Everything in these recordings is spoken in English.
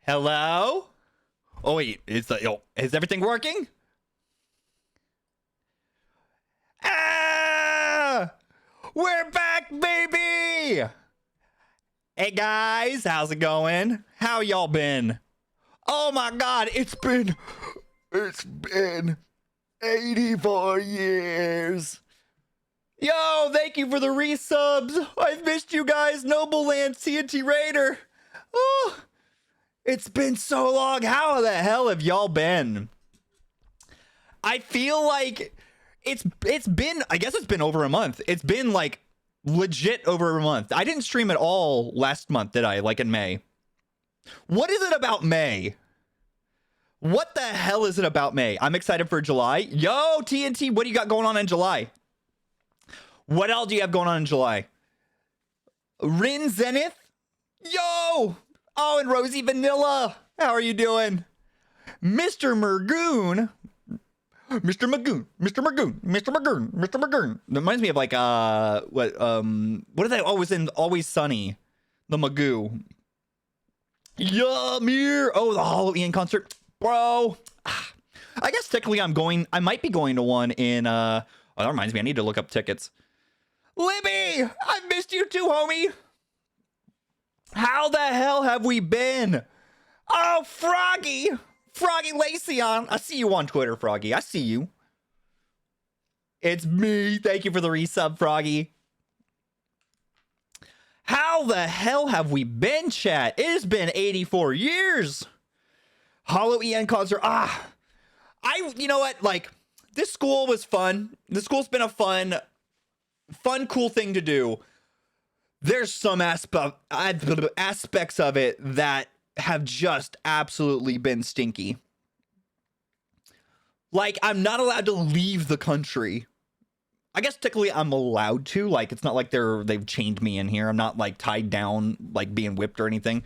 Hello? Oh wait, is everything working? Ah! We're back, baby! Hey guys, how's it going? How y'all been? Oh my god, it's been 84 years. Yo, thank you for the resubs. I've missed you guys, Noble Land TNT Raider. Oh, it's been so long. How the hell have y'all been? I feel like it's been, I guess it's been over a month. It's been like legit over a month. I didn't stream at all last month, did I? Like in May. What is it about May? What the hell is it about May? I'm excited for July. Yo, TNT, what do you got going on in July? What else do you have going on in July? Rin Zenith? Yo! Oh, and Rosie Vanilla. How are you doing? Mr. Mergoon. Mr. Magoon. Mr. Mergoon. Mr. Mergoon. Mr. Mergoon. That reminds me of like what is that? Oh, it was in Always Sunny. The Magoo. Yeah, Mir. Oh, the Halloween concert. Bro. I guess technically I might be going to one in oh, that reminds me, I need to look up tickets. Libby! I've missed you too, homie! How the hell have we been? Oh, Froggy! Froggy Lacion! I see you on Twitter, Froggy. I see you. It's me. Thank you for the resub, Froggy. How the hell have we been, chat? It has been 84 years! Halloween concert. You know what? Like, this school was fun. This school's been a fun, cool thing to do. There's some aspects of it that have just absolutely been stinky. Like, I'm not allowed to leave the country. I guess technically I'm allowed to. Like, it's not like they've chained me in here. I'm not like tied down, like being whipped or anything.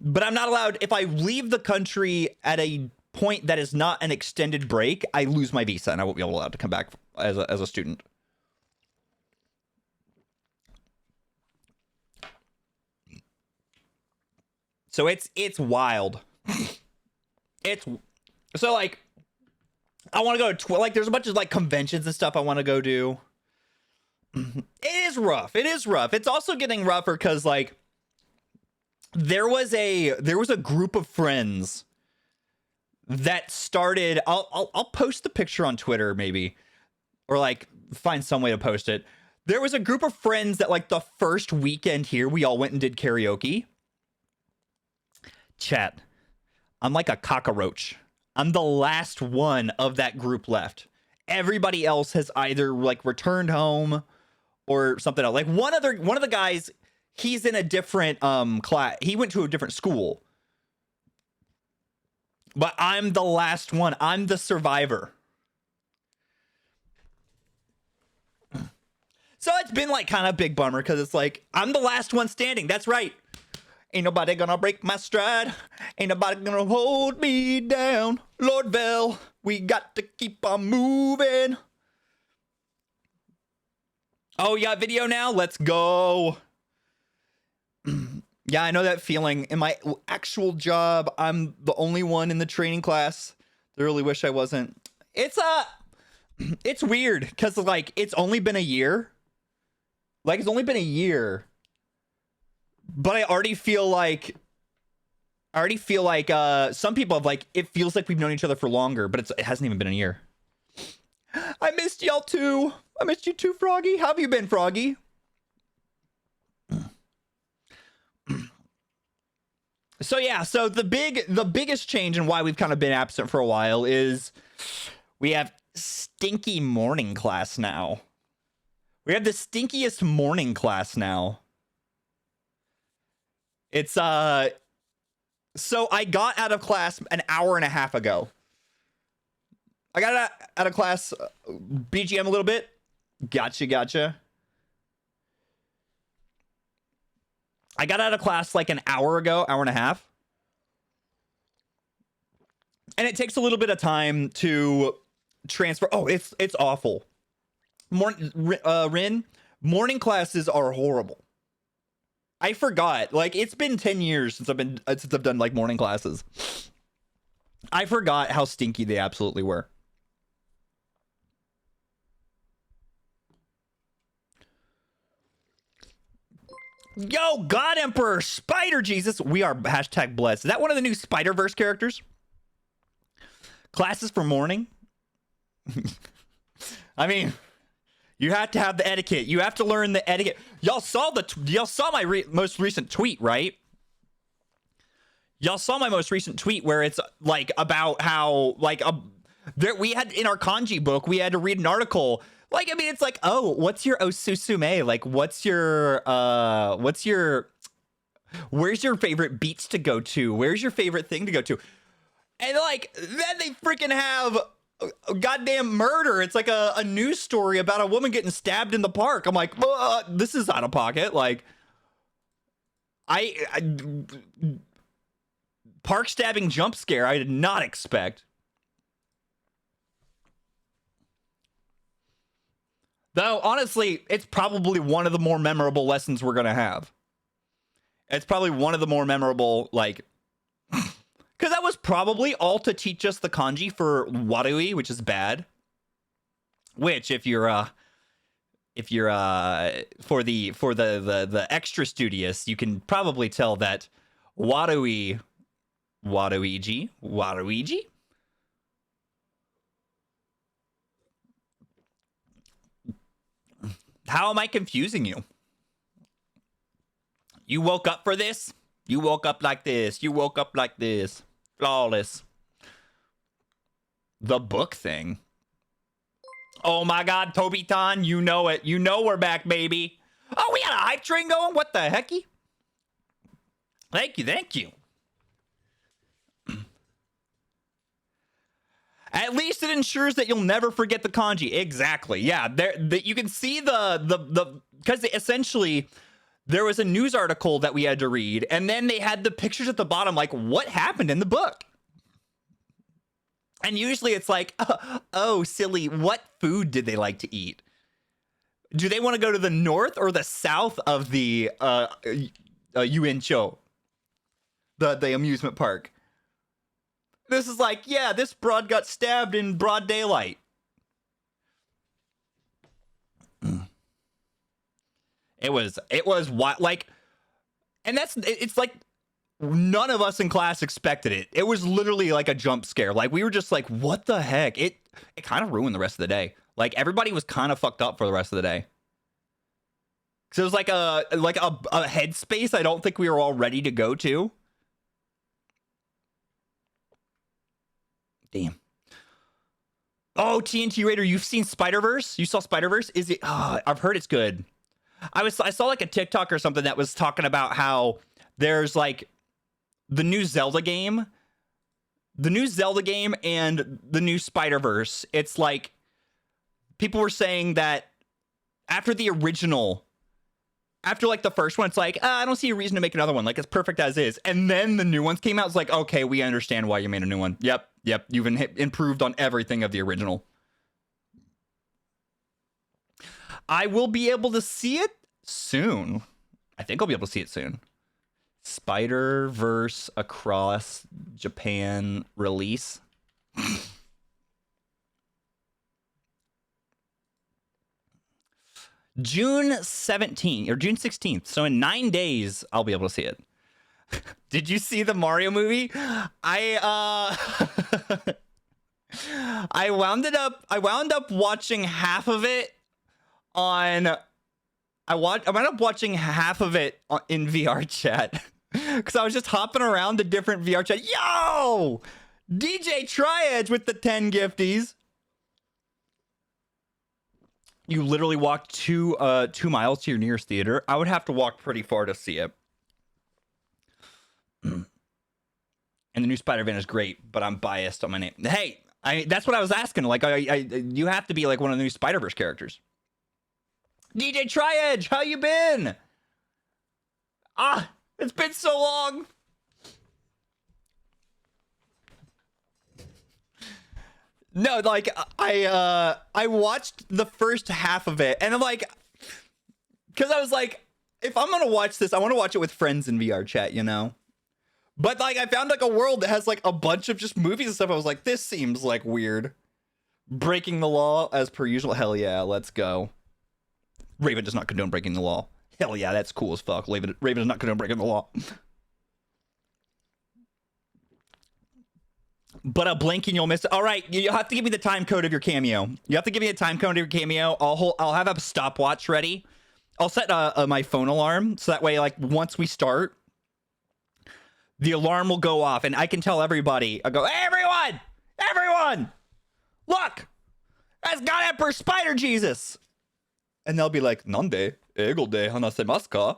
But I'm not allowed. If I leave the country at a point that is not an extended break, I lose my visa and I won't be allowed to come back as a student. So it's wild. It's so like I want to go to like there's a bunch of like conventions and stuff I want to go do. It is rough. It is rough. It's also getting rougher because like there was a group of friends that started. I'll post the picture on Twitter maybe, or like find some way to post it. There was a group of friends that like the first weekend here we all went and did karaoke. Chat, I'm like a cockroach. I'm the last one of that group left. Everybody else has either like returned home or something else. Like one of the guys, he's in a different class. He went to a different school. But I'm the last one. I'm the survivor. So it's been like kind of big bummer because it's like I'm the last one standing. That's right. Ain't nobody gonna break my stride. Ain't nobody gonna hold me down. Lord Vel, we got to keep on moving. Oh, you got video now? Let's go. Yeah, I know that feeling. In my actual job, I'm the only one in the training class. I really wish I wasn't. It's weird because like it's only been a year. Like it's only been a year. But I already feel like some people have like it feels like we've known each other for longer, but it hasn't even been a year. I missed y'all too. I missed you too, Froggy. How have you been, Froggy? So yeah, so the biggest change and why we've kind of been absent for a while is we have stinky morning class now. We have the stinkiest morning class now. It's so I got out of class an hour and a half ago. I got out of class BGM a little bit. Gotcha. I got out of class like an hour ago, hour and a half. And it takes a little bit of time to transfer. Oh, it's awful. Rin, morning classes are horrible. I forgot. Like, it's been 10 years since I've done like morning classes. I forgot how stinky they absolutely were. Yo, God Emperor, Spider Jesus. We are hashtag blessed. Is that one of the new Spider-Verse characters? Classes for morning? I mean, you have to have the etiquette. You have to learn the etiquette. Y'all saw my most recent tweet, right? Y'all saw my most recent tweet where it's like about how like we had in our kanji book we had to read an article. Like, I mean, it's like, oh, what's your osusume? Like, where's your favorite beats to go to? Where's your favorite thing to go to? And like, then they freaking have a goddamn murder. It's like a news story about a woman getting stabbed in the park. I'm like, this is out of pocket. Like, I park stabbing jump scare I did not expect. Though, honestly, it's probably one of the more memorable lessons we're going to have. It's probably one of the more memorable, like... Because that was probably all to teach us the kanji for warui, which is bad. Which, if you're for the extra studious, you can probably tell that waruigi. How am I confusing you? You woke up for this? You woke up like this. You woke up like this. Flawless. The book thing. Oh my God, Toby-tan, you know it. You know we're back, baby. Oh, we had a hype train going? What the hecky? Thank you, thank you. At least it ensures that you'll never forget the kanji. Exactly. Yeah, you can see because essentially there was a news article that we had to read, and then they had the pictures at the bottom, like what happened in the book. And usually it's like, oh, silly, what food did they like to eat? Do they want to go to the north or the south of the Yuencho, the amusement park? This is like, yeah, this broad got stabbed in broad daylight. It was like, and it's like none of us in class expected it. It was literally like a jump scare. Like, we were just like, what the heck? It kind of ruined the rest of the day. Like, everybody was kind of fucked up for the rest of the day. So it was like a headspace I don't think we were all ready to go to. Damn. Oh, TNT Raider, you've seen Spider-Verse? You saw Spider-Verse? Is it? Oh, I've heard it's good. I saw like a TikTok or something that was talking about how there's like the new Zelda game and the new Spider-Verse. It's like people were saying that after like the first one, it's like, I don't see a reason to make another one. Like, it's perfect as is. And then the new ones came out. It's like, okay, we understand why you made a new one. Yep. You've improved on everything of the original. I will be able to see it soon. I think I'll be able to see it soon. Spider-Verse Across Japan release. June 17th or June 16th. So in 9 days, I'll be able to see it. Did you see the Mario movie? I wound up watching half of it on. I wound up watching half of it in VR chat because I was just hopping around the different VR chat. Yo, DJ Tri-Edge with the 10 gifties. You literally walked 2 miles to your nearest theater. I would have to walk pretty far to see it. And the new Spider-Man is great, but I'm biased on my name. Hey, that's what I was asking. Like, you have to be like one of the new Spider-Verse characters. DJ Tri-Edge, how you been? It's been so long. No, like I watched the first half of it, and I'm like, because I was like, If I'm gonna watch this, I want to watch it with friends in VR chat, you know? But like I found like a world that has like a bunch of just movies and stuff. I was like, this seems like weird. Breaking the law as per usual. Hell yeah, let's go. Ravin does not condone breaking the law. Hell yeah, that's cool as fuck. Ravin does not condone breaking the law. But a blink and you'll miss it. All right, you have to give me the time code of your cameo. You have to give me a time code of your cameo. I'll have a stopwatch ready. I'll set my phone alarm so that way, like, once we start, the alarm will go off and I can tell everybody. I'll go, hey, everyone, look, that's God Emperor Spider Jesus. And they'll be like, Nande, ego de hanasemasu ka?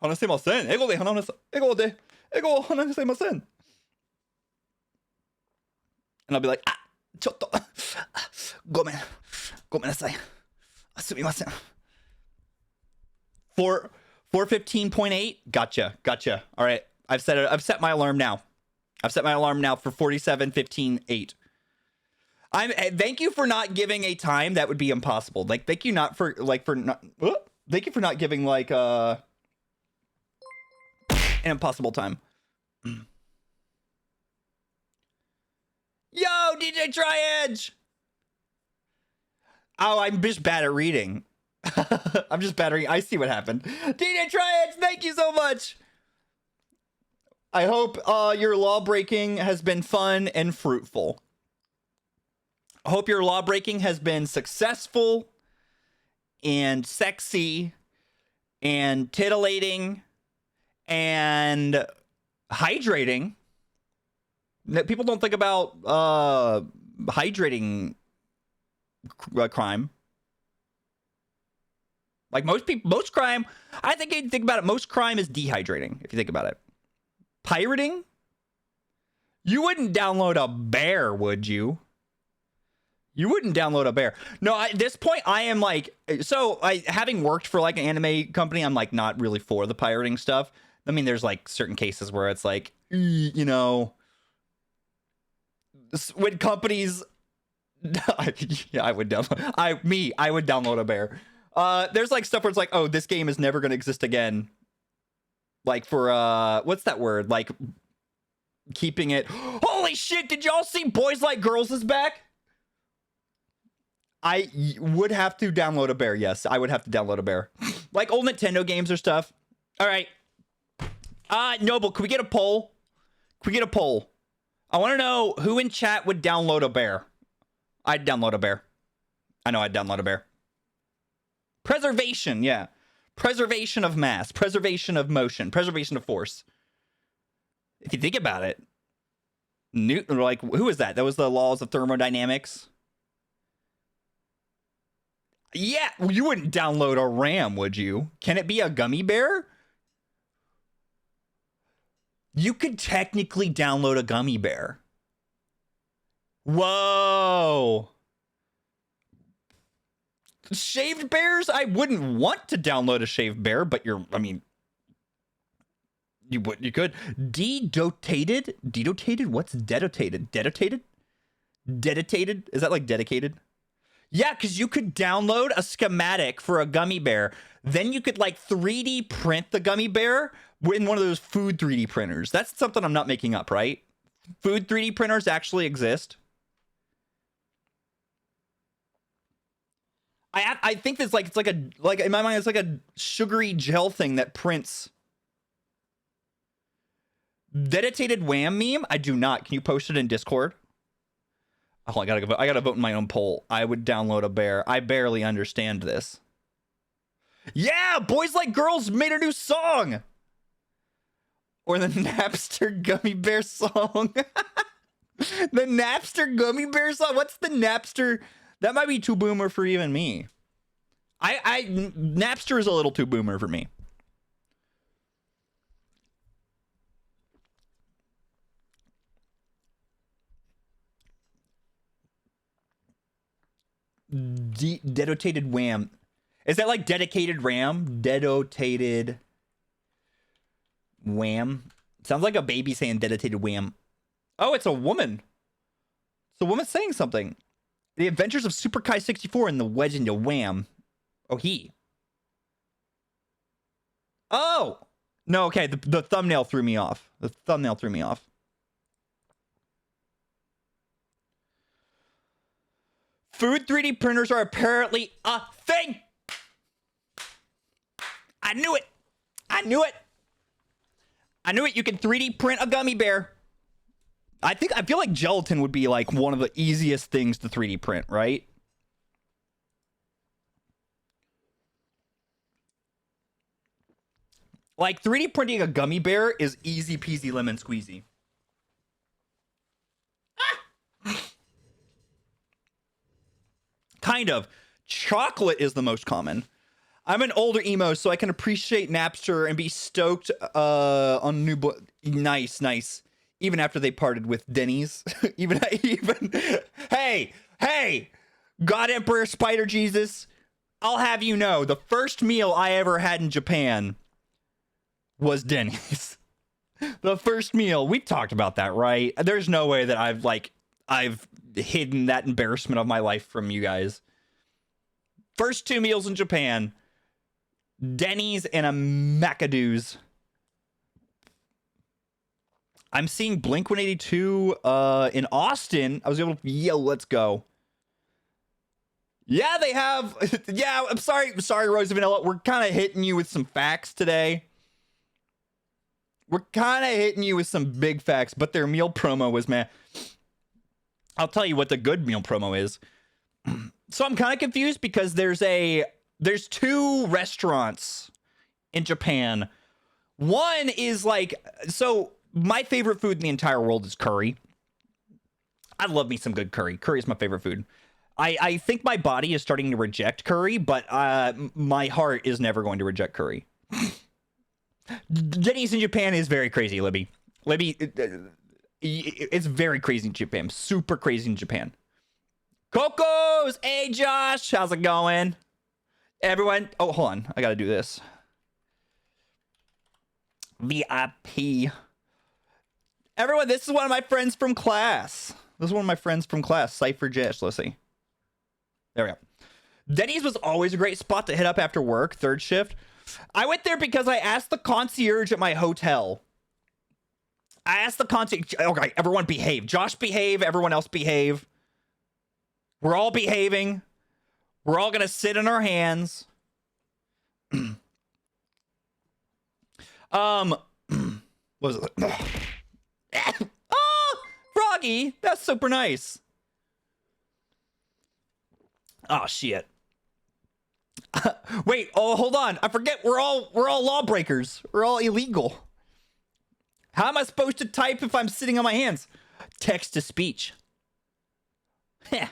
Hanasemasen. Ego de hanasemasen. And I'll be like, chotto, gomenasai, sumimasen. 415.8. Gotcha. All right, I've set my alarm now. I've set my alarm now for 47:15:8. Thank you for not giving a time that would be impossible. Like, thank you for not giving like an impossible time. Yo, DJ Tri-Edge! Oh, I'm just bad at reading. I'm just bad at reading. I see what happened. DJ Tri-Edge, thank you so much! I hope your law breaking has been fun and fruitful. I hope your law breaking has been successful and sexy and titillating and hydrating. People don't think about hydrating crime. Like most crime, I think if you think about it, most crime is dehydrating, if you think about it. Pirating? You wouldn't download a bear, would you? You wouldn't download a bear. No, at this point, I am like, having worked for like an anime company, I'm like not really for the pirating stuff. I mean, there's like certain cases where it's like, you know, when companies, yeah, I would download. I would download a bear. There's like stuff where it's like, oh, this game is never going to exist again. Like for what's that word? Like keeping it. Holy shit! Did y'all see Boys Like Girls is back? I would have to download a bear. Yes, I would have to download a bear. Like old Nintendo games or stuff. All right. Noble, can we get a poll? Can we get a poll? I want to know who in chat would download a bear. I'd download a bear. I know I'd download a bear. Preservation, yeah. Preservation of mass. Preservation of motion. Preservation of force. If you think about it. Newton, like, who was that? That was the laws of thermodynamics. Yeah, you wouldn't download a RAM, would you? Can it be a gummy bear? You could technically download a gummy bear. Whoa. Shaved bears? I wouldn't want to download a shaved bear, but you could. Dedotated? Dedotated? What's dedotated? Dedotated? Dedicated? Is that like dedicated? Yeah, because you could download a schematic for a gummy bear. Then you could like 3D print the gummy bear in one of those food 3D printers. That's something I'm not making up, right? Food 3D printers actually exist. I think it's like in my mind it's like a sugary gel thing that prints. Dedicated wham meme? I do not. Can you post it in Discord? Oh, I gotta vote in my own poll. I would download a bear. I barely understand this. Yeah, Boys Like Girls made a new song. Or the Napster Gummy Bear song. The Napster Gummy Bear song. What's the Napster? That might be too boomer for even me. Napster is a little too boomer for me. Dedicated wham. Is that like dedicated RAM? Dedicated wham. Sounds like a baby saying dedicated wham. Oh, it's a woman. It's a woman saying something. The Adventures of Super Kai 64 and the Legend of Wham. Oh, he. Oh! No, okay, the thumbnail threw me off. The thumbnail threw me off. Food 3D printers are apparently a thing! I knew it! I knew it! I knew it! You can 3D print a gummy bear. I feel like gelatin would be like one of the easiest things to 3D print, right? Like 3D printing a gummy bear is easy peasy lemon squeezy. Kind of. Chocolate is the most common. I'm an older emo, so I can appreciate Napster and be stoked on new nice. Even after they parted with Denny's. even hey, God Emperor Spider Jesus, I'll have you know, the first meal I ever had in Japan was Denny's. The first meal. We've talked about that, right? There's no way that I've hidden that embarrassment of my life from you guys. First 2 meals in Japan, Denny's and a McAdoo's. I'm seeing Blink 182 in Austin. I was able to, yo, let's go. Yeah, they have. Yeah, I'm sorry, Rosa Vanilla. We're kind of hitting you with some facts today. We're kind of hitting you with some big facts, but their meal promo was, man. I'll tell you what the good meal promo is. So I'm kind of confused because there's 2 restaurants in Japan. One is like, so my favorite food in the entire world is curry. I love me some good curry. Curry is my favorite food. I think my body is starting to reject curry, but my heart is never going to reject curry. Denny's in Japan is very crazy, Libby. It's very crazy in Japan. Super crazy in Japan. Coco's! Hey, Josh! How's it going? Everyone... Oh, hold on. I gotta do this. VIP. Everyone, this is one of my friends from class. Cypher Jish. Let's see. There we go. Denny's was always a great spot to hit up after work, third shift. I went there because I asked the concierge at my hotel. Okay, everyone behave. Josh behave, everyone else behave. We're all behaving. We're all gonna sit in our hands. What was it? Oh, Froggy, that's super nice. Oh shit. Wait, oh hold on. I forget we're all lawbreakers. We're all illegal. How am I supposed to type if I'm sitting on my hands? Text to speech. Heh.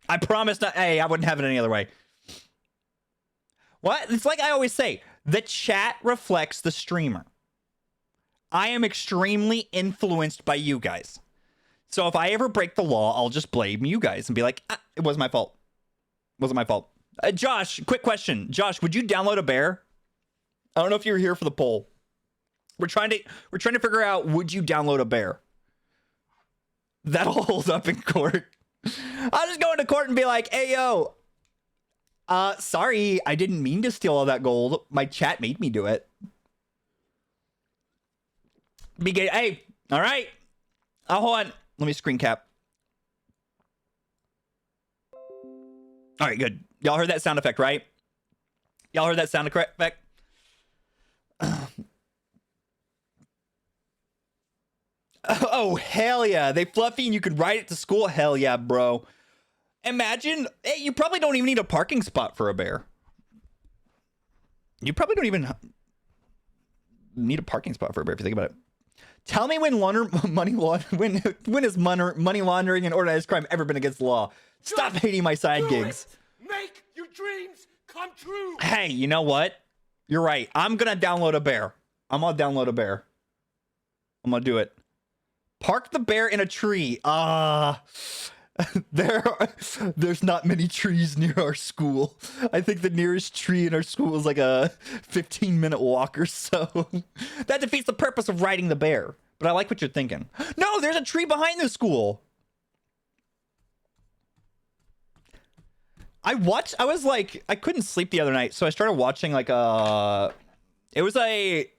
I promise not. Hey, I wouldn't have it any other way. What? It's like I always say, the chat reflects the streamer. I am extremely influenced by you guys. So if I ever break the law, I'll just blame you guys and be like, it was my fault. Wasn't my fault. Josh, quick question. Josh, would you download a bear? I don't know if you were here for the poll. We're trying to figure out, would you download a bear? That'll hold up in court. I'll just go into court and be like, hey, yo. Sorry, I didn't mean to steal all that gold. My chat made me do it. Hey, all right. Hold on. Let me screen cap. All right, good. Y'all heard that sound effect, right? Y'all heard that sound effect? Oh, hell yeah. They fluffy and you could ride it to school. Hell yeah, bro. Imagine, hey, you probably don't even need a parking spot for a bear. You probably don't even need a parking spot for a bear if you think about it. Tell me when money laundering and organized crime ever been against the law. Stop hating my side gigs. Make your dreams come true. Hey, you know what? You're right. I'm gonna download a bear. I'm gonna do it. Park the bear in a tree. There's not many trees near our school. I think the nearest tree in our school is like a 15-minute walk or so. That defeats the purpose of riding the bear. But I like what you're thinking. No, there's a tree behind the school. I was like, I couldn't sleep the other night, so I started watching like it was a,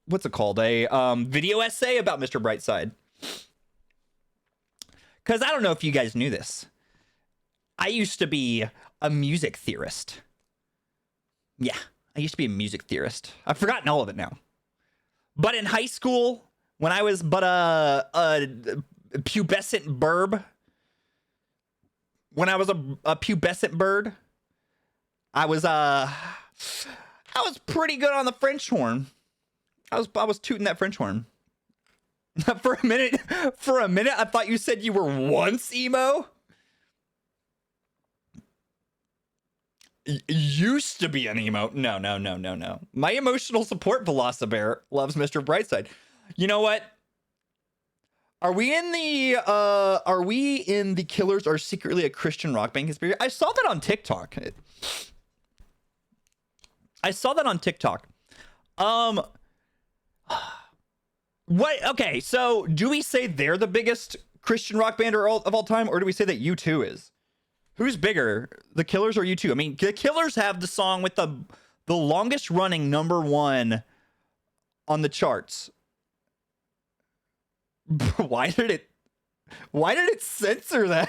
what's it called? A video essay about Mr. Brightside. Because I don't know if you guys knew this. I used to be a music theorist. Yeah, I used to be a music theorist. I've forgotten all of it now. But in high school, when I was but a pubescent burb, when I was a pubescent bird, I was pretty good on the French horn. I was tooting that French horn. For a minute, I thought you said you were once emo. Used to be an emo. No. My emotional support Velocibear loves Mr. Brightside. You know what? Are we in the Killers Are Secretly a Christian Rock Band conspiracy? I saw that on TikTok. What? Okay, so do we say they're the biggest Christian rock band of all time, or do we say that U2 is? Who's bigger, the Killers or U2? I mean, the Killers have the song with the longest running #1 on the charts. Why did it censor that?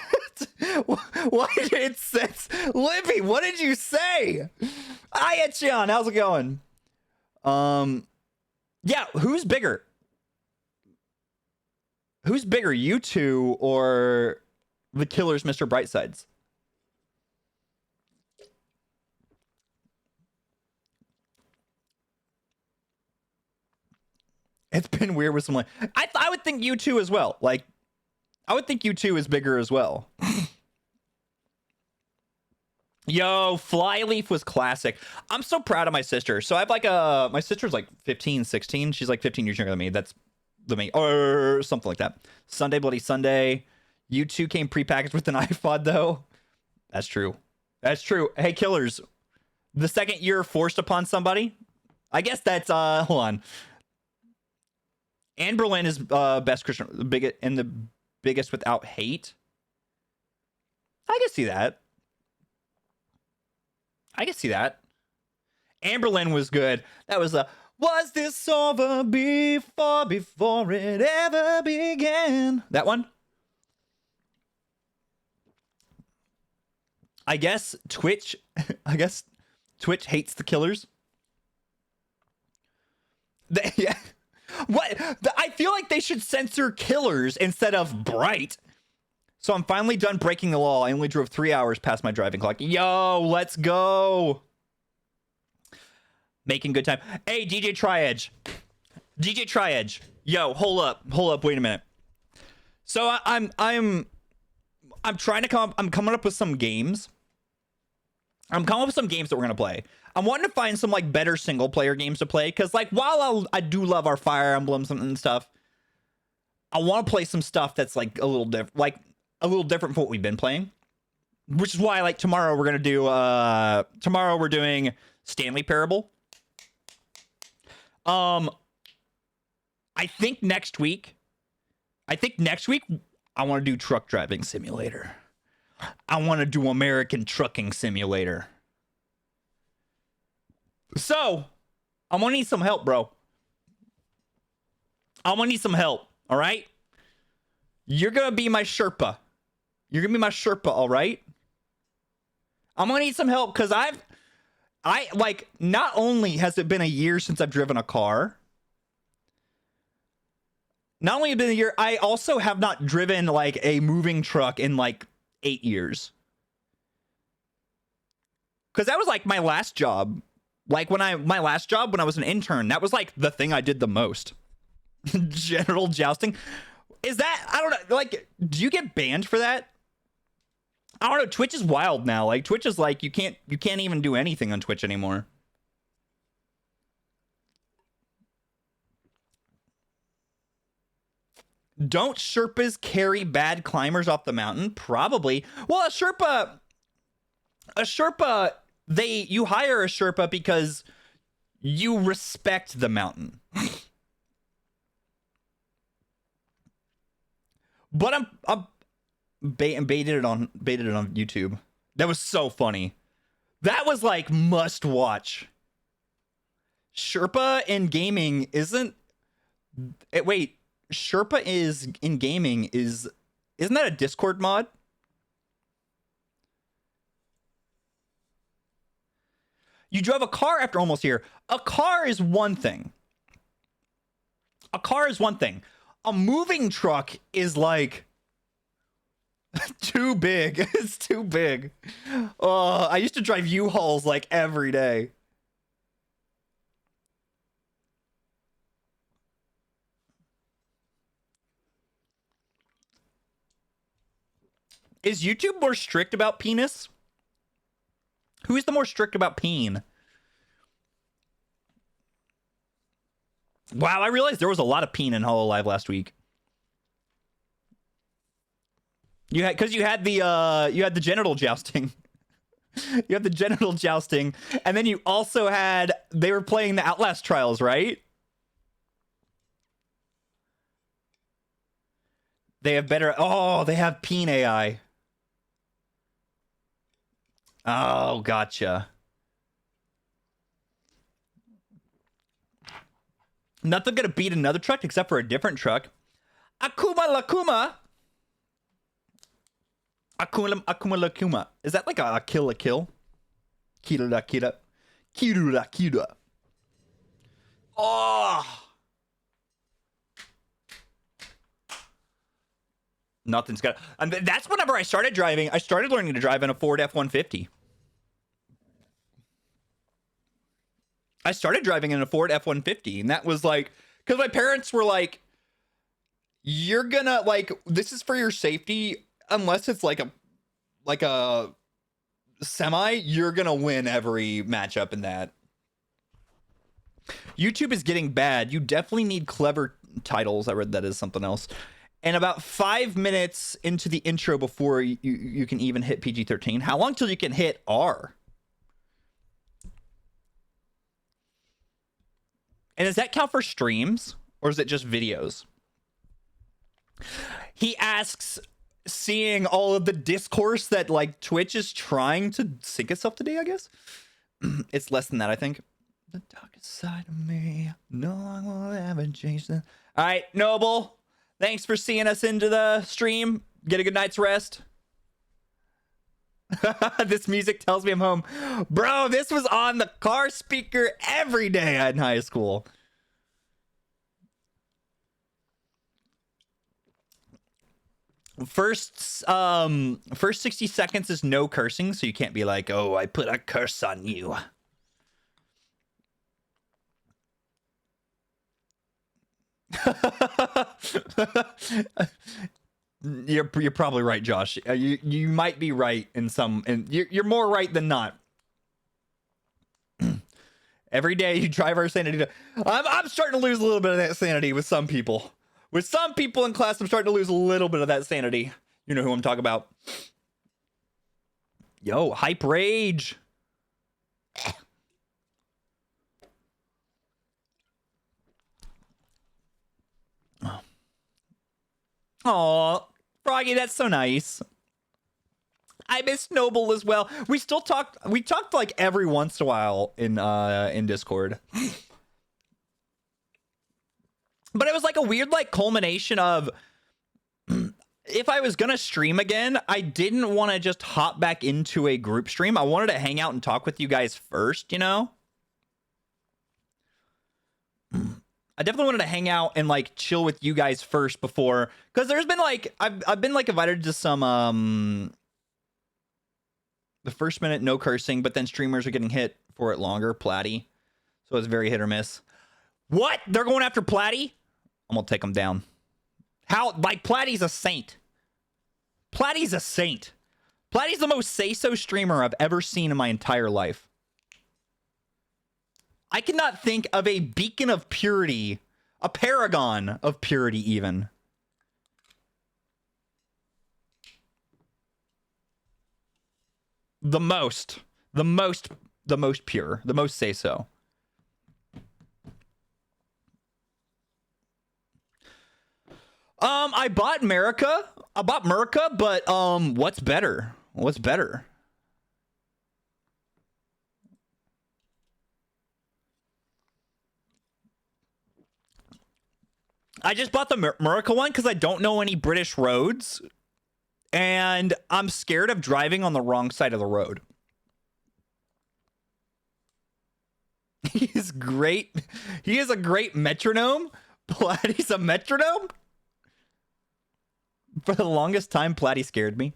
Why did it censor? Libby, what did you say? Hi, Etchion, how's it going? Yeah, who's bigger? Who's bigger, U2 or the Killers, Mr. Brightsides? It's been weird with someone. I would think U2 as well. Like, I would think U2 is bigger as well. Yo, Flyleaf was classic. I'm so proud of my sister. So I have like my sister's like 15, 16. She's like 15 years younger than me. That's the main, or something like that. Sunday Bloody Sunday. U2 came prepackaged with an iPod though. That's true. Hey, Killers. The second you're forced upon somebody. I guess that's hold on. Anne Boleyn is best Christian, the biggest without hate. I can see that. Anne Boleyn was good. That was was this over before it ever began? That one? I guess Twitch hates the Killers. Yeah. What? I feel like they should censor Killers instead of Bright. So I'm finally done breaking the law. I only drove 3 hours past my driving clock. Yo, let's go. Making good time. Hey, DJ Tri-Edge. Yo, hold up. Wait a minute. So I'm trying to I'm coming up with some games. I'm coming up with some games that we're gonna play. I'm wanting to find some like better single player games to play because like while I do love our Fire Emblems and stuff, I want to play some stuff that's like a little different, from what we've been playing. Which is why like tomorrow we're doing Stanley Parable. I think next week I want to do Truck Driving Simulator. I want to do American Trucking Simulator. So, I'm gonna need some help, bro. I'm gonna need some help, all right? You're gonna be my Sherpa. All right? I'm gonna need some help because I like, not only has it been a year since I've driven a car, not only has it been a year, I also have not driven like a moving truck in like 8 years. Because that was like my last job. Like my last job when I was an intern, that was like the thing I did the most. General jousting. Is that, I don't know, like, do you get banned for that? I don't know, Twitch is wild now. Like Twitch is like, you can't even do anything on Twitch anymore. Don't Sherpas carry bad climbers off the mountain? Probably. Well, a Sherpa, you hire a Sherpa because you respect the mountain. But I'm baited it on YouTube. That was so funny. That was like must watch. Sherpa in gaming isn't. Wait, Sherpa is in gaming isn't that a Discord mod? You drove a car after almost here. A car is one thing. A car is one thing. A moving truck is like too big. It's too big. I used to drive U-Hauls like every day. Is YouTube more strict about penis? Who is the more strict about peen? Wow, I realized there was a lot of peen in Hololive last week. You had because you had the genital jousting. You had the genital jousting, and then you also had they were playing the Outlast trials, right? They have better. Oh, they have peen AI. Oh, gotcha. Nothing gonna beat another truck except for a different truck. Akuma Lakuma. Akuma Lakuma. Is that like a kill a kill? Kira la kira. Kiru la kira. Oh. Nothing's got. And that's whenever I started driving. I started learning to drive in a Ford F-150. I started driving in a Ford F-150, and that was like, because my parents were like, "You're gonna like this is for your safety, unless it's like a semi. You're gonna win every matchup in that." YouTube is getting bad. You definitely need clever titles. I read that as something else. And about 5 minutes into the intro before you can even hit PG-13. How long till you can hit R? And does that count for streams? Or is it just videos? He asks, seeing all of the discourse that like Twitch is trying to sync itself today, I guess. It's less than that, I think. The darkest side of me, no one will ever change that. All right, Noble. Thanks for seeing us into the stream. Get a good night's rest. This music tells me I'm home. Bro, this was on the car speaker every day in high school. First 60 seconds is no cursing, so you can't be like, "Oh, I put a curse on you." You're probably right, Josh. You might be right in some, and you're more right than not. Every day you drive our sanity. I'm starting to lose a little bit of that sanity with some people. With some people in class, I'm starting to lose a little bit of that sanity. You know who I'm talking about. Yo, hype rage. Oh, Froggy, that's so nice. I miss Noble as well. We talked like every once in a while in Discord. But it was like a weird like culmination of if I was gonna stream again, I didn't want to just hop back into a group stream. I wanted to hang out and talk with you guys first, you know? I definitely wanted to hang out and like chill with you guys first before, because there's been like I've been like invited to some the first minute no cursing, but then streamers are getting hit for it longer, Platty. So it's very hit or miss. What? They're going after Platty? I'm gonna take them down. How? Like Platty's a saint. Platty's a saint. Platty's the most say-so streamer I've ever seen in my entire life. I cannot think of a beacon of purity, a paragon of purity even. The most pure, the most say-so. I bought America, but what's better? What's better? I just bought the Miracle one because I don't know any British roads, and I'm scared of driving on the wrong side of the road. He's great. He is a great metronome. Platty's a metronome? For the longest time, Platty scared me.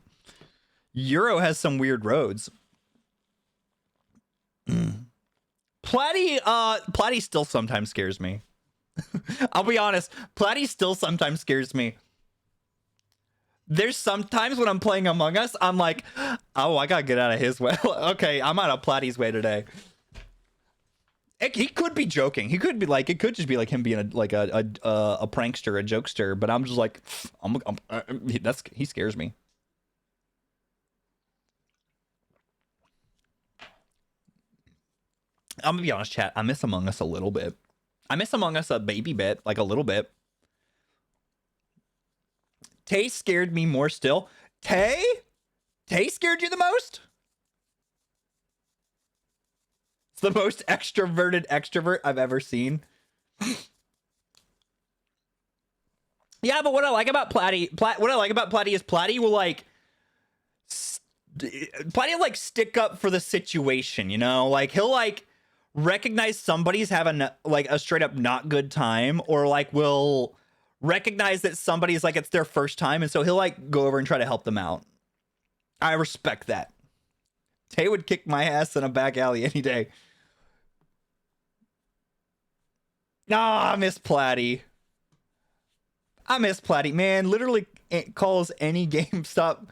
Euro has some weird roads. Platty still sometimes scares me. I'll be honest, Platty still sometimes scares me. There's sometimes when I'm playing Among Us, I'm like, oh, I gotta get out of his way. Okay, I'm out of Platty's way today. He could be joking. He could be like, it could just be like him being a prankster, a jokester. But I'm just like, he scares me. I'm gonna be honest, chat. I miss Among Us a little bit. I miss Among Us a baby bit, like a little bit. Tay scared me more still. Tay scared you the most? It's the most extroverted extrovert I've ever seen. Yeah, but what I like about Platty, what I like about Platty is Platty will like, stick up for the situation, you know? Like he'll like recognize somebody's having like a straight up not good time, or like will recognize that somebody's like it's their first time, and so he'll like go over and try to help them out. I respect that. Tay would kick my ass in a back alley any day. Nah, I miss Platty. Man, literally calls any GameStop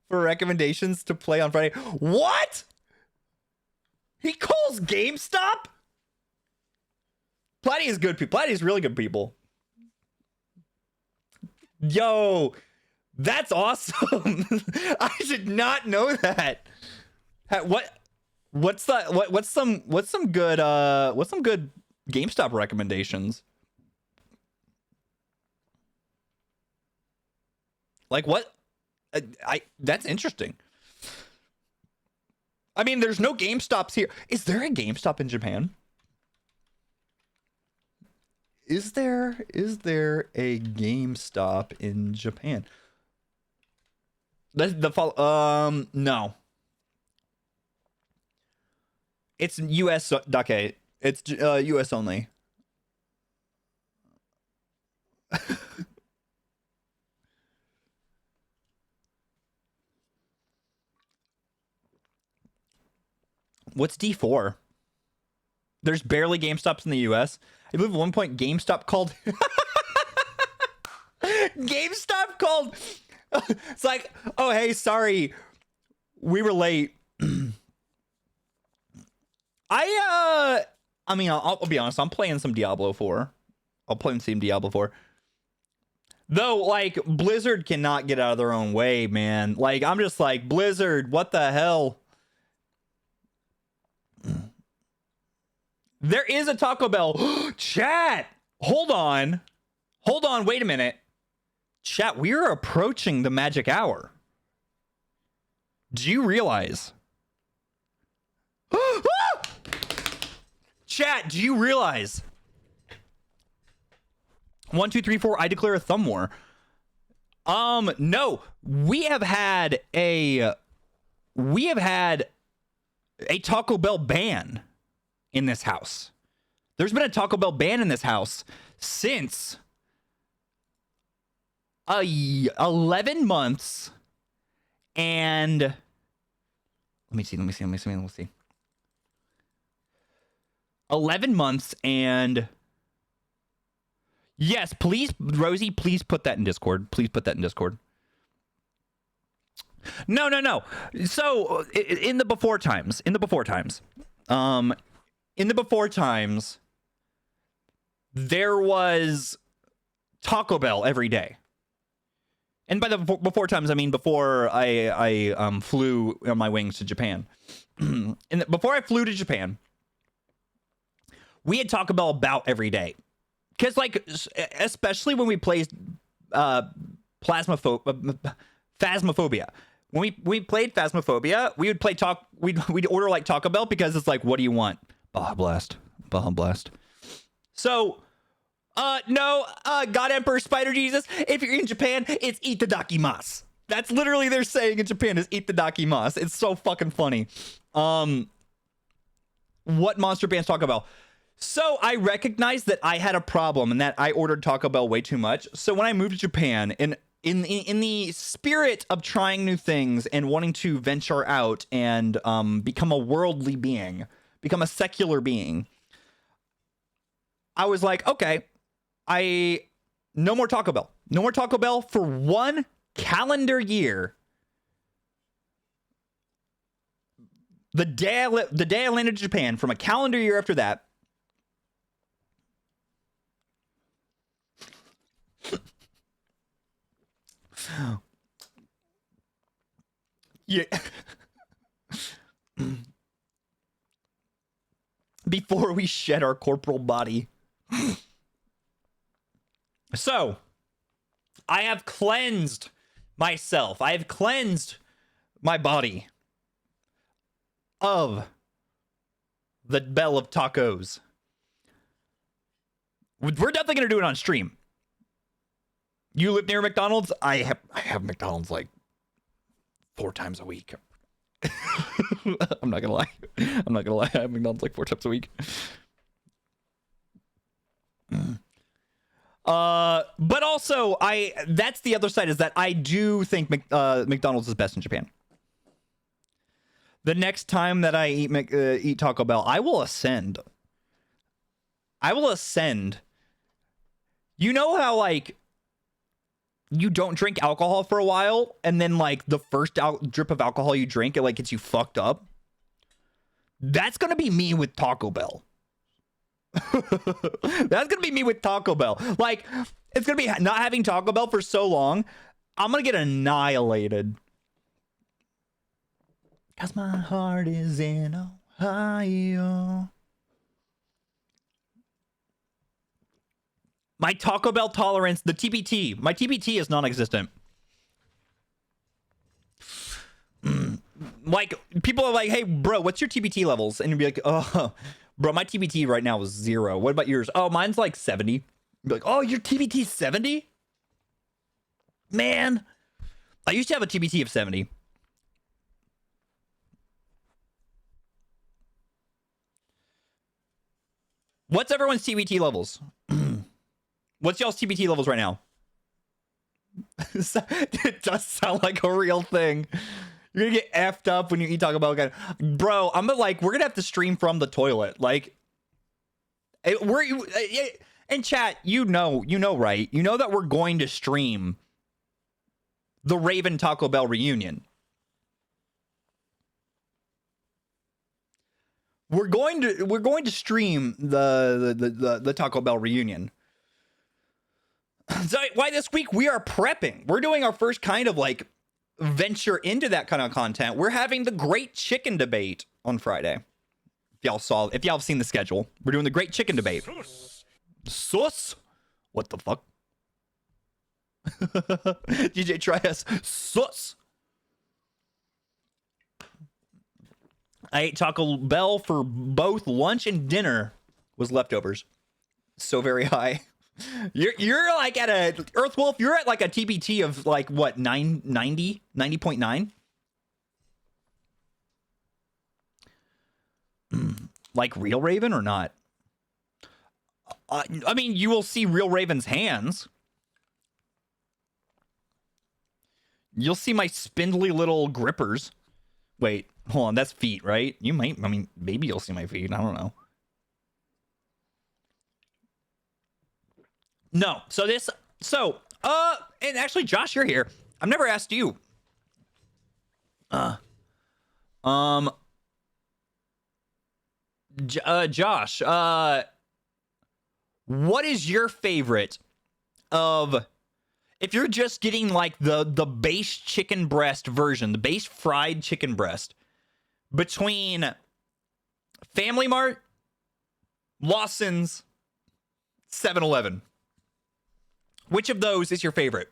for recommendations to play on Friday. What? He calls GameStop? Platty is good people. Platty is really good people. Yo, that's awesome. I did not know that. What's some good GameStop recommendations? Like what? That's interesting. I mean, there's no GameStops here. Is there a GameStop in Japan? Is there a GameStop in Japan? No. It's US. Okay, it's US only. What's D4? There's barely GameStops in the US. I believe at one point GameStop called it's like, oh hey, sorry, we were late. I mean, I'll be honest, I'm playing some Diablo 4. I'll play some Diablo 4. Though, like, Blizzard cannot get out of their own way, man. Like, I'm just like, Blizzard, what the hell? There is a Taco Bell. Chat! Hold on, wait a minute. Chat, we're approaching the magic hour. Do you realize? Chat, do you realize? 1, 2, 3, 4, I declare a thumb war. No, we have had a Taco Bell ban in this house. There's been a Taco Bell ban in this house since 11 months and let me see. 11 months and yes, please, Rosie, please put that in Discord. No. So in the before times, there was Taco Bell every day. And by the before times, I mean before I flew on my wings to Japan. And before I flew to Japan, we had Taco Bell about every day. Because, like, especially when we played Phasmophobia. When we played Phasmophobia, we would play we'd order like Taco Bell because it's like, what do you want? Baja Blast. So No, God Emperor Spider Jesus. If you're in Japan, it's itadakimasu. That's literally they're saying in Japan is itadakimasu. It's so fucking funny. What monster bands Taco Bell? So I recognized that I had a problem and that I ordered Taco Bell way too much. So when I moved to Japan, and in the spirit of trying new things and wanting to venture out and become a worldly being, become a secular being, I was like, okay, no more Taco Bell. No more Taco Bell for 1 calendar year. The day I landed to Japan, from a calendar year after that, yeah. Before we shed our corporal body. So, I have cleansed myself. I have cleansed my body of the bell of tacos. We're definitely going to do it on stream. You live near McDonald's? I have McDonald's like 4 times a week. I'm not gonna lie. I have McDonald's like 4 times a week. But also that's the other side, is that I do think McDonald's is best in Japan. The next time that I eat Taco Bell, I will ascend. You know how, like, you don't drink alcohol for a while, and then, like, the first drip of alcohol you drink, it, like, gets you fucked up? That's gonna be me with Taco Bell. That's gonna be me with Taco Bell. Like, it's gonna be not having Taco Bell for so long, I'm gonna get annihilated. Cause my heart is in Ohio. My Taco Bell tolerance, the TBT, my TBT is non-existent. Like, people are like, hey, bro, what's your TBT levels? And you'd be like, oh, bro, my TBT right now is 0. What about yours? Oh, mine's like 70. You'd be like, oh, your TBT 70? Man, I used to have a TBT of 70. What's everyone's TBT levels? What's y'all's TBT levels right now? It does sound like a real thing. You're gonna get effed up when you eat Taco Bell again. Bro, we're gonna have to stream from the toilet. Like, in chat, you know, right? You know that we're going to stream the Ravin Taco Bell reunion. We're going to stream the Taco Bell reunion. So why this week we are prepping. We're doing our first kind of like venture into that kind of content. We're having the Great Chicken Debate on Friday. If y'all have seen the schedule, we're doing the Great Chicken Debate. Sus? What the fuck? DJ Trias. Sus. I ate Taco Bell for both lunch and dinner. Was leftovers. So very high. You're like at a Earthwolf. You're at like a TBT of like what, 90.9. Like real Raven or not? I mean, you will see real Raven's hands. You'll see my spindly little grippers. Wait, hold on. That's feet, right? You might. I mean, maybe you'll see my feet. I don't know. No. And actually, Josh, you're here. I've never asked you. Josh, what is your favorite of, if you're just getting like the base chicken breast version, the base fried chicken breast, between Family Mart, Lawson's, 7-Eleven? Which of those is your favorite?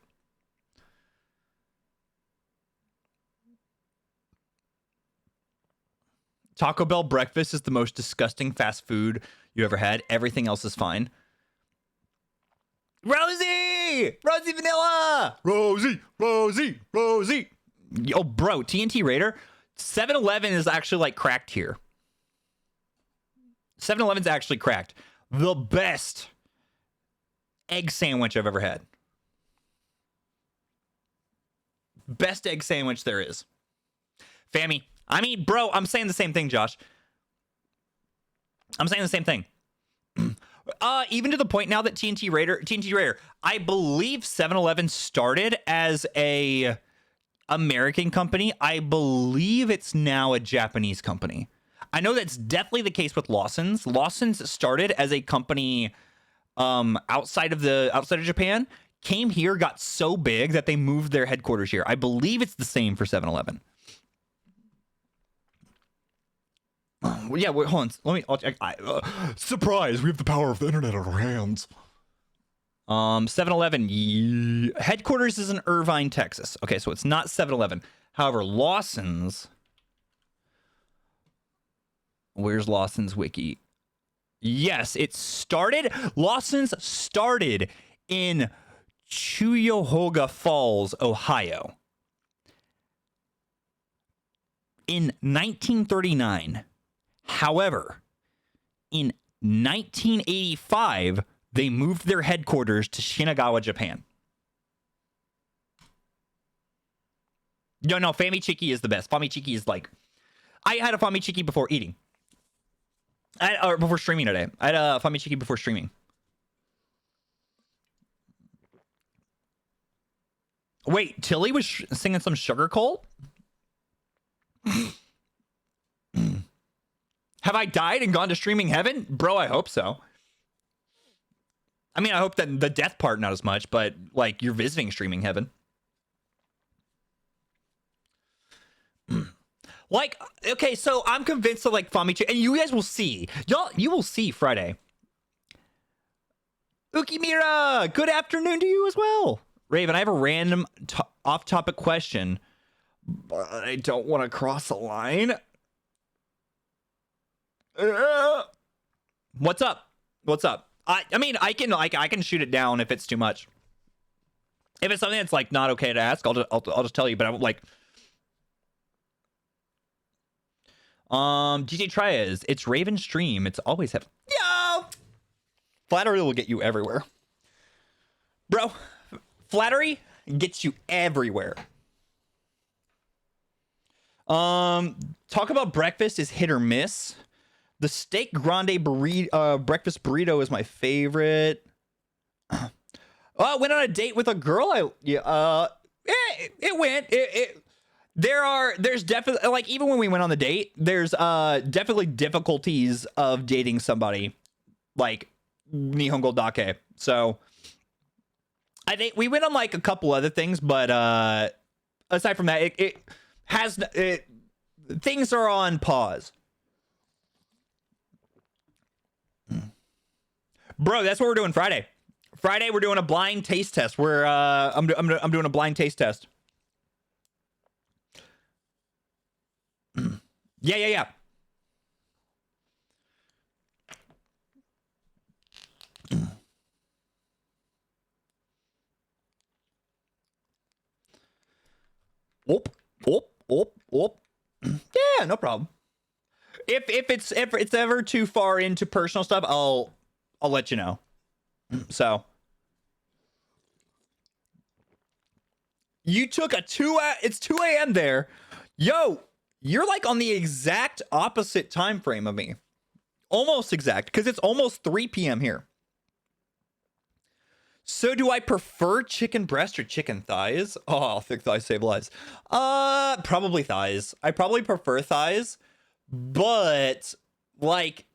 Taco Bell breakfast is the most disgusting fast food you ever had. Everything else is fine. Rosie Vanilla, Rosie. Yo, bro, TNT Raider, 7-Eleven is actually like cracked here. 7-Eleven's actually cracked. The best egg sandwich I've ever had. Best egg sandwich there is. Fammy. I mean, bro, I'm saying the same thing, Josh. I'm saying the same thing. Even to the point now that TNT Raider, I believe 7-Eleven started as a American company. I believe it's now a Japanese company. I know that's definitely the case with Lawson's. Lawson's started as a company outside of Japan, came here, got so big that they moved their headquarters here. I believe it's the same for 7-Eleven. Well, yeah, wait, hold on. I'll check. Surprise, we have the power of the internet in our hands. 7-Eleven, headquarters is in Irvine, Texas. Okay, so it's not 7-Eleven. However, Lawson's, where's Lawson's wiki? Yes, Lawson's started in Cuyahoga Falls, Ohio in 1939. However, in 1985, they moved their headquarters to Shinagawa, Japan. No, Famichiki is the best. Famichiki is like... I had a Famichiki before eating. Or before streaming today. I had a Famichiki before streaming. Wait, Tilly was singing some Sugar Coal? Have I died and gone to streaming heaven? Bro, I hope so. I mean, I hope that the death part, not as much, but like you're visiting streaming heaven. Like, okay, so I'm convinced of like Famichi, and you guys will see. You will see Friday. Ukimira, good afternoon to you as well. Raven, I have a random off-topic question, but I don't want to cross a line. What's up? I mean, I can shoot it down if it's too much. If it's something that's like not okay to ask, I'll just tell you. But I'm like, DJ Trias, it's Raven stream. It's always have. Yo, flattery will get you everywhere, bro. Flattery gets you everywhere. Talk about breakfast is hit or miss. The steak grande breakfast burrito is my favorite. I went on a date with a girl. It went. There's definitely, like, even when we went on the date, there's definitely difficulties of dating somebody like Nihongo Dake. So I think we went on like a couple other things, but aside from that, things are on pause. Bro, that's what we're doing Friday. Friday, we're doing a blind taste test. I'm doing a blind taste test. Yeah. Whoop. Yeah, no problem. If it's ever too far into personal stuff, I'll let you know. So you took it's 2 a.m. there. Yo, you're like on the exact opposite time frame of me. Almost exact, because it's almost 3 p.m. here. So do I prefer chicken breast or chicken thighs? Oh, thick thighs save lives. Probably thighs. I probably prefer thighs, but like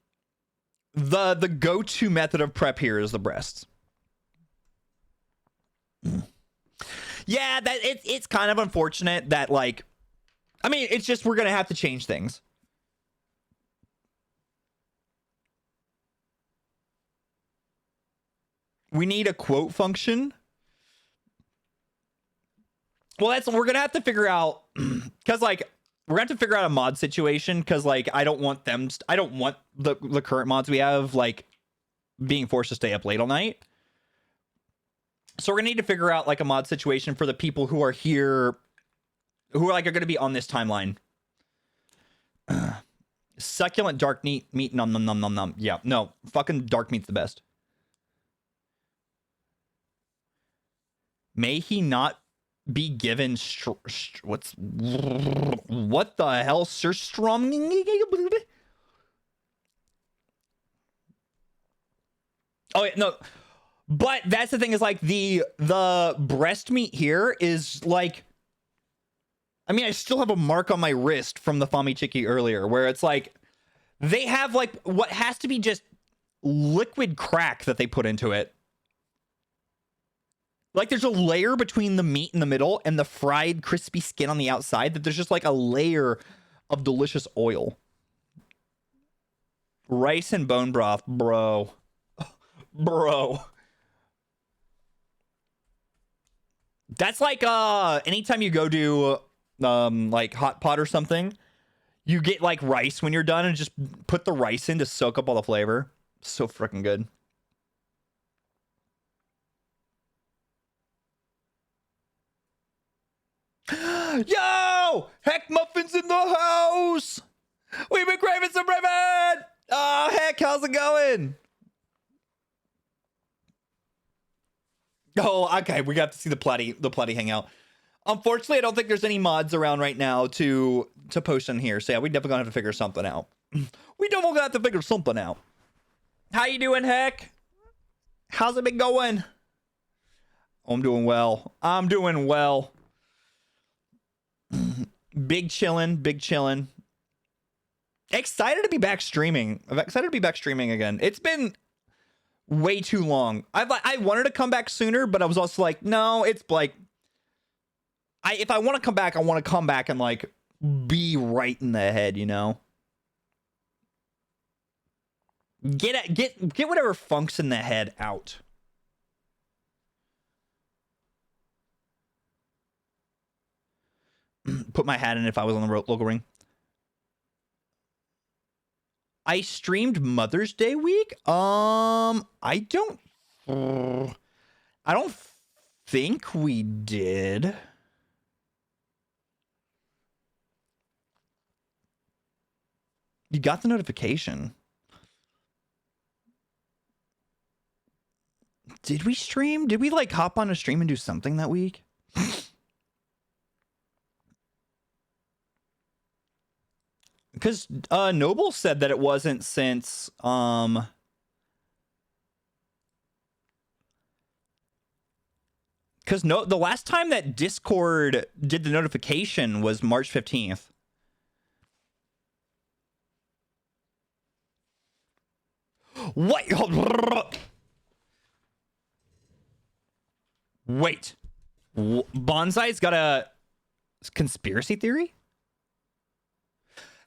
the go-to method of prep here is the breasts. Yeah, that it's kind of unfortunate that, like, I mean, it's just we're gonna have to change things. We need a quote function. Well, we're gonna have to figure out, because like we're gonna have to figure out a mod situation, because like I don't want the current mods we have like being forced to stay up late all night. So we're gonna need to figure out like a mod situation for the people who are here, who are like are gonna be on this timeline. Succulent dark meat, nom nom nom nom nom. Yeah, no, fucking dark meat's the best. May he not be given what the hell, Sir Strom? Oh yeah, no. But that's the thing is like the breast meat here is like, I mean, I still have a mark on my wrist from the Fami Chiki earlier where it's like they have like what has to be just liquid crack that they put into it. Like there's a layer between the meat in the middle and the fried crispy skin on the outside that there's just like a layer of delicious oil. Rice and bone broth, bro. Bro. That's like anytime you go to like hot pot or something, you get like rice when you're done and just put the rice in to soak up all the flavor. So freaking good. Yo! Heck Muffin's in the house! We've been craving some Ravin! Oh, heck, how's it going? Oh, okay, we got to see the Platy hangout. Unfortunately, I don't think there's any mods around right now to post in here. So yeah, we definitely gonna have to figure something out. We definitely gonna have to figure something out. How you doing, Heck? How's it been going? Oh, I'm doing well. I'm doing well. Big chillin', big chillin'. Excited to be back streaming. I'm excited to be back streaming again. It's been way too long. I wanted to come back sooner, but I was also like, no, it's like if I want to come back, I want to come back and like be right in the head, you know? Get whatever funk's in the head out. Put my hat in if I was on the local ring. I streamed Mother's Day week. I don't think we did. You got the notification. Did we stream? Did we like hop on a stream and do something that week? Because Noble said that it wasn't since because the last time that Discord did the notification was March 15th. What? Wait. Bonsai's got a conspiracy theory?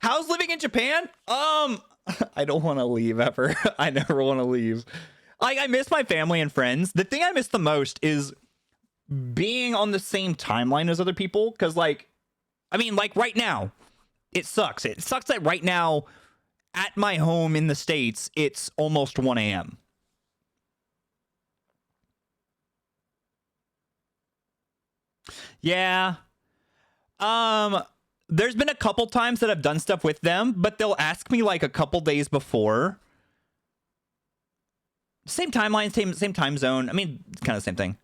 How's living in Japan? I don't want to leave ever. I never want to leave. Like, I miss my family and friends. The thing I miss the most is being on the same timeline as other people. Because, like, I mean, like, right now, it sucks. It sucks that right now, at my home in the States, it's almost 1 a.m. Yeah. There's been a couple times that I've done stuff with them, but they'll ask me like a couple days before. Same timeline, same time zone. I mean, it's kind of the same thing.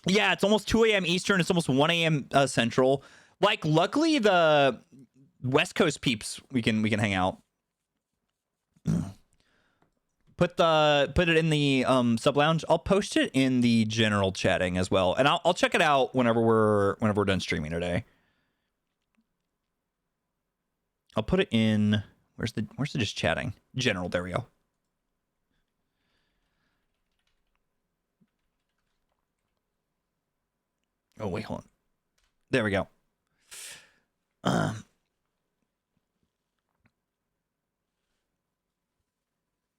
Yeah, it's almost 2 a.m. Eastern. It's almost 1 a.m. Central. Like, luckily, the West Coast peeps, we can hang out. Put it in the sub lounge. I'll post it in the general chatting as well, and I'll check it out whenever we're done streaming today. I'll put it in. Where's the just chatting? General. There we go. Oh wait, hold on. There we go.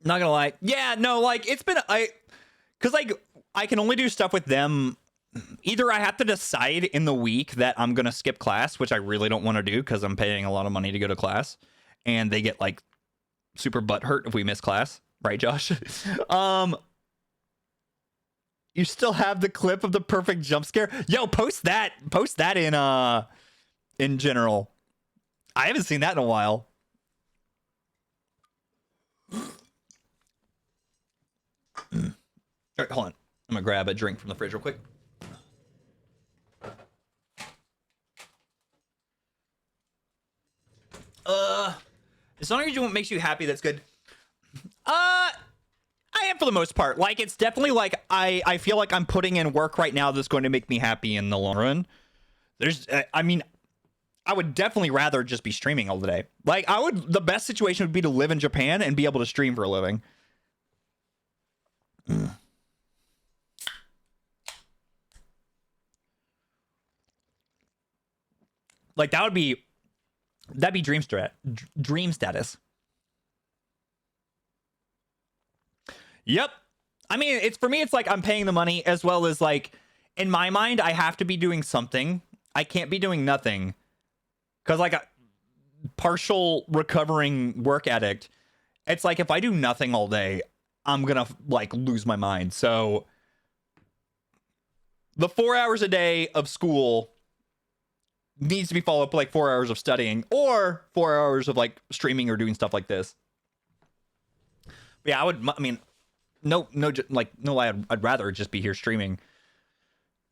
Not gonna lie. Yeah, no, like it's been because like I can only do stuff with them. Either I have to decide in the week that I'm gonna skip class, which I really don't want to do because I'm paying a lot of money to go to class, and they get like super butthurt if we miss class, right, Josh? um, you still have the clip of the perfect jump scare? Yo, post that in general. I haven't seen that in a while. All right, hold on. I'm gonna grab a drink from the fridge real quick. As long as you what makes you happy, that's good. I am for the most part. Like, it's definitely like I feel like I'm putting in work right now that's going to make me happy in the long run. There's, I mean, I would definitely rather just be streaming all the day. Like, the best situation would be to live in Japan and be able to stream for a living. Like, that'd be dream status. Yep. I mean, it's for me, it's like I'm paying the money, as well as, like, in my mind, I have to be doing something. I can't be doing nothing. Because, like, a partial recovering work addict, it's like if I do nothing all day, I'm gonna, like, lose my mind. So the 4 hours a day of school needs to be followed up by, like, 4 hours of studying, or 4 hours of, like, streaming or doing stuff like this. But yeah, I'd rather just be here streaming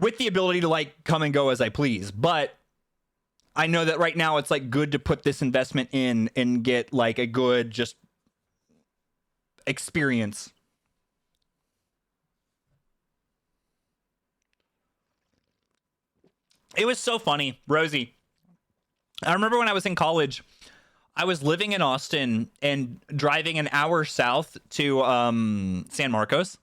with the ability to, like, come and go as I please. But I know that right now it's, like, good to put this investment in and get, like, a good just experience. It was so funny, Rosie. I remember when I was in college, I was living in Austin and driving an hour south to San Marcos.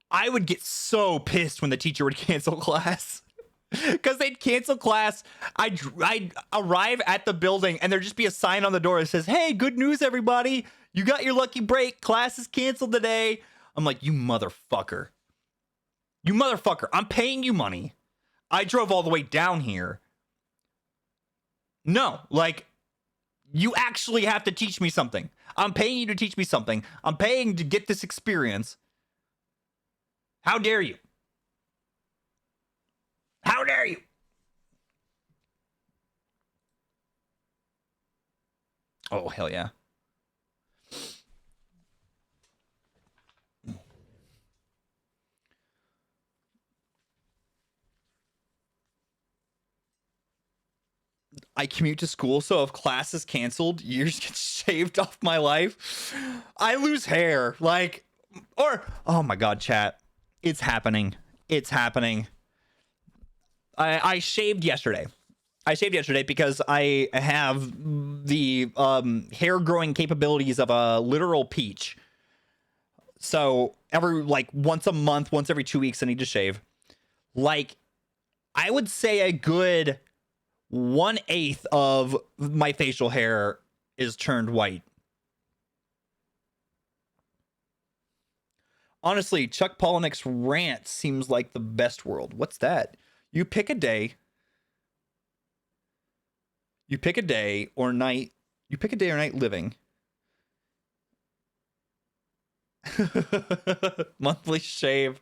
I would get so pissed when the teacher would cancel class. Because they'd cancel class. I'd arrive at the building and there'd just be a sign on the door that says, "Hey, good news, everybody. You got your lucky break. Class is canceled today." I'm like, you motherfucker. You motherfucker. I'm paying you money. I drove all the way down here. No, like, you actually have to teach me something. I'm paying you to teach me something. I'm paying to get this experience. How dare you? How dare you? Oh, hell yeah. I commute to school, so if class is canceled, years get shaved off my life. I lose hair. Like, or, oh my God, chat. It's happening. It's happening. I shaved yesterday. I shaved yesterday because I have the hair growing capabilities of a literal peach. So every, like, once a month, once every 2 weeks, I need to shave. Like, I would say a good 1/8 of my facial hair is turned white. Honestly, Chuck Palahniuk's rant seems like the best world. What's that? You pick a day. You pick a day or night. You pick a day or night living. Monthly shave.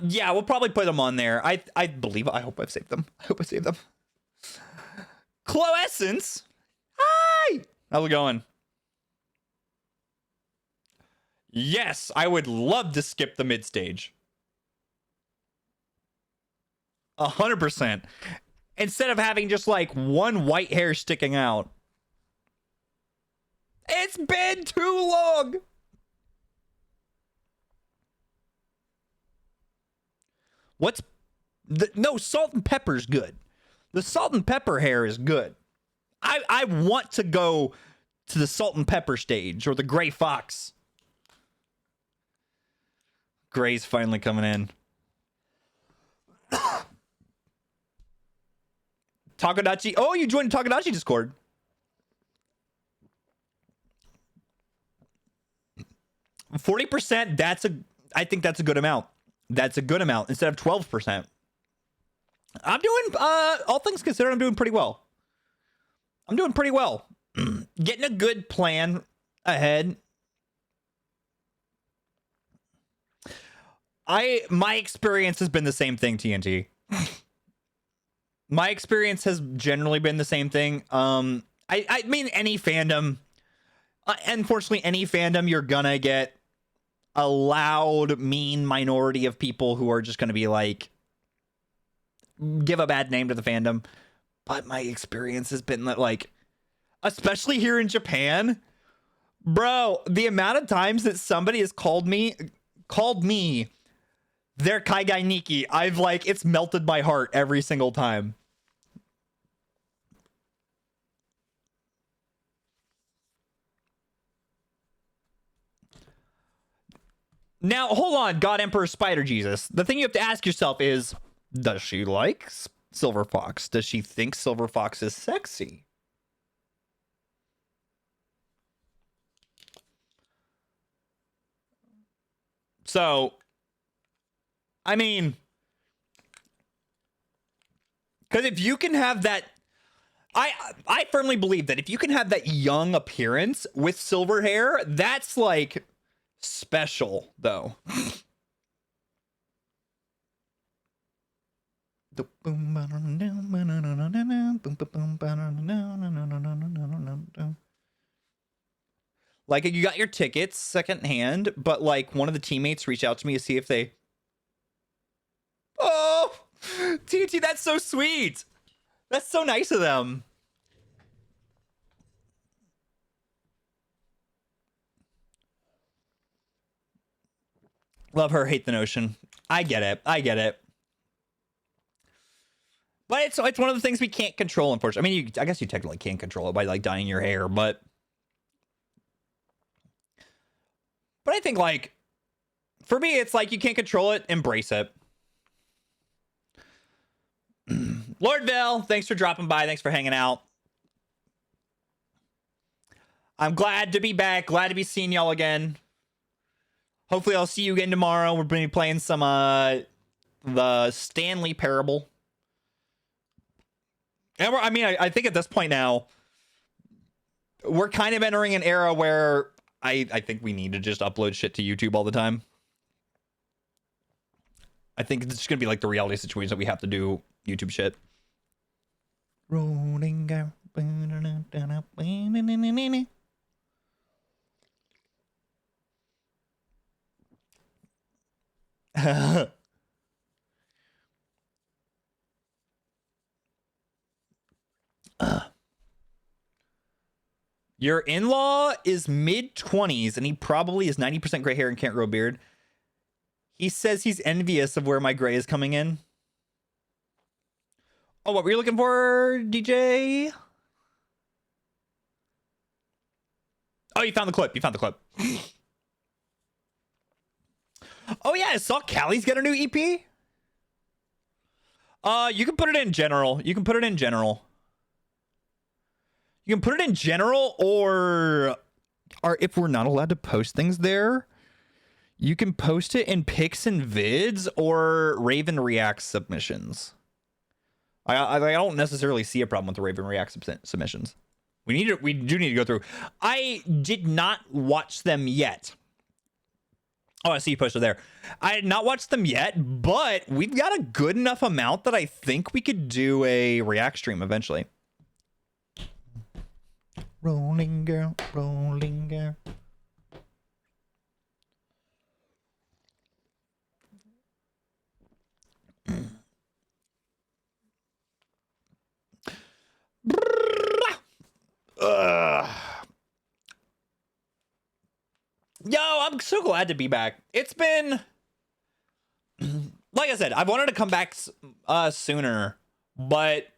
Yeah, we'll probably put them on there. I believe. I hope I've saved them. I hope I saved them. Cloessence. Hi. How's it going? Yes, I would love to skip the mid stage. 100%. Instead of having just, like, one white hair sticking out. It's been too long. No, salt and pepper's good. The salt and pepper hair is good. I want to go to the salt and pepper stage, or the gray fox. Gray's finally coming in. Takadachi. Oh, you joined Takadachi Discord. %. I think that's a good amount. That's a good amount instead of 12%. I'm doing, all things considered, I'm doing pretty well. I'm doing pretty well. Getting a good plan ahead. My experience has been the same thing, TNT. My experience has generally been the same thing. I mean, any fandom, unfortunately, any fandom, you're gonna get a loud, mean minority of people who are just gonna be like, give a bad name to the fandom. But my experience has been that, like, especially here in Japan, bro, the amount of times that somebody has called me their Kaigai Nikki, I've like, it's melted my heart every single time. Now, hold on, God Emperor Spider Jesus. The thing you have to ask yourself is, does she like Silver Fox? Does she think Silver Fox is sexy? So, I mean, because if you can have that, I firmly believe that if you can have that young appearance with silver hair, that's like special, though. Like, you got your tickets secondhand, but like one of the teammates reached out to me to see if they. Oh, TT, that's so sweet. That's so nice of them. Love her, hate the notion. I get it. I get it. But it's one of the things we can't control, unfortunately. I mean, I guess you technically can control it by like dyeing your hair, but I think, like, for me, it's like you can't control it, embrace it. Lord Vale, thanks for dropping by. Thanks for hanging out. I'm glad to be back. Glad to be seeing y'all again. Hopefully, I'll see you again tomorrow. We're going to be playing some the Stanley Parable. And I think at this point now, we're kind of entering an era where I think we need to just upload shit to YouTube all the time. I think it's just going to be like the reality situation that we have to do YouTube shit. Rolling out. Your in-law is mid-20s and he probably is 90% gray hair and can't grow a beard. He says he's envious of where my gray is coming in. Oh, what were you looking for, DJ? Oh, you found the clip. You found the clip. Oh, yeah, I saw Callie's got a new EP. You can put it in general. You can put it in general. You can put it in general, or if we're not allowed to post things there, you can post it in pics and vids or Ravin React submissions. I don't necessarily see a problem with the Ravin React submissions. We do need to go through. I did not watch them yet. Oh, I see you posted there. I had not watched them yet, but we've got a good enough amount that I think we could do a React stream eventually. Rolling girl, rolling girl. Yo, I'm so glad to be back. It's been, like I said, I wanted to come back sooner, but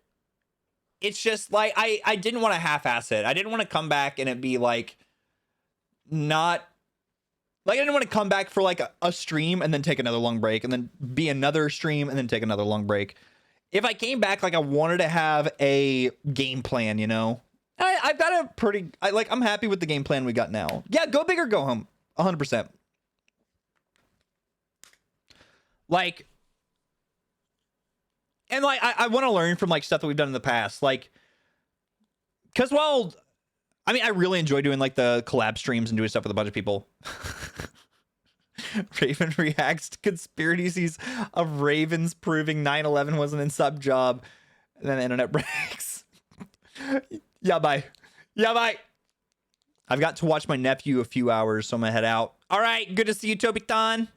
it's just like I didn't want to half-ass it. I didn't want to come back and it be like not like, I didn't want to come back for like a stream and then take another long break and then be another stream and then take another long break. If I came back, like, I wanted to have a game plan, you know. I've got a pretty, I'm happy with the game plan we got now. Yeah, go big or go home, 100%. Like, and like I want to learn from like stuff that we've done in the past. Like, Because, well, I mean, I really enjoy doing like the collab streams and doing stuff with a bunch of people. Ravin reacts to conspiracies of Ravens proving 9/11 wasn't in sub job. And then the internet breaks. Yeah, bye. Yeah, bye. I've got to watch my nephew a few hours, so I'm gonna head out. All right, good to see you, Tobiton.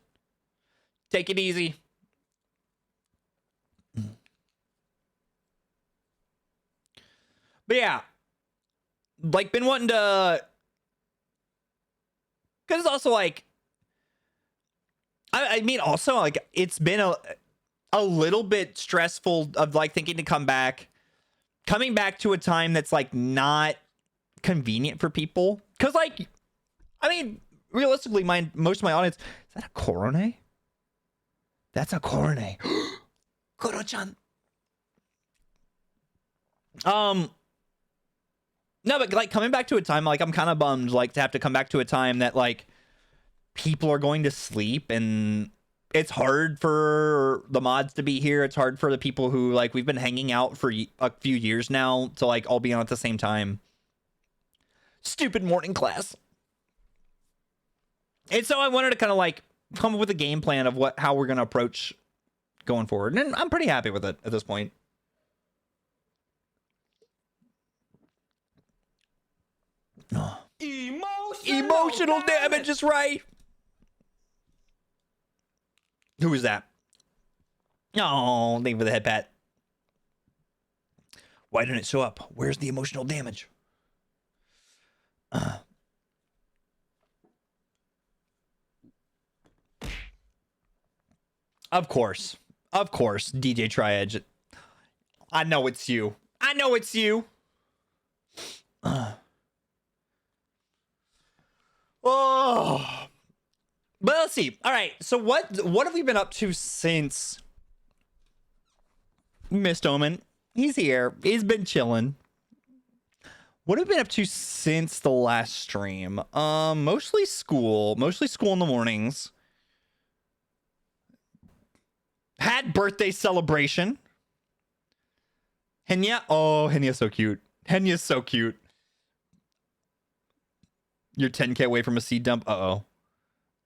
Take it easy. But yeah, like been wanting to, because it's also like, I mean, also like it's been a little bit stressful of like thinking to coming back to a time that's like not convenient for people. Because like, I mean, realistically, most of my audience, is that a Korone? That's a Korone. Koro-chan. No, but like coming back to a time, like I'm kind of bummed, like to have to come back to a time that like people are going to sleep and it's hard for the mods to be here. It's hard for the people who like we've been hanging out for a few years now to like all be on at the same time. Stupid morning class. And so I wanted to kind of like come up with a game plan of how we're going to approach going forward. And I'm pretty happy with it at this point. Oh. Emotional damage is right. Who is that? Oh, thank you for the head pat. Why didn't it show up? Where's the emotional damage? Of course, DJ Triedge. I know it's you. I know it's you. Oh, but let's see. All right, so what have we been up to since Mist Omen? He's here. He's been chilling. What have we been up to since the last stream? Mostly school in the mornings. Had birthday celebration. Henya. Oh, Henya's so cute. Henya's so cute. You're 10k away from a seed dump. Uh-oh.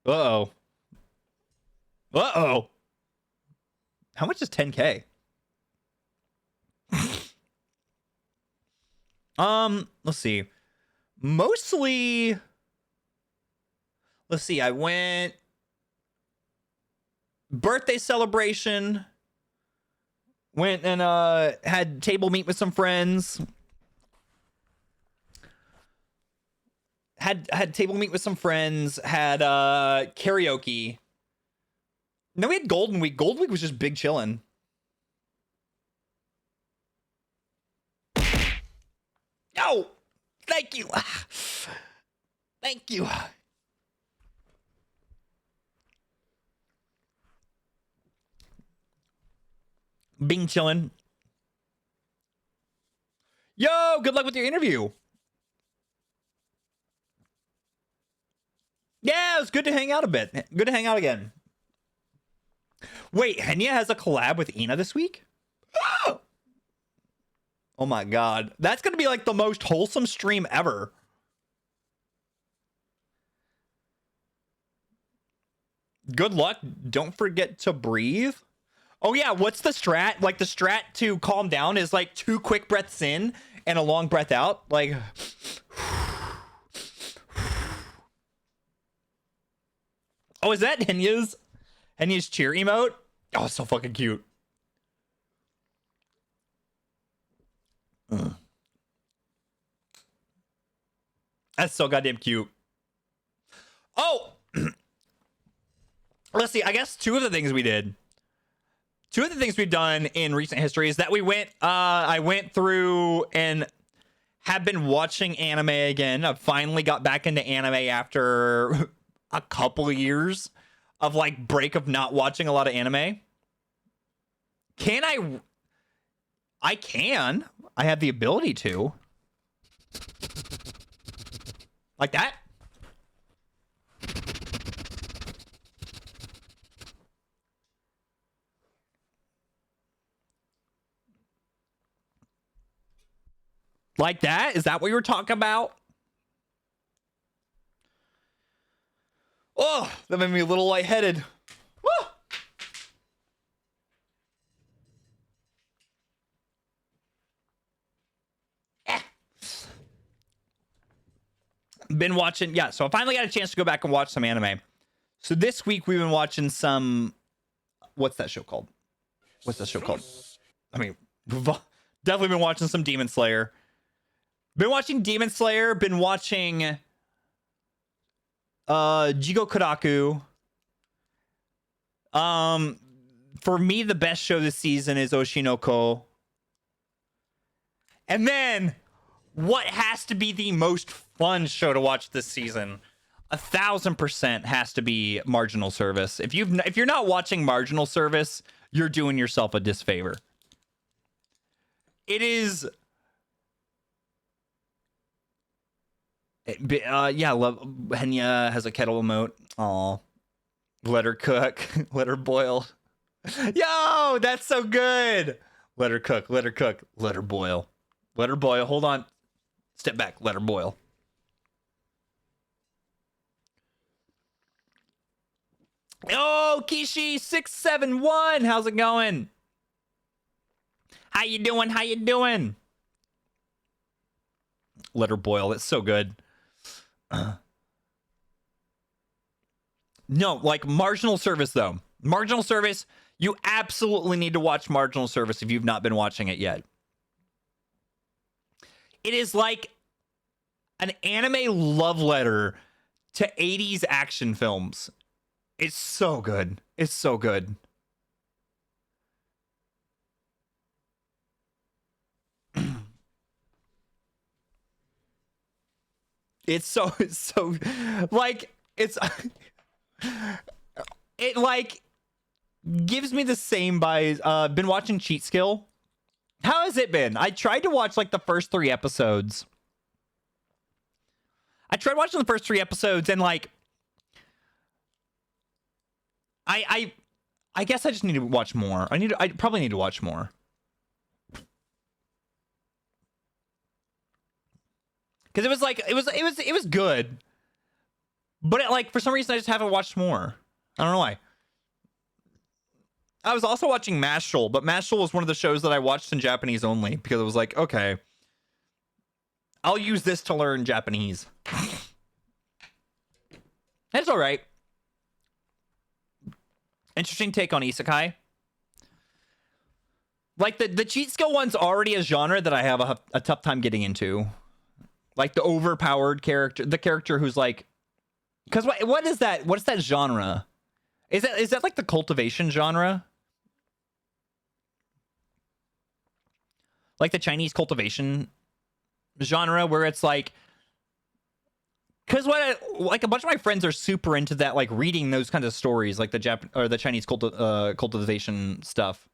Uh-oh. Uh-oh. How much is 10k? Let's see. Mostly, let's see. I went birthday celebration. Went and had table meet with some friends. Had table meet with some friends. Had karaoke. No, we had Golden Week. Golden Week was just big chillin'. No! Thank you! Thank you. Being chillin'. Yo, good luck with your interview. Yeah, it was good to hang out a bit. Good to hang out again. Wait, Henya has a collab with Ina this week? Oh my god. That's going to be like the most wholesome stream ever. Good luck. Don't forget to breathe. Oh yeah, what's the strat? Like the strat to calm down is like 2 quick breaths in and a long breath out. Like... Oh, is that Henya's cheer emote? Oh, so fucking cute. That's so goddamn cute. Oh! Let's see. I guess two of the things we've done in recent history is that I went through and have been watching anime again. I finally got back into anime after a couple of years of like break of not watching a lot of anime. Can I? I can. I have the ability to. Like that? Like that? Is that what you were talking about? Oh, that made me a little lightheaded. Woo! Been watching, yeah, so I finally got a chance to go back and watch some anime. So this week we've been watching some, what's that show called? What's that show called? I mean, we've definitely been watching some Demon Slayer. Been watching Demon Slayer, been watching Jigo Kodaku. For me, the best show this season is Oshinoko. And then what has to be the most fun show to watch this season? 1000% has to be Marginal Service. If you're not watching Marginal Service, you're doing yourself a disfavor. It is. Yeah, love. Henya has a kettle emote. Aw, let her cook, let her boil. Yo, that's so good. Let her cook, let her cook, let her boil, let her boil. Hold on, step back. Let her boil. Oh, Kishi671, how's it going? How you doing? How you doing? Let her boil. It's so good. No, like Marginal Service though. Marginal Service, you absolutely need to watch Marginal Service if you've not been watching it yet. It is like an anime love letter to 80s action films. It's so good. It's so good. It's so like it's it like gives me the same vibes. Been watching Cheat Skill. How has it been? I tried to watch like the first 3 episodes. I tried watching the first 3 episodes and like I guess I just need to watch more. I probably need to watch more. Cuz it was like it was good. But it, like for some reason I just haven't watched more. I don't know why. I was also watching Mashal, but Mashal was one of the shows that I watched in Japanese only because it was like, okay, I'll use this to learn Japanese. That's all right. Interesting take on isekai. Like the cheat skill one's already a genre that I have a tough time getting into. Like the overpowered character, the character who's like, because what is that? What's that genre? Is that like the cultivation genre? Like the Chinese cultivation genre where it's like, because like a bunch of my friends are super into that, like reading those kinds of stories, like the Chinese cultivation stuff.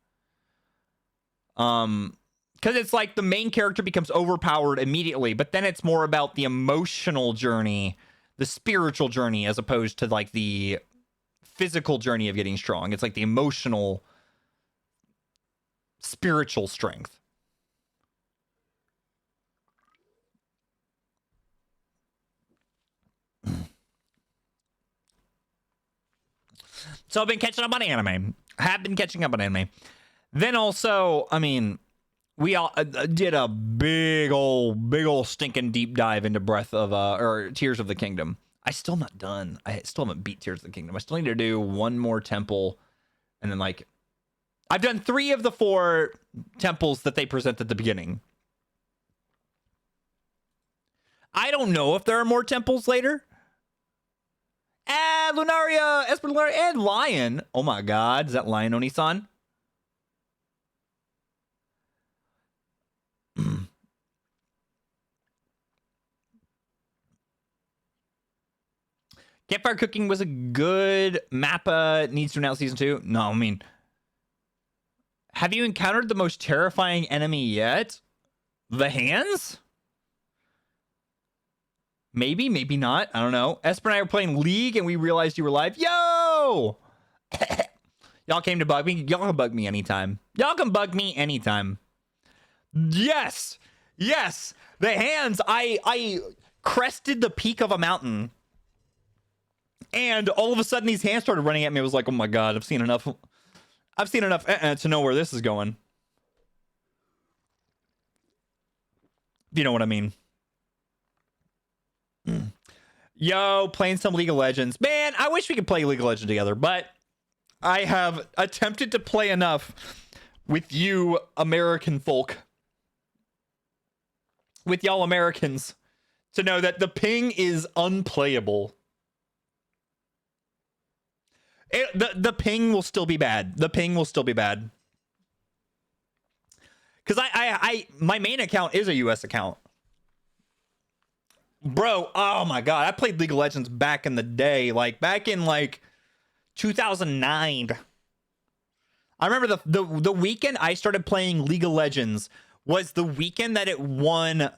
Because it's like the main character becomes overpowered immediately, but then it's more about the emotional journey, the spiritual journey, as opposed to like the physical journey of getting strong. It's like the emotional, spiritual strength. So I've been catching up on anime. Then also, I mean, we all did a big old stinking deep dive into or Tears of the Kingdom. I still not done. I still haven't beat Tears of the Kingdom. I still need to do one more temple, and then like, I've done 3 of the 4 temples that they present at the beginning. I don't know if there are more temples later. And Lunaria, Esper Lunaria, and Lion. Oh my god, is that Lion Oni-san? Campfire cooking was a good. Mappa needs to announce season 2. No, I mean, have you encountered the most terrifying enemy yet? The hands? Maybe, maybe not. I don't know. Esper and I were playing League and we realized you were live. Yo! Y'all came to bug me. Y'all can bug me anytime. Y'all can bug me anytime. Yes! Yes, the hands. I crested the peak of a mountain, and all of a sudden these hands started running at me. I was like, oh my god, I've seen enough. I've seen enough to know where this is going. If you know what I mean. Yo, playing some League of Legends. Man, I wish we could play League of Legends together, but I have attempted to play enough with you American folk, with y'all Americans, to know that the ping is unplayable. The ping will still be bad. The ping will still be bad. Because my main account is a US account. Bro, oh my god, I played League of Legends back in the day, like back in like 2009. I remember the weekend I started playing League of Legends was the weekend that it won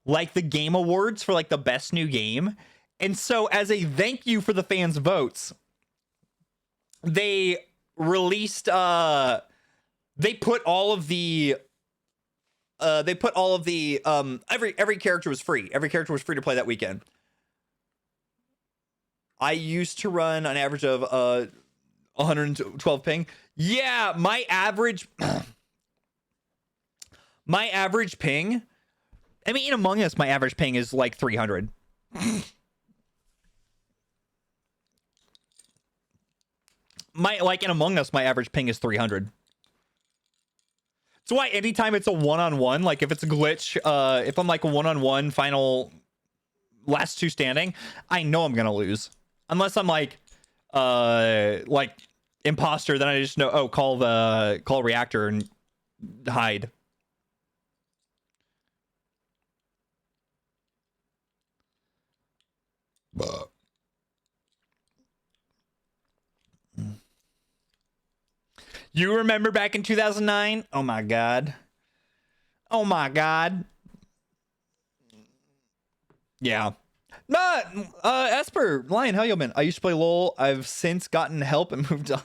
like the game awards for like the best new game. And so as a thank you for the fans' votes, they released they put all of the every character was free. Every character was free to play that weekend. I used to run an average of 112 ping. Yeah, my average my average ping. I mean, in Among Us, my average ping is like 300. In Among Us, my average ping is 300. That's why anytime it's a one-on-one, like if it's a glitch, if I'm like a one-on-one final last two standing, I know I'm gonna lose. Unless I'm like imposter, then I just know, oh, call reactor and hide. You remember back in 2009? Oh my god. Oh my god. Yeah. Esper, Lion, how you been? I used to play LOL. I've since gotten help and moved on.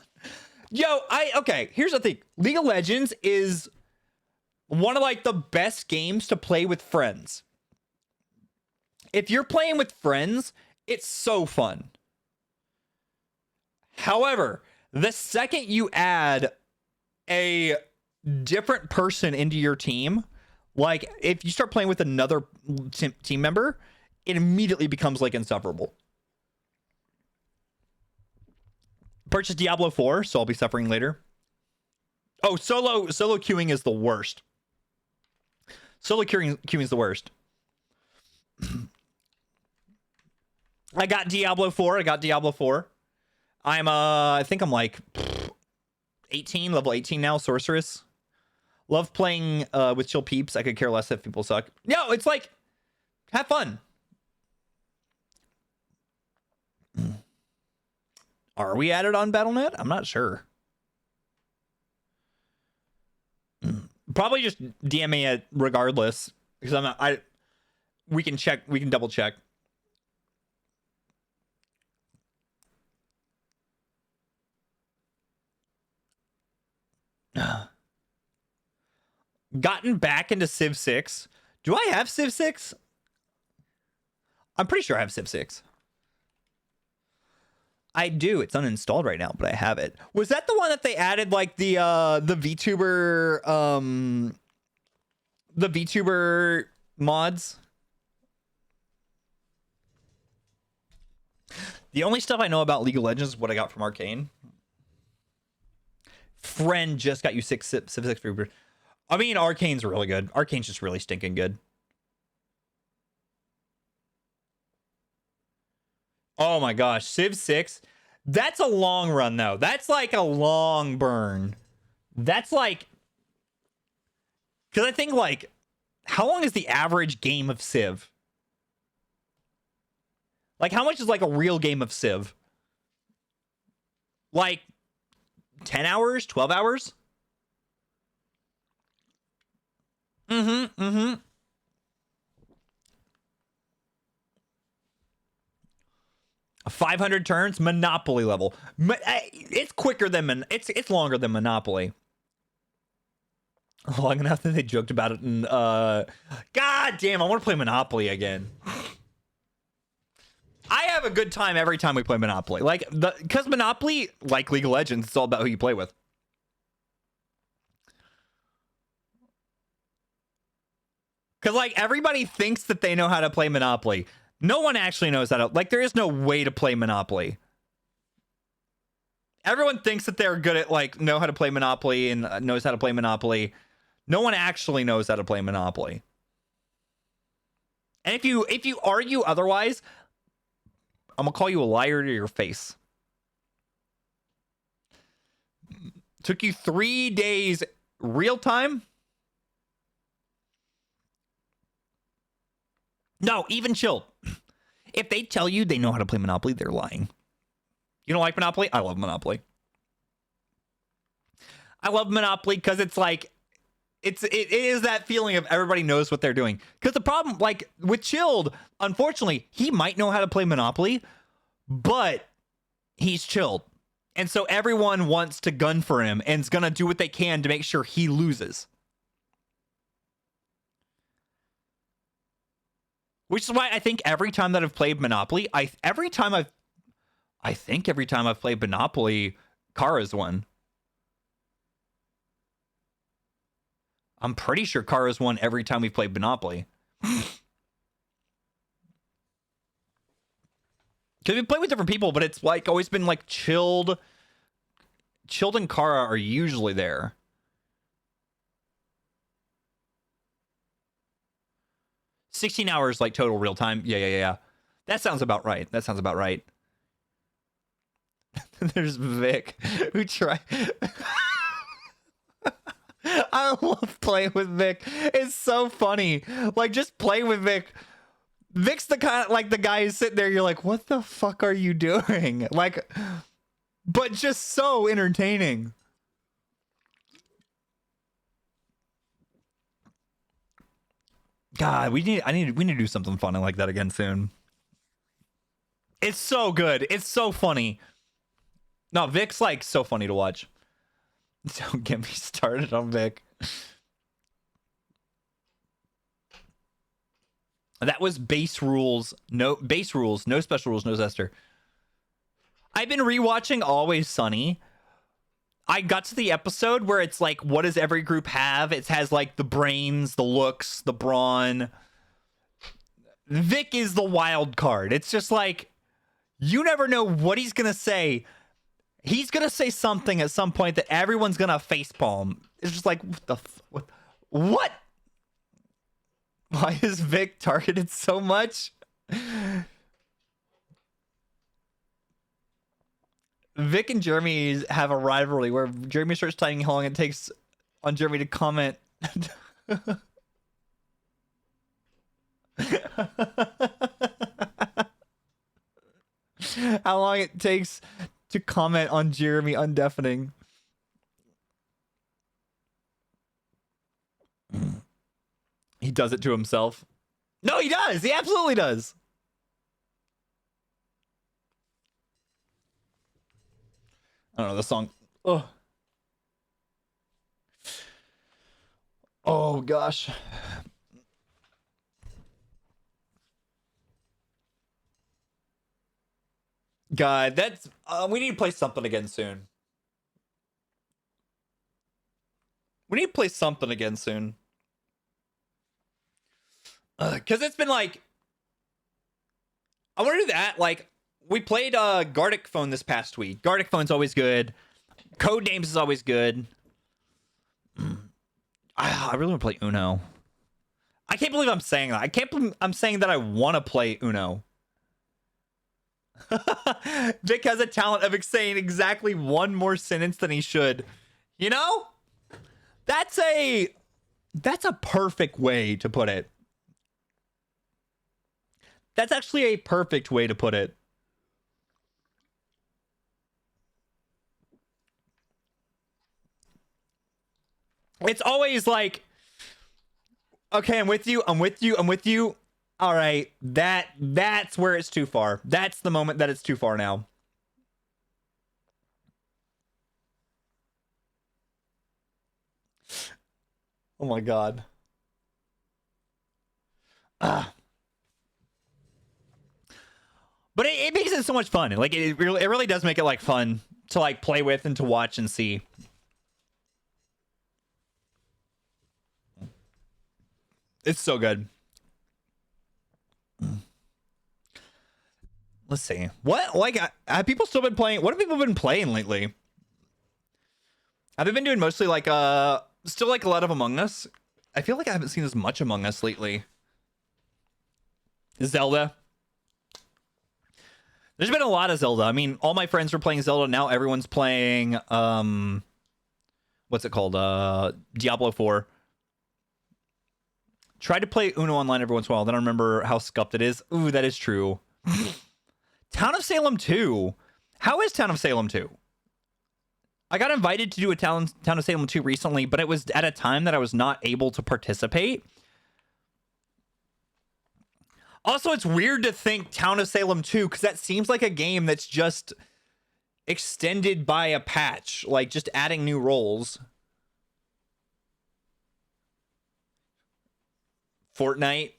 Yo, okay, here's the thing. League of Legends is one of like the best games to play with friends. If you're playing with friends, it's so fun. However, the second you add a different person into your team, like if you start playing with another team member, it immediately becomes like insufferable. Purchase Diablo 4, so I'll be suffering later. Oh, solo queuing is the worst. Solo queuing is the worst. I got Diablo 4. I think I'm like 18, level 18 now, sorceress. Love playing with chill peeps. I could care less if people suck. No, it's like, have fun. Are we added on Battle.net? I'm not sure. Probably just DM me it regardless, because I'm not, we can check, we can double check. Gotten back into Civ 6. Do I have Civ 6? I'm pretty sure I have Civ 6. I do. It's uninstalled right now, but I have it. Was that the one that they added like the VTuber mods? The only stuff I know about League of Legends is what I got from Arcane. Friend just got you Civ 6 for. I mean, Arcane's really good. Arcane's just really stinking good. Oh my gosh, Civ 6. That's a long run though. That's like a long burn. That's like, because I think like, how long is the average game of Civ? Like, how much is like a real game of Civ? Like 10 hours, 12 hours? 500 turns, Monopoly level. It's quicker than it's longer than Monopoly. long enough that they joked about it. And God damn, I want to play Monopoly again. I have a good time every time we play Monopoly. Like because Monopoly, like League of Legends, it's all about who you play with. Because like everybody thinks that they know how to play Monopoly. No one actually knows how to. Like there is no way to play Monopoly. Everyone thinks that they're good at like know how to play Monopoly and knows how to play Monopoly. No one actually knows how to play Monopoly. And if you argue otherwise, I'm gonna call you a liar to your face. Took you 3 days real time? No, even chilled. If they tell you they know how to play Monopoly, they're lying. You don't like Monopoly? I love Monopoly. I love Monopoly because it's like it is that feeling of everybody knows what they're doing. Because the problem, like with Chilled, unfortunately, he might know how to play Monopoly, but he's chilled. And so everyone wants to gun for him and is gonna do what they can to make sure he loses. Which is why I think every time that I've played Monopoly, every time I've played Monopoly, Kara's won. I'm pretty sure Kara's won every time we've played Monopoly. Because we play with different people, but it's like always been like Chilled and Kara are usually there. $16 hours like total real time. Yeah. That sounds about right. There's Vic who tried. I love playing with Vic. It's so funny. Like just play with Vic. Vic's the kind of like the guy who's sitting there. You're like, what the fuck are you doing? Like, but just so entertaining. God, we need to do something funny like that again soon. It's so good. It's so funny. No, Vic's like so funny to watch. Don't get me started on Vic. That was base rules, no special rules, no Zester. I've been rewatching Always Sunny. I got to the episode where it's like, what does every group have? It has like the brains, the looks, the brawn. Vic is the wild card. It's just like, you never know what he's gonna say. He's gonna say something at some point that everyone's gonna facepalm. It's just like, what the what? Why is Vic targeted so much? Vic and Jeremy have a rivalry where Jeremy starts telling how long it takes on Jeremy to comment. How long it takes to comment on Jeremy undeafening. He does it to himself. No, he does. He absolutely does. I don't know the song. Oh gosh. God, that's we need to play something again soon. Because it's been like, I want to do that. Like, we played Gartic Phone this past week. Gartic Phone's always good. Code Names is always good. I really want to play Uno. I can't believe I'm saying that. I can't believe I'm saying that I want to play Uno. Vic has a talent of saying exactly one more sentence than he should. You know? That's a perfect way to put it. That's actually a perfect way to put it. It's always like, okay, I'm with you. All right, that's where it's too far. That's the moment that it's too far now. Oh my god. Ah. But it makes it so much fun. Like it really does make it like fun to like play with and to watch and see. It's so good. Let's see. What like have people still been playing? What have people been playing lately? Have they been doing mostly like still like a lot of Among Us? I feel like I haven't seen as much Among Us lately. Zelda. There's been a lot of Zelda. I mean, all my friends were playing Zelda. Now everyone's playing what's it called? Diablo 4. Tried to play Uno online every once in a while. Then I remember how scuffed it is. Ooh, that is true. Town of Salem 2. How is Town of Salem 2? I got invited to do a Town of Salem 2 recently, but it was at a time that I was not able to participate. Also, it's weird to think Town of Salem 2 because that seems like a game that's just extended by a patch, like just adding new roles. Fortnite.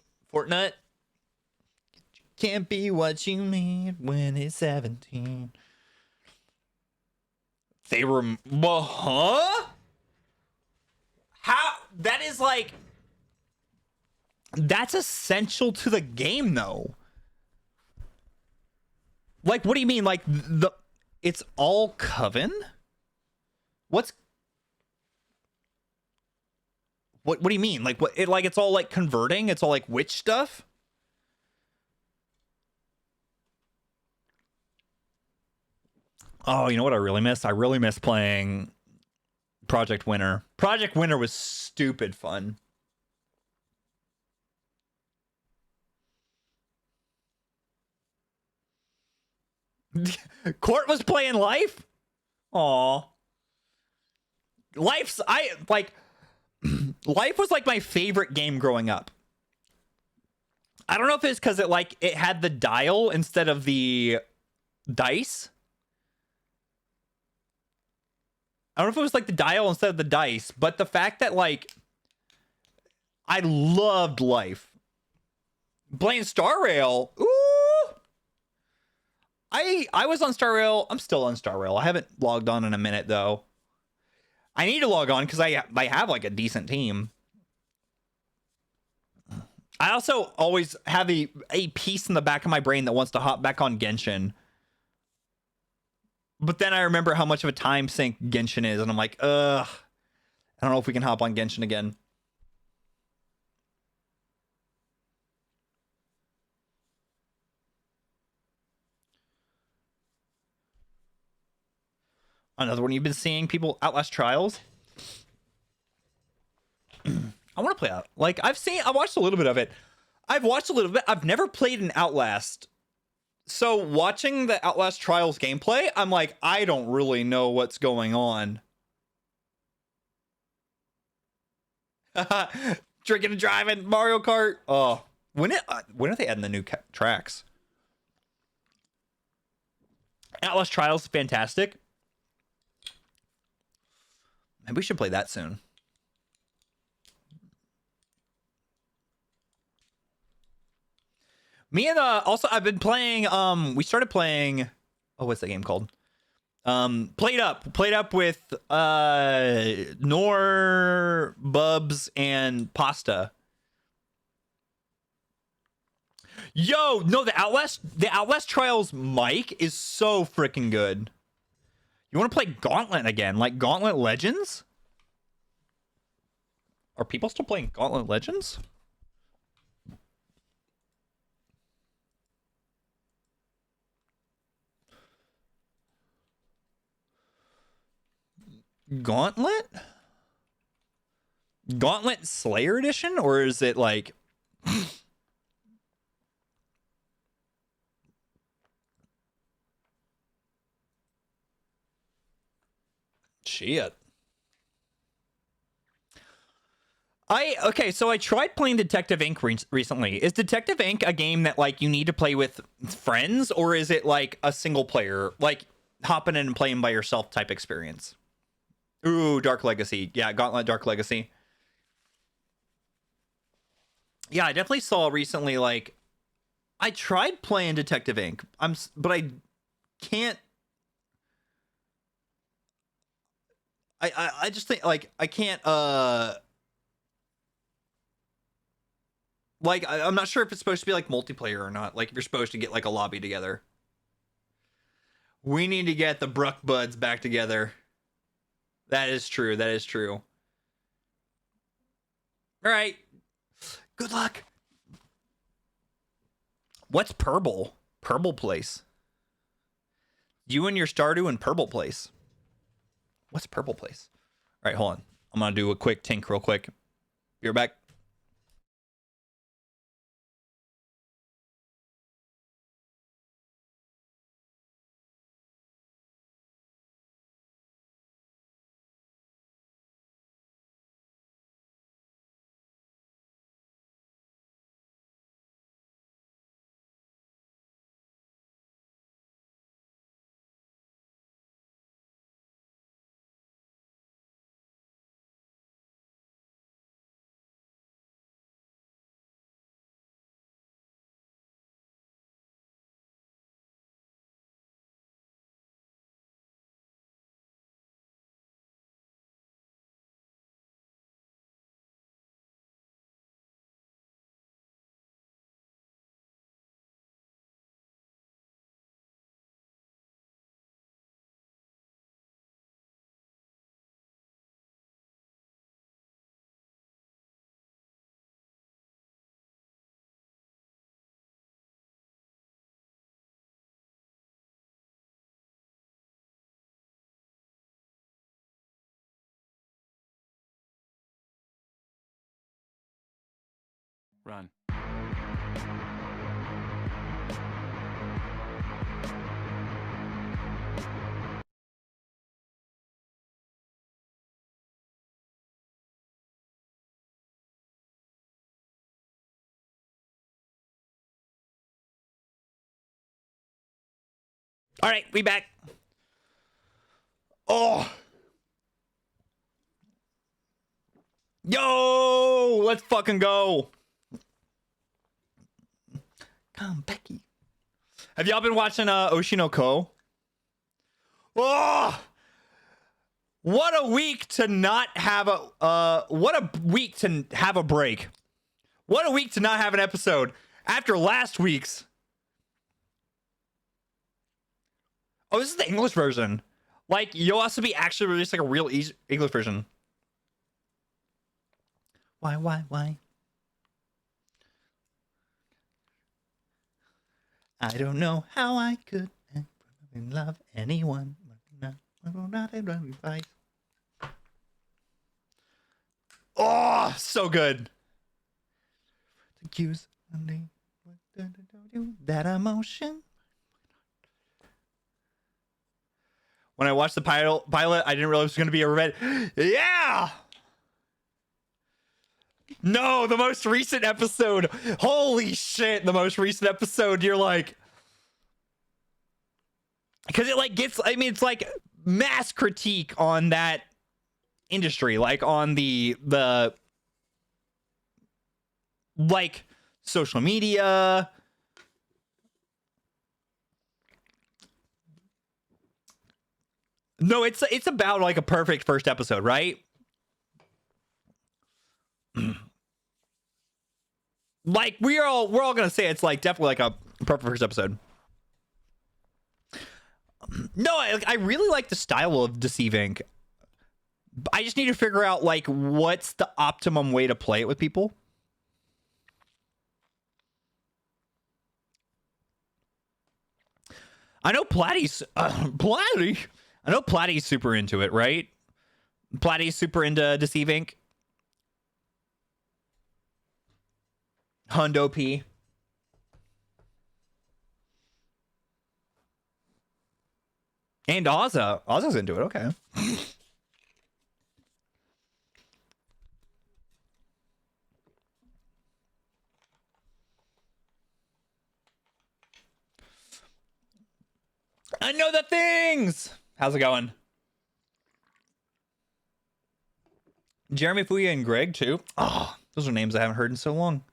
Can't be what you need when it's 17. They were, huh? How? That is like, that's essential to the game, though. Like, what do you mean? Like it's all Coven? What do you mean? Like what? It's all like converting. It's all like witch stuff. Oh, you know what I really missed? I really miss playing Project Winter. Project Winter was stupid fun. Court was playing Life? Aw. Life was like my favorite game growing up. I don't know if it's because it had the dial instead of the dice. I don't know if it was like the dial instead of the dice, but the fact that I loved Life. Playing Star Rail. Ooh. I was on Star Rail. I'm still on Star Rail. I haven't logged on in a minute though. I need to log on because I have like a decent team. I also always have a piece in the back of my brain that wants to hop back on Genshin. But then I remember how much of a time sink Genshin is, and I'm like, ugh. I don't know if we can hop on Genshin again. Another one you've been seeing people Outlast Trials. I want to play out. I watched a little bit of it. I've watched a little bit. I've never played an Outlast. So watching the Outlast Trials gameplay, I'm like, I don't really know what's going on. Drinking and driving, Mario Kart. Oh, when are they adding the new tracks? Outlast Trials is fantastic. Maybe we should play that soon. Me and also I've been playing we started playing what's that game called? Played up with Nor, Bubs, and Pasta. Yo, no, the Outlast Trials mic is so freaking good. You want to play Gauntlet again? Like Gauntlet Legends? Are people still playing Gauntlet Legends? Gauntlet Slayer Edition, or is it like shit? So I tried playing Detective Inc. recently. Is Detective Inc. a game that you need to play with friends, or is it like a single player, like hopping in and playing by yourself type experience? Ooh, Dark Legacy. Yeah, Gauntlet Dark Legacy. Yeah, I definitely saw recently, like, I tried playing Detective Inc. But I can't. I just think, like, I can't, like, I'm not sure if it's supposed to be, like, multiplayer or not. Like, if you're supposed to get, like, a lobby together. We need to get the Brook Buds back together. That is true. That is true. All right. Good luck. What's Purple? Purple Place. You and your Stardew in Purple Place. What's Purple Place? All right, hold on. I'm going to do a quick tink real quick. Be right back. Run. All right, we back. Oh. Yo, let's fucking go. Come, Becky. Have y'all been watching Oshinoko? Oh, what a week to not have a what a week to have a break. What a week to not have an episode after last week's. Oh, this is the English version. Like, Yoasobi actually released like a real English version. Why? I don't know how I could love anyone. Oh, so good. Accuse that emotion. When I watched the pilot, I didn't realize it was going to be a revenge. Yeah. No, the most recent episode. Holy shit, the most recent episode. You're like, because it like gets, I mean, it's like mass critique on that industry, like on the like social media. No, it's about like a perfect first episode, right? Like we're all gonna say it's like definitely like a perfect first episode. No, I really like the style of Deceiving. I just need to figure out like what's the optimum way to play it with people. I know Platty's Platty. I know Platty's super into it, right? Platty's super into Deceiving. Hundo P. And Ozza. Ozza's into it. Okay. I know the things. How's it going? Jeremy Fuya and Greg too. Oh, those are names I haven't heard in so long.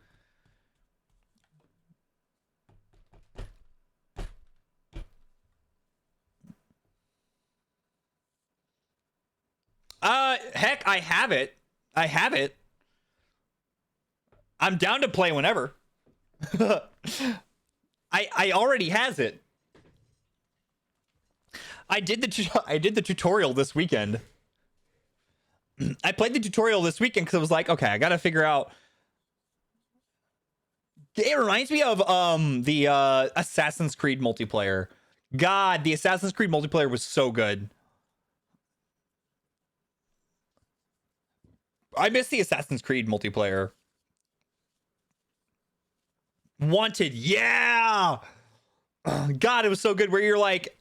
Heck, I have it. I'm down to play whenever. I already has it. I did the tutorial this weekend. I played the tutorial this weekend because I was like, okay, I gotta figure out. It reminds me of the Assassin's Creed multiplayer. God, the Assassin's Creed multiplayer was so good. I miss the Assassin's Creed multiplayer. Wanted, yeah. God, it was so good. Where you're like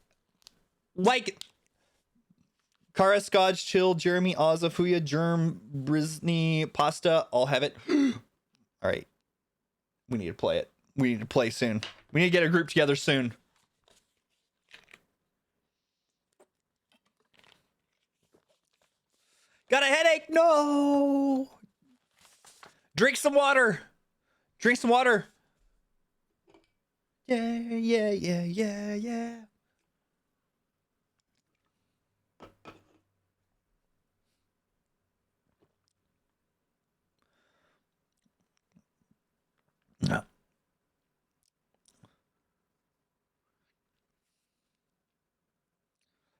Kara, Scotch, Chill, Jeremy, Ozafuya, Germ, Brisney, Pasta, all have it. All right. We need to play it. We need to play soon. We need to get a group together soon. Got a headache? No. Drink some water. Drink some water. Yeah. No.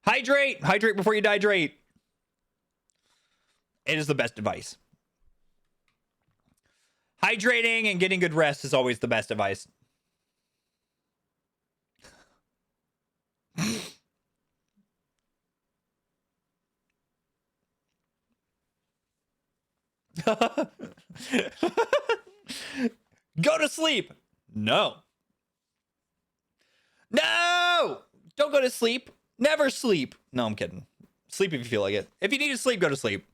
Hydrate. Hydrate before you dehydrate. It is the best advice. Hydrating and getting good rest is always the best advice. Go to sleep. No. No! Don't go to sleep. Never sleep. No, I'm kidding. Sleep if you feel like it. If you need to sleep, go to sleep.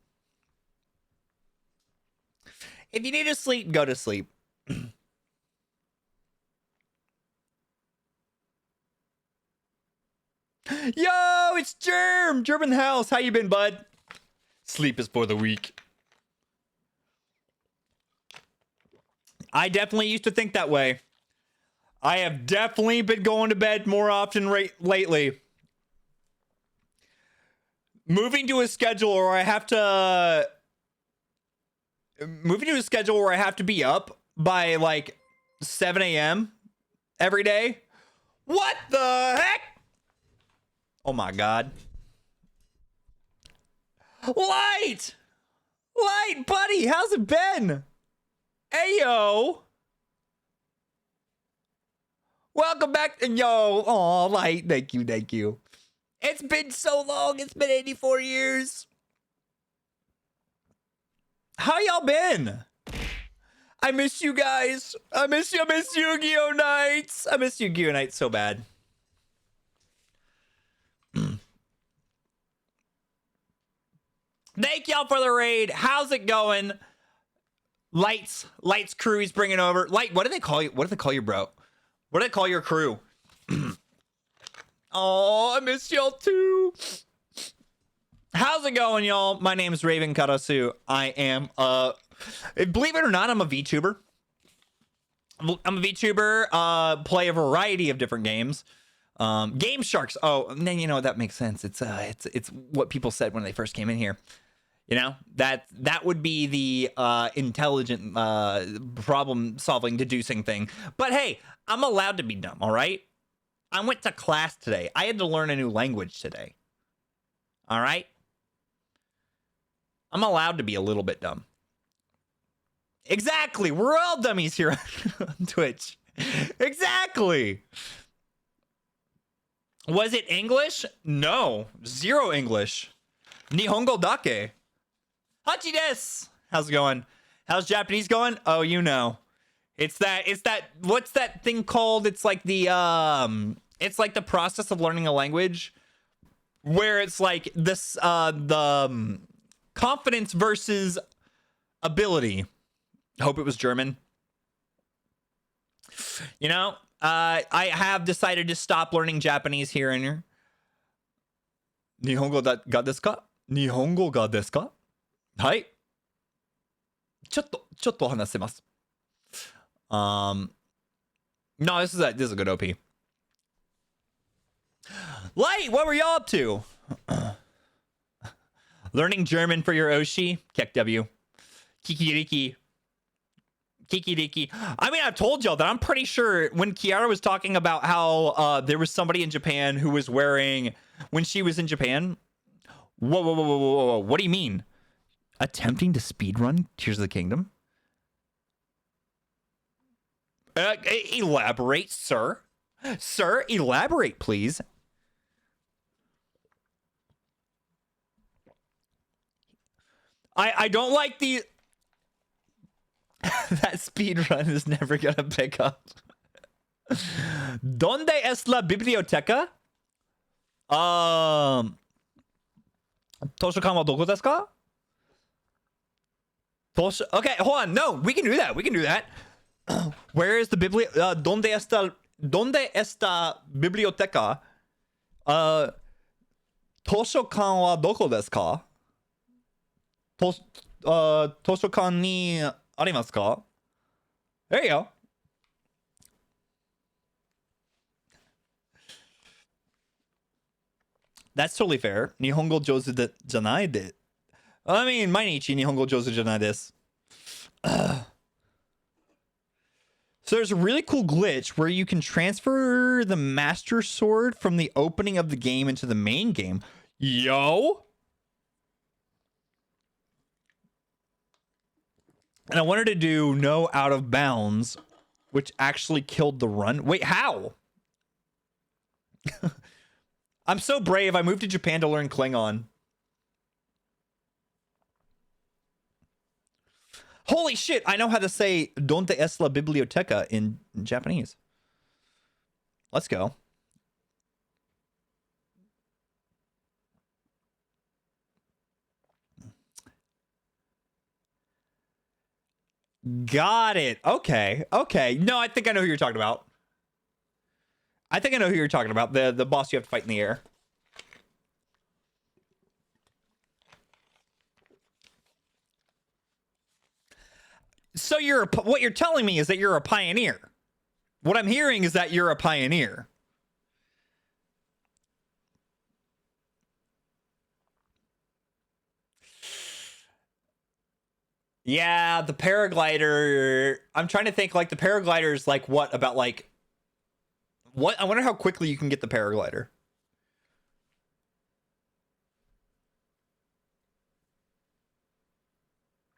If you need to sleep, go to sleep. Yo, it's Germ! German House. How you been, bud? Sleep is for the weak. I definitely used to think that way. I have definitely been going to bed more often lately. Moving to a schedule where I have to... Moving to a schedule where I have to be up by like 7 a.m. every day. What the heck? Oh my God. Light! Light, buddy, how's it been? Ayo! Welcome back. Yo, oh, Light, thank you. It's been so long. It's been 84 years. How y'all been? I miss you guys. I miss Yu-Gi-Oh! Nights. I miss Yu-Gi-Oh! Nights so bad. Thank y'all for the raid. How's it going? Light's crew he's bringing over. Light, what do they call you? What do they call you, bro? What do they call your crew? Oh, I miss y'all too. How's it going, y'all? My name is Ravin Karasu. I am believe it or not, I'm a VTuber. I'm a VTuber, play a variety of different games. Game Sharks. Oh, then you know that makes sense. It's what people said when they first came in here. You know, that would be the intelligent problem solving deducing thing. But hey, I'm allowed to be dumb, all right? I went to class today. I had to learn a new language today. All right? I'm allowed to be a little bit dumb. Exactly. We're all dummies here on Twitch. Exactly. Was it English? No. Zero English. Nihongo dake. Hachi desu. How's it going? How's Japanese going? Oh, you know. It's that what's that thing called? It's like the process of learning a language where it's like this confidence versus ability. I hope it was German. You know, I have decided to stop learning Japanese here and here. Nihongo ga desu ka? Nihongo ga desu ka? Hai. Chotto hanasemasu. No, this is a good OP. Light, what were y'all up to? Learning German for your Oshi? Kek W. Kikiriki. Kikiriki. I mean, I've told y'all that I'm pretty sure when Kiara was talking about how there was somebody in Japan who was wearing, when she was in Japan. Whoa, whoa, whoa, whoa, whoa, whoa. What do you mean? Attempting to speedrun Tears of the Kingdom? Elaborate, sir. Sir, elaborate, please. I don't like the... that speedrun is never gonna pick up. ¿Dónde es la biblioteca? 図書館はどこですか? Okay, hold on. No, we can do that. We can do that. Where is the ¿Dónde está biblioteca? 図書館はどこですか? 図書館にありますか? There you go. That's totally fair. 日本語上手じゃないで. I mean, 毎日日本語上手じゃないです. So there's a really cool glitch where you can transfer the Master Sword from the opening of the game into the main game. Yo! And I wanted to do no out of bounds, which actually killed the run. Wait, how? I'm so brave. I moved to Japan to learn Klingon. Holy shit, I know how to say ¿Dónde es la biblioteca in Japanese. Let's go. Got it. Okay. Okay. No, I think I know who you're talking about. I think I know who you're talking about. The boss you have to fight in the air. So what you're telling me is that you're a pioneer. What I'm hearing is that you're a pioneer. Yeah, the paraglider. I'm trying to think, like, the paraglider is like what about like what? I wonder how quickly you can get the paraglider.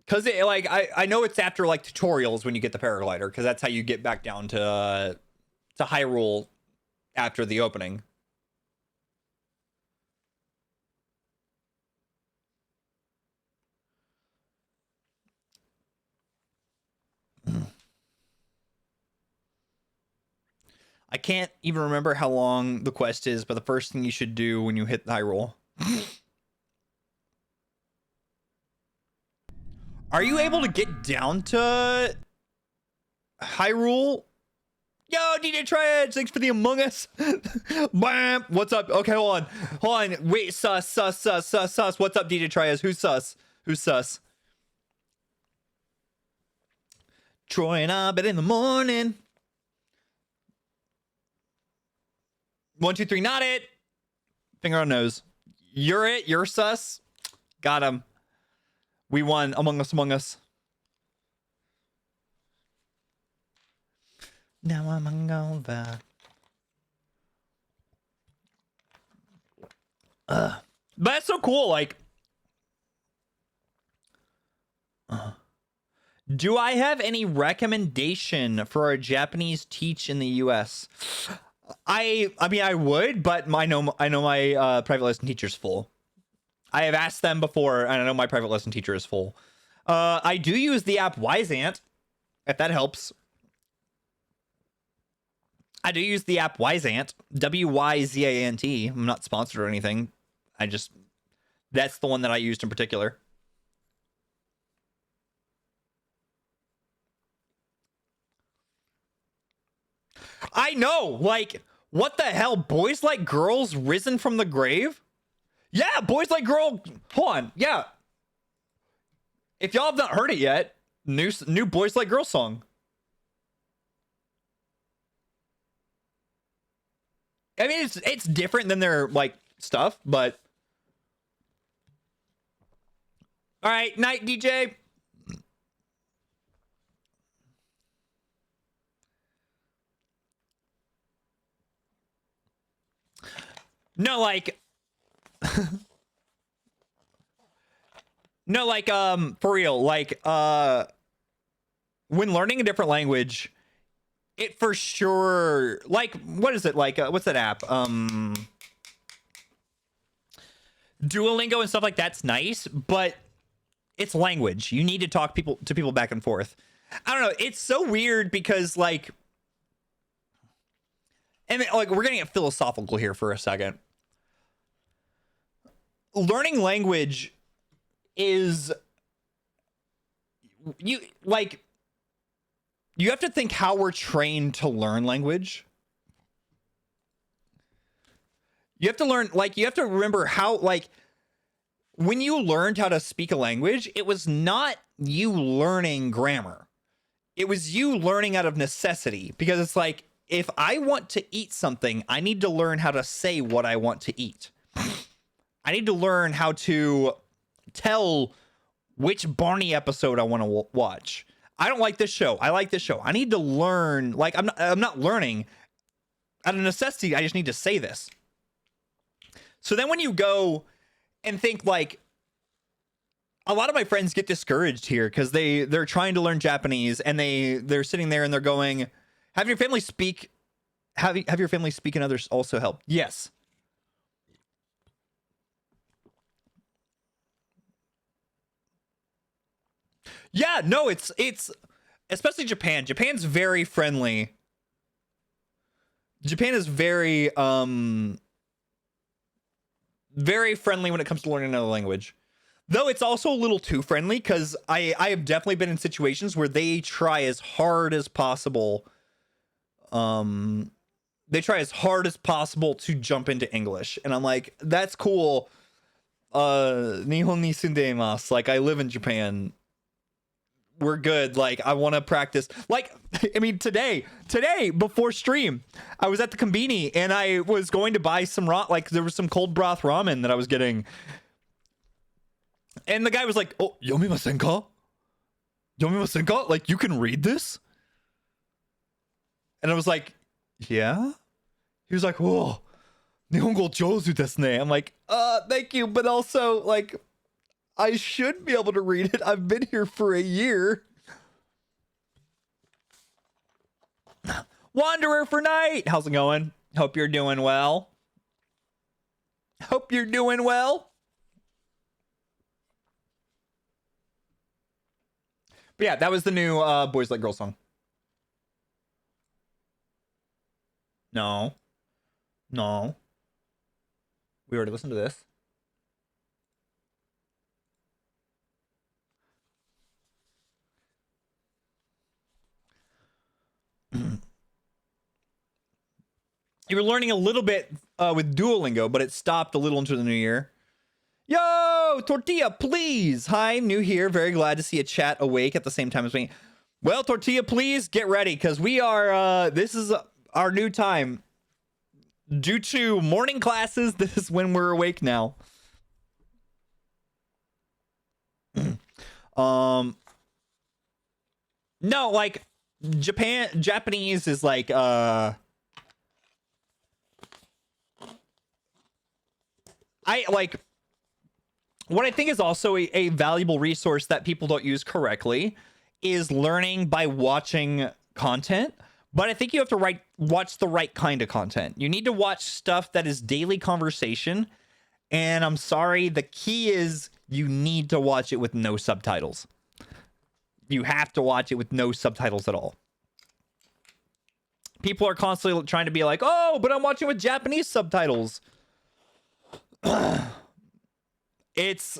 Cause it, like, I know it's after like tutorials when you get the paraglider, because that's how you get back down to Hyrule after the opening. I can't even remember how long the quest is, but the first thing you should do when you hit Hyrule. Are you able to get down to Hyrule? Yo, DJ Triad, thanks for the Among Us. Bam. What's up? Okay, hold on. Wait, sus. What's up, DJ Triad? Who's sus? Troy and I bet in the morning. 1, 2, 3, not it. Finger on nose. You're it. You're sus. Got him. We won. Among Us. Now I'm hungover. But that's so cool. Like, do I have any recommendation for a Japanese teach in the U.S.? I mean, I would, but I know my private lesson teacher's full. I have asked them before, and I know my private lesson teacher is full. I do use the app Wiseant, if that helps. I do use the app Wiseant, Wyzant. I'm not sponsored or anything. That's the one that I used in particular. I know, like, what the hell? Boys Like Girls Risen from the Grave? Yeah, Boys Like Girl. Hold on, yeah. If y'all have not heard it yet, new Boys Like Girls song. I mean, it's different than their like stuff, but All right, night, DJ. No, like, no, like, for real, like, when learning a different language, it for sure, like, what is it, like, what's that app, Duolingo and stuff like that's nice, but it's language. You need to talk to people back and forth. I don't know, it's so weird because, like, and like, we're gonna get philosophical here for a second. Learning language is, you have to think how we're trained to learn language. You have to learn, like, you have to remember how, like, when you learned how to speak a language, it was not you learning grammar. It was you learning out of necessity, because it's like, if I want to eat something, I need to learn how to say what I want to eat. I need to learn how to tell which Barney episode I want to watch. I don't like this show. I like this show. I need to learn. Like, I'm not learning out of necessity. I just need to say this. So then when you go and think, like, a lot of my friends get discouraged here because they're trying to learn Japanese, and they're sitting there and they're going, have your family speak and others also help. Yes. Yeah, no, it's especially Japan. Japan's very friendly. Japan is very very friendly when it comes to learning another language. Though it's also a little too friendly, because I have definitely been in situations where they try as hard as possible. They try as hard as possible to jump into English, and I'm like, that's cool. Nihon ni sundemasu. Like, I live in Japan. We're good. Like, I want to practice. Like, I mean, today before stream, I was at the Konbini and I was going to buy some like, there was some cold broth ramen that I was getting, and the guy was like, "Oh, yomimasen ka? Yomimasen ka? Like, you can read this?" And I was like, "Yeah." He was like, "Oh, Nihongo jouzu desu ne." I'm like, thank you, but also, like, I should be able to read it. I've been here for a year. Wanderer for night. How's it going? Hope you're doing well. Hope you're doing well. But yeah, that was the new Boys Like Girls song. No. No. We already listened to this. You were learning a little bit with Duolingo, but it stopped a little into the new year. Yo, Tortilla, please. Hi, new here. Very glad to see a chat awake at the same time as me. Well, Tortilla, please get ready, because we are, this is our new time. Due to morning classes, this is when we're awake now. No, like, Japanese is like, what I think is also a valuable resource that people don't use correctly is learning by watching content. But I think you have to watch the right kind of content. You need to watch stuff that is daily conversation. And I'm sorry, the key is you need to watch it with no subtitles. You have to watch it with no subtitles at all. People are constantly trying to be like, oh, but I'm watching with Japanese subtitles. It's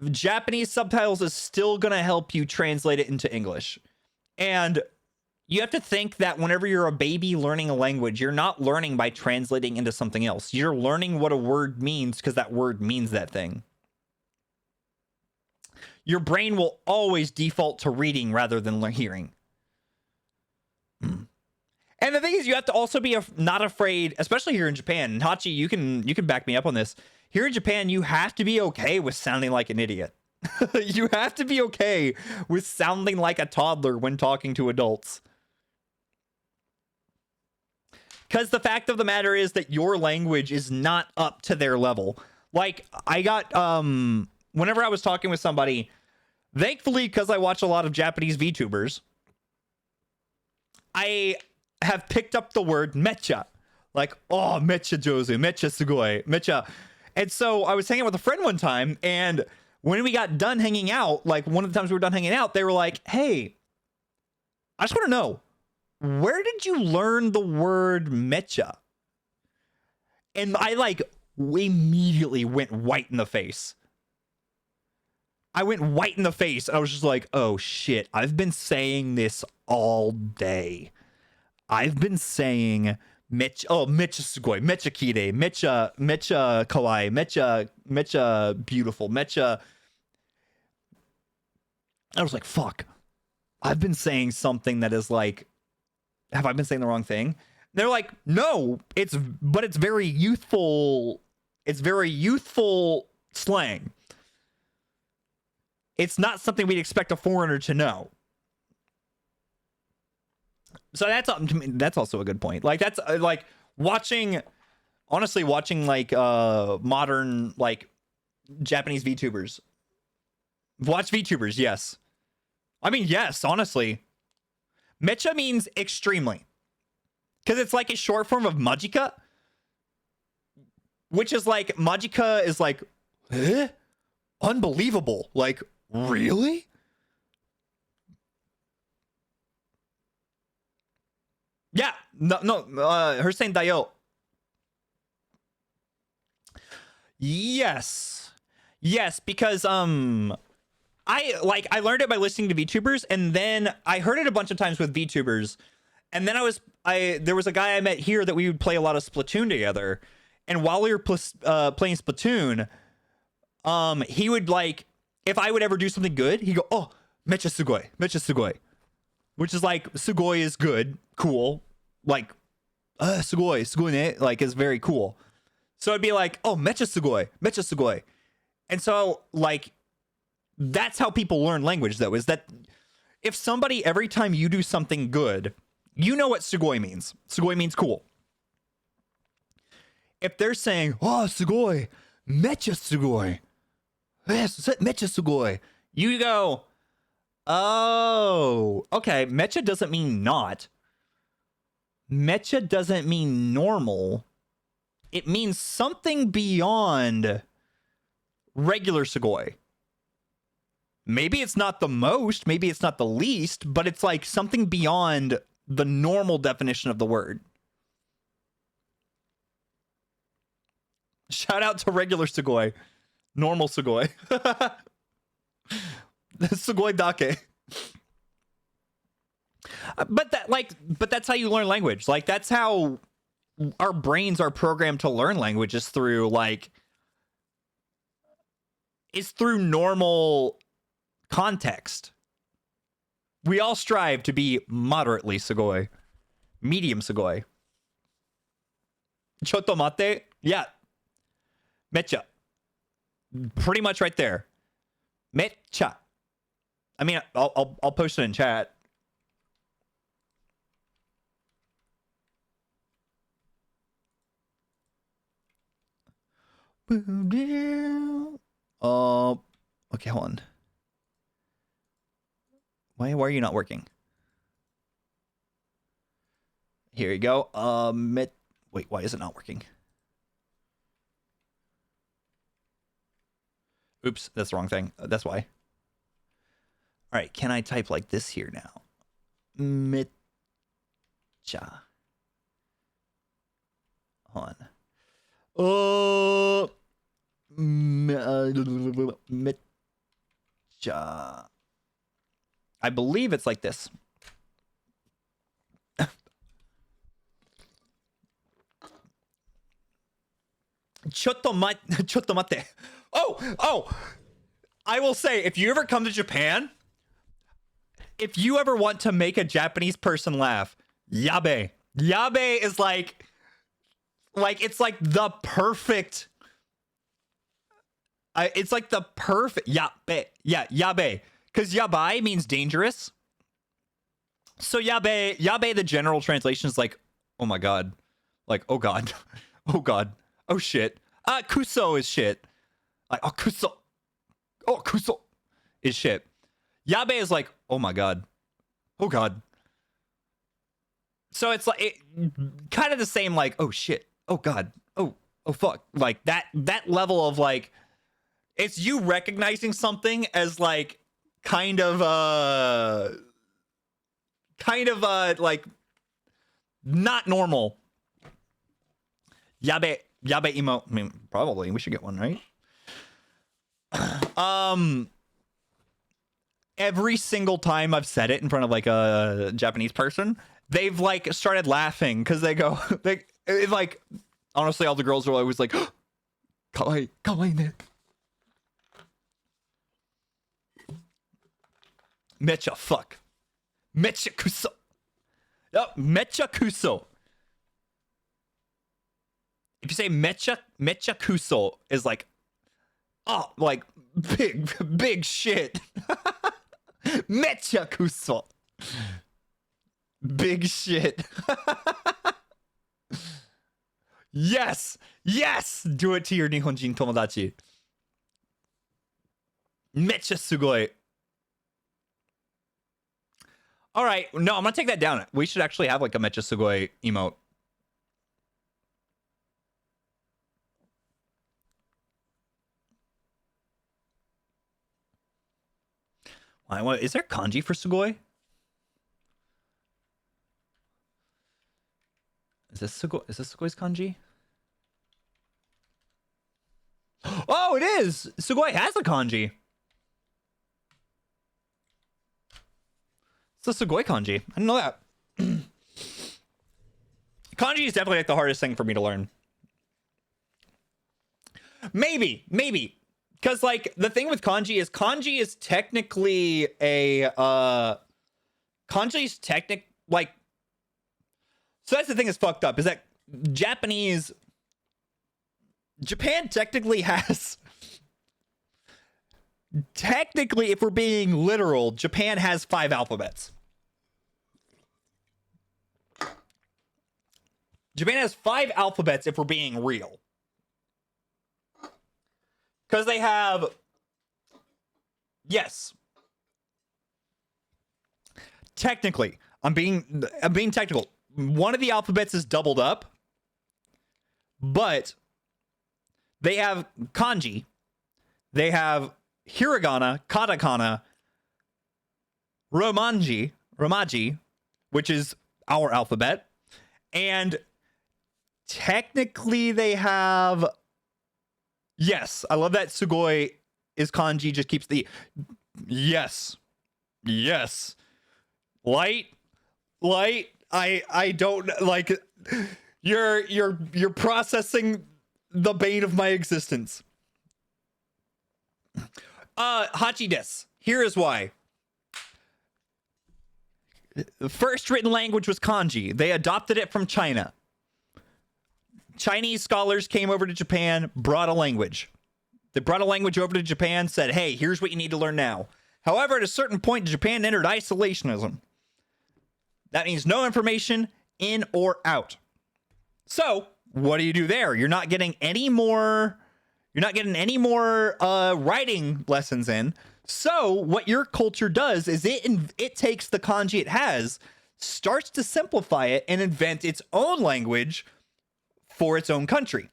Japanese subtitles is still going to help you translate it into English. And you have to think that whenever you're a baby learning a language, you're not learning by translating into something else. You're learning what a word means because that word means that thing. Your brain will always default to reading rather than hearing. And the thing is, you have to also be not afraid, especially here in Japan. And Hachi, you can back me up on this. here in Japan, you have to be okay with sounding like an idiot. You have to be okay with sounding like a toddler when talking to adults. Because the fact of the matter is that your language is not up to their level. Like, I got, whenever I was talking with somebody, thankfully, because I watch a lot of Japanese VTubers, I have picked up the word mecha. Like, oh, mecha jozu, mecha sugoi, mecha. And so I was hanging out with a friend one time, and when we got done hanging out, like one of the times we were done hanging out, they were like, hey, I just want to know, where did you learn the word mecha? And I like immediately went white in the face. I went white in the face. I was just like, oh shit, I've been saying this all day. I've been saying mecha sugoi, mecha kirei, mecha kawaii, mecha beautiful, mecha. I was like, fuck. I've been saying something that is like, have I been saying the wrong thing? And they're like, no, it's very youthful. It's very youthful slang. It's not something we'd expect a foreigner to know. So that's also a good point. Like that's like honestly watching like modern like Japanese VTubers. Watch VTubers, yes. I mean, yes, honestly. Mecha means extremely. Because it's like a short form of Majika. Which is like, Majika is like, eh? Unbelievable. Like, really? Yeah, her saying Dayo. Yes, because I learned it by listening to VTubers, and then I heard it a bunch of times with VTubers, and then there was a guy I met here that we would play a lot of Splatoon together, and while we were playing Splatoon, he would like, if I would ever do something good, he'd go, oh, mecha sugoi, which is like, sugoi is good, cool, like, sugoi ne, like, is very cool. So it'd be like, oh, mecha sugoi. And so, like, that's how people learn language, though, is that if somebody, every time you do something good, you know what sugoi means. Sugoi means cool. If they're saying, oh, sugoi, mecha sugoi, yes, mecha sugoi, you go, oh, okay, mecha doesn't mean not. Mecha doesn't mean normal. It means something beyond regular sugoi. Maybe it's not the most, maybe it's not the least, but it's like something beyond the normal definition of the word. Shout out to regular sugoi. Normal sugoi. Sugoi dake. But that's how you learn language. Like, that's how our brains are programmed to learn language, is through normal context. We all strive to be moderately sugoi, medium sugoi. Chotto mate? Yeah. Mecha. Pretty much right there. Mecha. I mean, I'll post it in chat. Okay, hold on. Why are you not working? Here you go. Wait, why is it not working? Oops, that's the wrong thing. That's why. All right, can I type like this here now? Mecha. Hold on. Mecha. I believe it's like this. Chotto mate. Oh! I will say, if you ever come to Japan, if you ever want to make a Japanese person laugh, yabe. Yabe is like it's like the perfect It's like the perfect yabe. Yeah, yabe. Because yabai means dangerous. So yabe, the general translation is like, oh my god. Like, oh god. Oh god. Oh shit. Kuso is shit. Like, oh kuso. Oh kuso is shit. Yabe is like, oh my god. Oh god. So it's like kind of the same, like, oh shit. Oh god. Oh fuck. Like that level of like, it's you recognizing something as like kind of like not normal. Yabe emo. I mean, probably we should get one, right? Every single time I've said it in front of like a Japanese person, they've like started laughing because they go, it's like, honestly, all the girls are always like, kawaii, kawaii ne. Mecha fuck. Mecha kuso. Oh, mecha kuso. If you say mecha kuso is like, oh, like big shit. Mecha kuso. Big shit. Yes. Do it to your Nihonjin tomodachi. Mecha sugoi. All right. No, I'm going to take that down. We should actually have like a Mecha sugoi emote. What, is there kanji for sugoi? Is this sugoi's kanji? Oh, it is! Sugoi has a kanji. It's a sugoi kanji. I didn't know that. Kanji is definitely like the hardest thing for me to learn. Maybe. Because like the thing with kanji is technically a kanji's like, so that's the thing that's fucked up, is that Japan technically has, if we're being literal, Japan has 5 alphabets. Japan has 5 alphabets if we're being real. Because they have, yes. Technically, I'm being technical. One of the alphabets is doubled up, but they have kanji, they have hiragana, katakana, romaji, which is our alphabet, and technically they have, yes, I love that sugoi is kanji, just keeps the, yes, light, I don't, like, you're processing the bane of my existence. Hachi desu. Here is why. The first written language was kanji. They adopted it from China. Chinese scholars came over to Japan, brought a language. They brought a language over to Japan, said, hey, here's what you need to learn now. However, at a certain point, Japan entered isolationism. That means no information in or out. So, what do you do there? You're not getting any more writing lessons in. So, what your culture does is it takes the kanji it has, starts to simplify it, and invent its own language for its own country.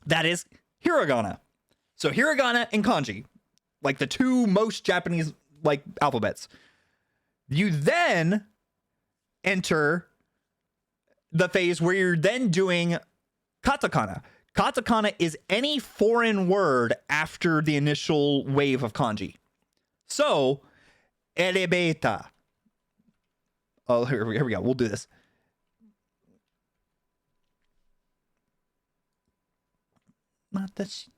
That is hiragana. So, hiragana and kanji, like the 2 most Japanese like alphabets. You then enter the phase where you're then doing katakana. Katakana is any foreign word after the initial wave of kanji. So, elebeta. Oh, here we go. We'll do this. Let's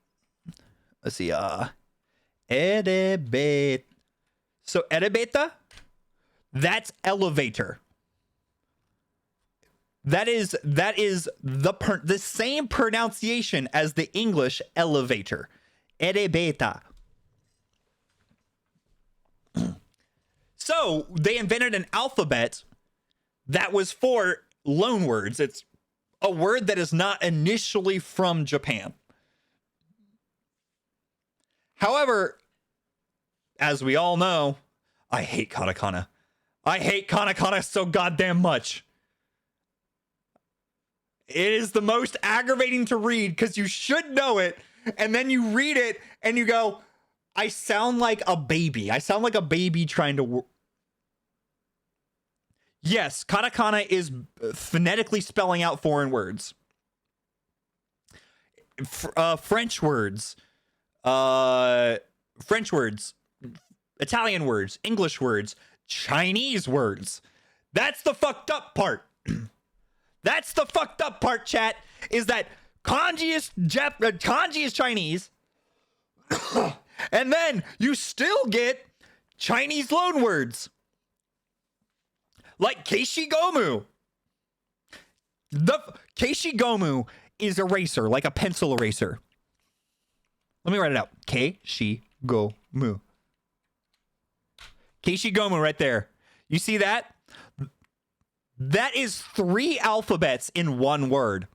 see. Elebeta. So, elebeta, that's elevator. That is the same pronunciation as the English elevator. Erebeta. So they invented an alphabet that was for loan words. It's a word that is not initially from Japan. However, as we all know, I hate katakana. I hate katakana so goddamn much. It is the most aggravating to read because you should know it, and then you read it and you go, I sound like a baby. I sound like a baby trying to... Yes, katakana is phonetically spelling out foreign words. French words. French words. Italian words. English words. Chinese words. That's the fucked up part. That's the fucked up part, chat, is that kanji is Chinese. And then you still get Chinese loan words. Like Keishigomu. The Keishigomu is eraser, like a pencil eraser. Let me write it out. Keishigomu. Keishigomu right there. You see that? That is 3 alphabets in one word.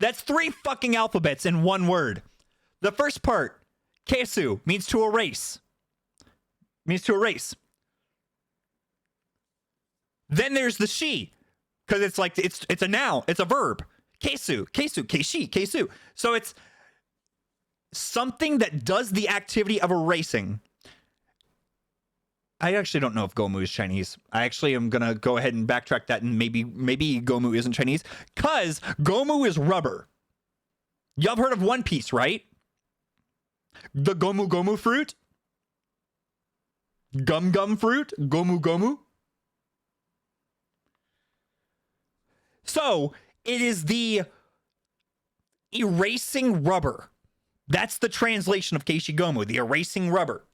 That's 3 fucking alphabets in one word. The first part, kesu, means to erase. Means to erase. Then there's the shi, because it's like it's a noun, it's a verb. Kesu, kesu, keishi, kesu. So it's something that does the activity of erasing. I actually don't know if Gomu is Chinese. I actually am gonna go ahead and backtrack that, and maybe Gomu isn't Chinese, because Gomu is rubber. Y'all have heard of One Piece, right? The Gomu fruit? Gum fruit? Gomu. So, it is the erasing rubber. That's the translation of Keishigomu, the erasing rubber.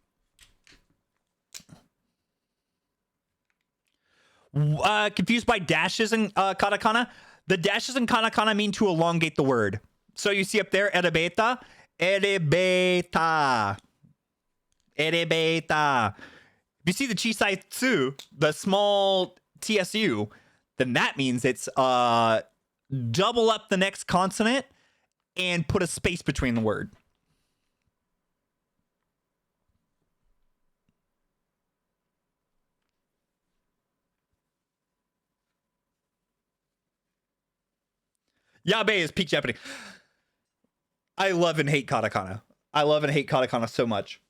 Confused by dashes in katakana? The dashes in katakana mean to elongate the word. So you see up there, erebeta. Erebeta. Erebeta. If you see the chisai tsu, the small tsu, then that means it's double up the next consonant and put a space between the word. Yabe is peak Japanese. I love and hate katakana. I love and hate katakana so much.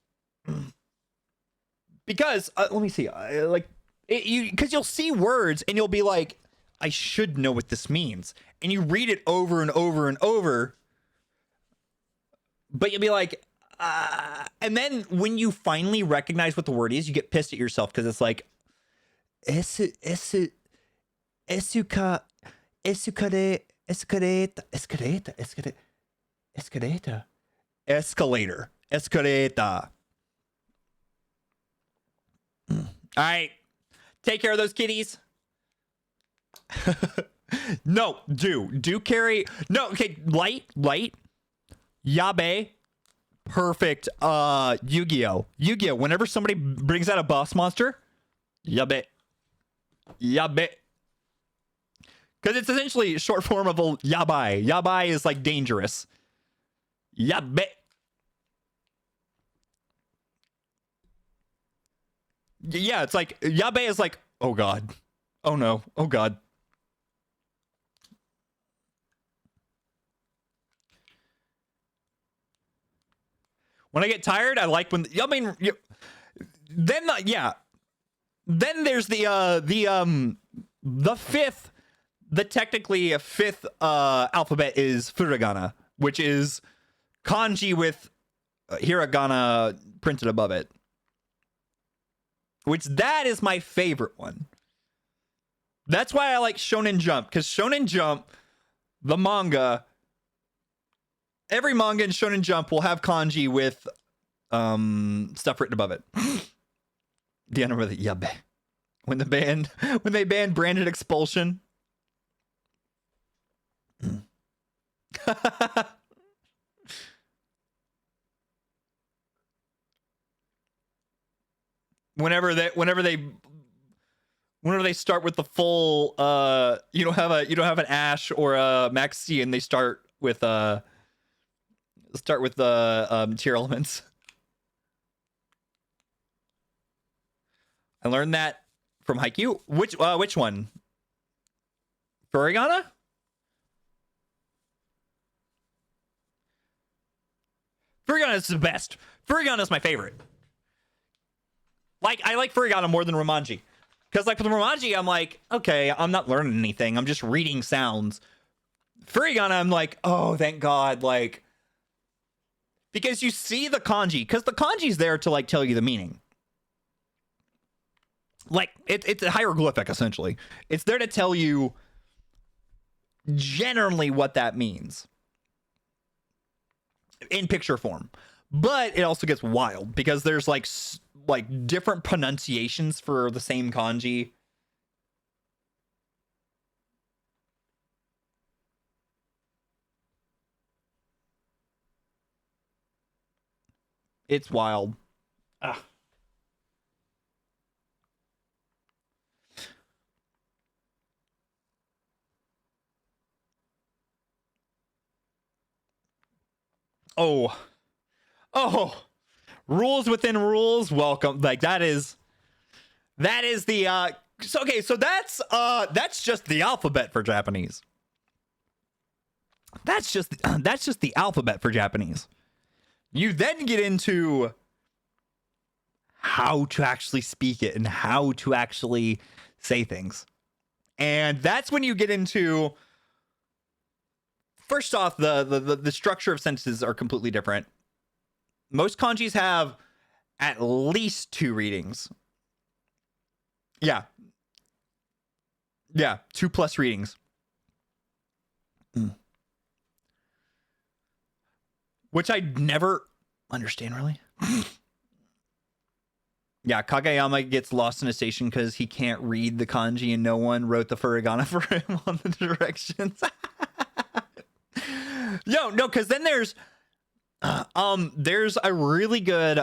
Because, let me see, because you'll see words and you'll be like, I should know what this means. And you read it over and over and over. But you'll be like, and then when you finally recognize what the word is, you get pissed at yourself because it's like, esukare. Escalator. All right. Take care of those kitties. No, do carry. No, okay, light. Yabe. Perfect. Yu-Gi-Oh. Whenever somebody brings out a boss monster, yabe. Because it's essentially a short form of a yabai. Yabai is like dangerous. Yabe. Yeah, it's like, yabe is like, oh god. Oh no. Oh god. When I get tired, I like when, then there's the fifth. The technically fifth alphabet is furigana, which is kanji with hiragana printed above it. Which that is my favorite one. That's why I like Shonen Jump, because Shonen Jump, the manga, every manga in Shonen Jump will have kanji with stuff written above it. The end of the yabe. When they banned branded expulsion. Whenever they start with the full you don't have an Ash or a Maxi, and they start with the tier elements. I learned that from Haikyuu. Which one? Furigana? Furigana is the best. Furigana is my favorite. Like, I like Furigana more than Romanji. Because, like, with Romanji, I'm like, okay, I'm not learning anything. I'm just reading sounds. Furigana, I'm like, oh, thank God. Like, because you see the kanji. Because the kanji's there to, like, tell you the meaning. Like, it's a hieroglyphic, essentially. It's there to tell you generally what that means. In picture form. But it also gets wild because there's like different pronunciations for the same kanji. It's wild. Ah. Oh, rules within rules. Welcome. Like that is the so that's just the alphabet for Japanese. That's just the alphabet for Japanese. You then get into how to actually speak it and how to actually say things. And that's when you get into, first off, the structure of sentences are completely different. Most kanjis have at least 2 readings. Yeah, 2+ readings. Which I never understand, really. Yeah, Kageyama gets lost in a station because he can't read the kanji and no one wrote the furigana for him on the directions. No, because then there's a really good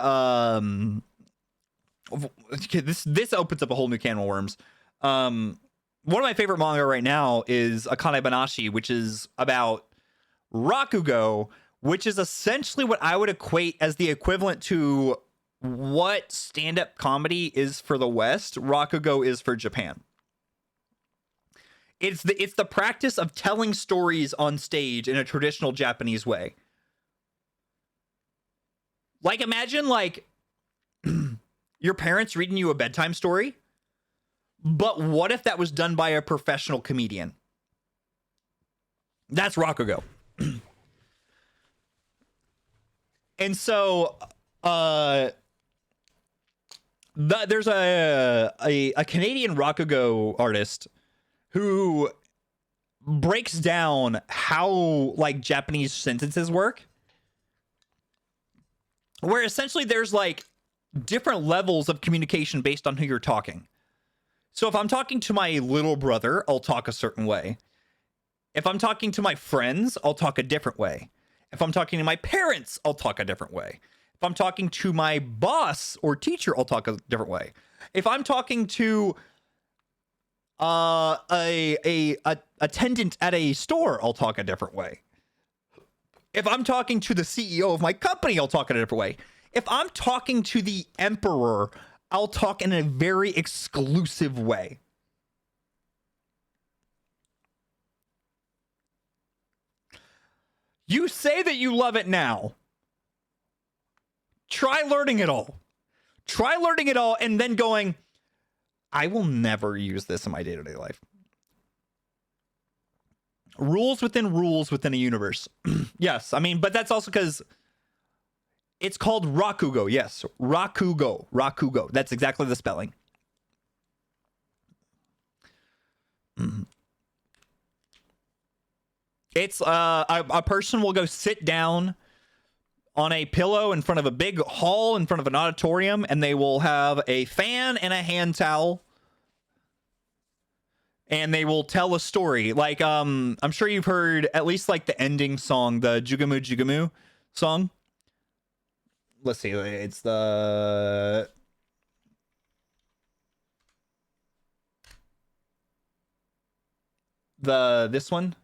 this opens up a whole new can of worms. One of my favorite manga right now is Akane Banashi, which is about Rakugo, which is essentially what I would equate as the equivalent to what stand-up comedy is for the West, Rakugo is for Japan. It's the practice of telling stories on stage in a traditional Japanese way. Like, imagine, like, your parents reading you a bedtime story, but what if that was done by a professional comedian? That's Rakugo. And so, there's a Canadian Rakugo artist who breaks down how, like, Japanese sentences work, where essentially there's like different levels of communication based on who you're talking. So if I'm talking to my little brother, I'll talk a certain way. If I'm talking to my friends, I'll talk a different way. If I'm talking to my parents, I'll talk a different way. If I'm talking to my boss or teacher, I'll talk a different way. If I'm talking to a attendant at a store, I'll talk a different way. If I'm talking to the CEO of my company, I'll talk in a different way. If I'm talking to the emperor, I'll talk in a very exclusive way. You say that you love it now. Try learning it all. Try learning it all and then going, I will never use this in my day-to-day life. Rules within a universe. Yes, I mean, but that's also because it's called Rakugo. Yes, Rakugo. That's exactly the spelling. It's a person will go sit down on a pillow in front of a big hall in front of an auditorium, and they will have a fan and a hand towel. And they will tell a story. Like, I'm sure you've heard at least like the ending song, the Jugamu Jugamu song. Let's see, it's the this one.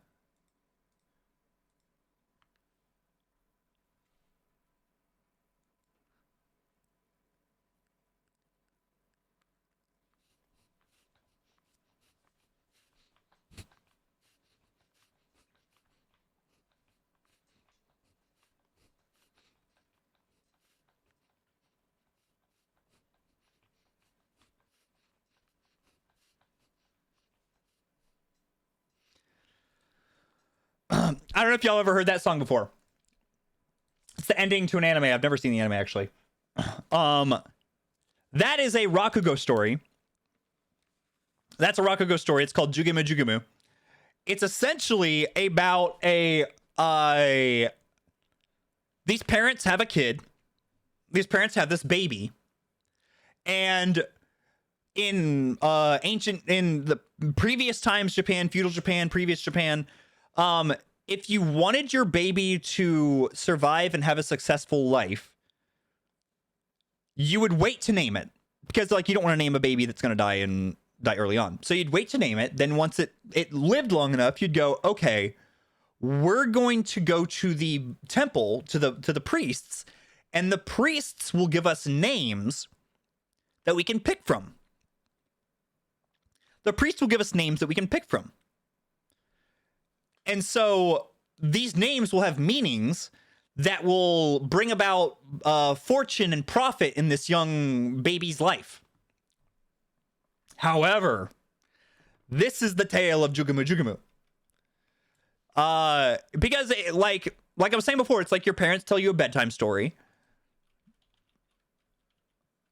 I don't know if y'all ever heard that song before. It's the ending to an anime. I've never seen the anime actually. That is a Rakugo story. That's a Rakugo story. It's called Jugemu Jugemu. It's essentially about these parents have a kid. These parents have this baby. And in the previous times, Japan, feudal Japan, previous Japan, if you wanted your baby to survive and have a successful life, you would wait to name it, because like you don't want to name a baby that's going to die early on. So you'd wait to name it. Then once it lived long enough, you'd go, okay, we're going to go to the temple, to the priests, and the priests will give us names that we can pick from. The priests will give us names that we can pick from. And so these names will have meanings that will bring about fortune and profit in this young baby's life. However, this is the tale of Jugemu Jugemu. Because like I was saying before, it's like your parents tell you a bedtime story.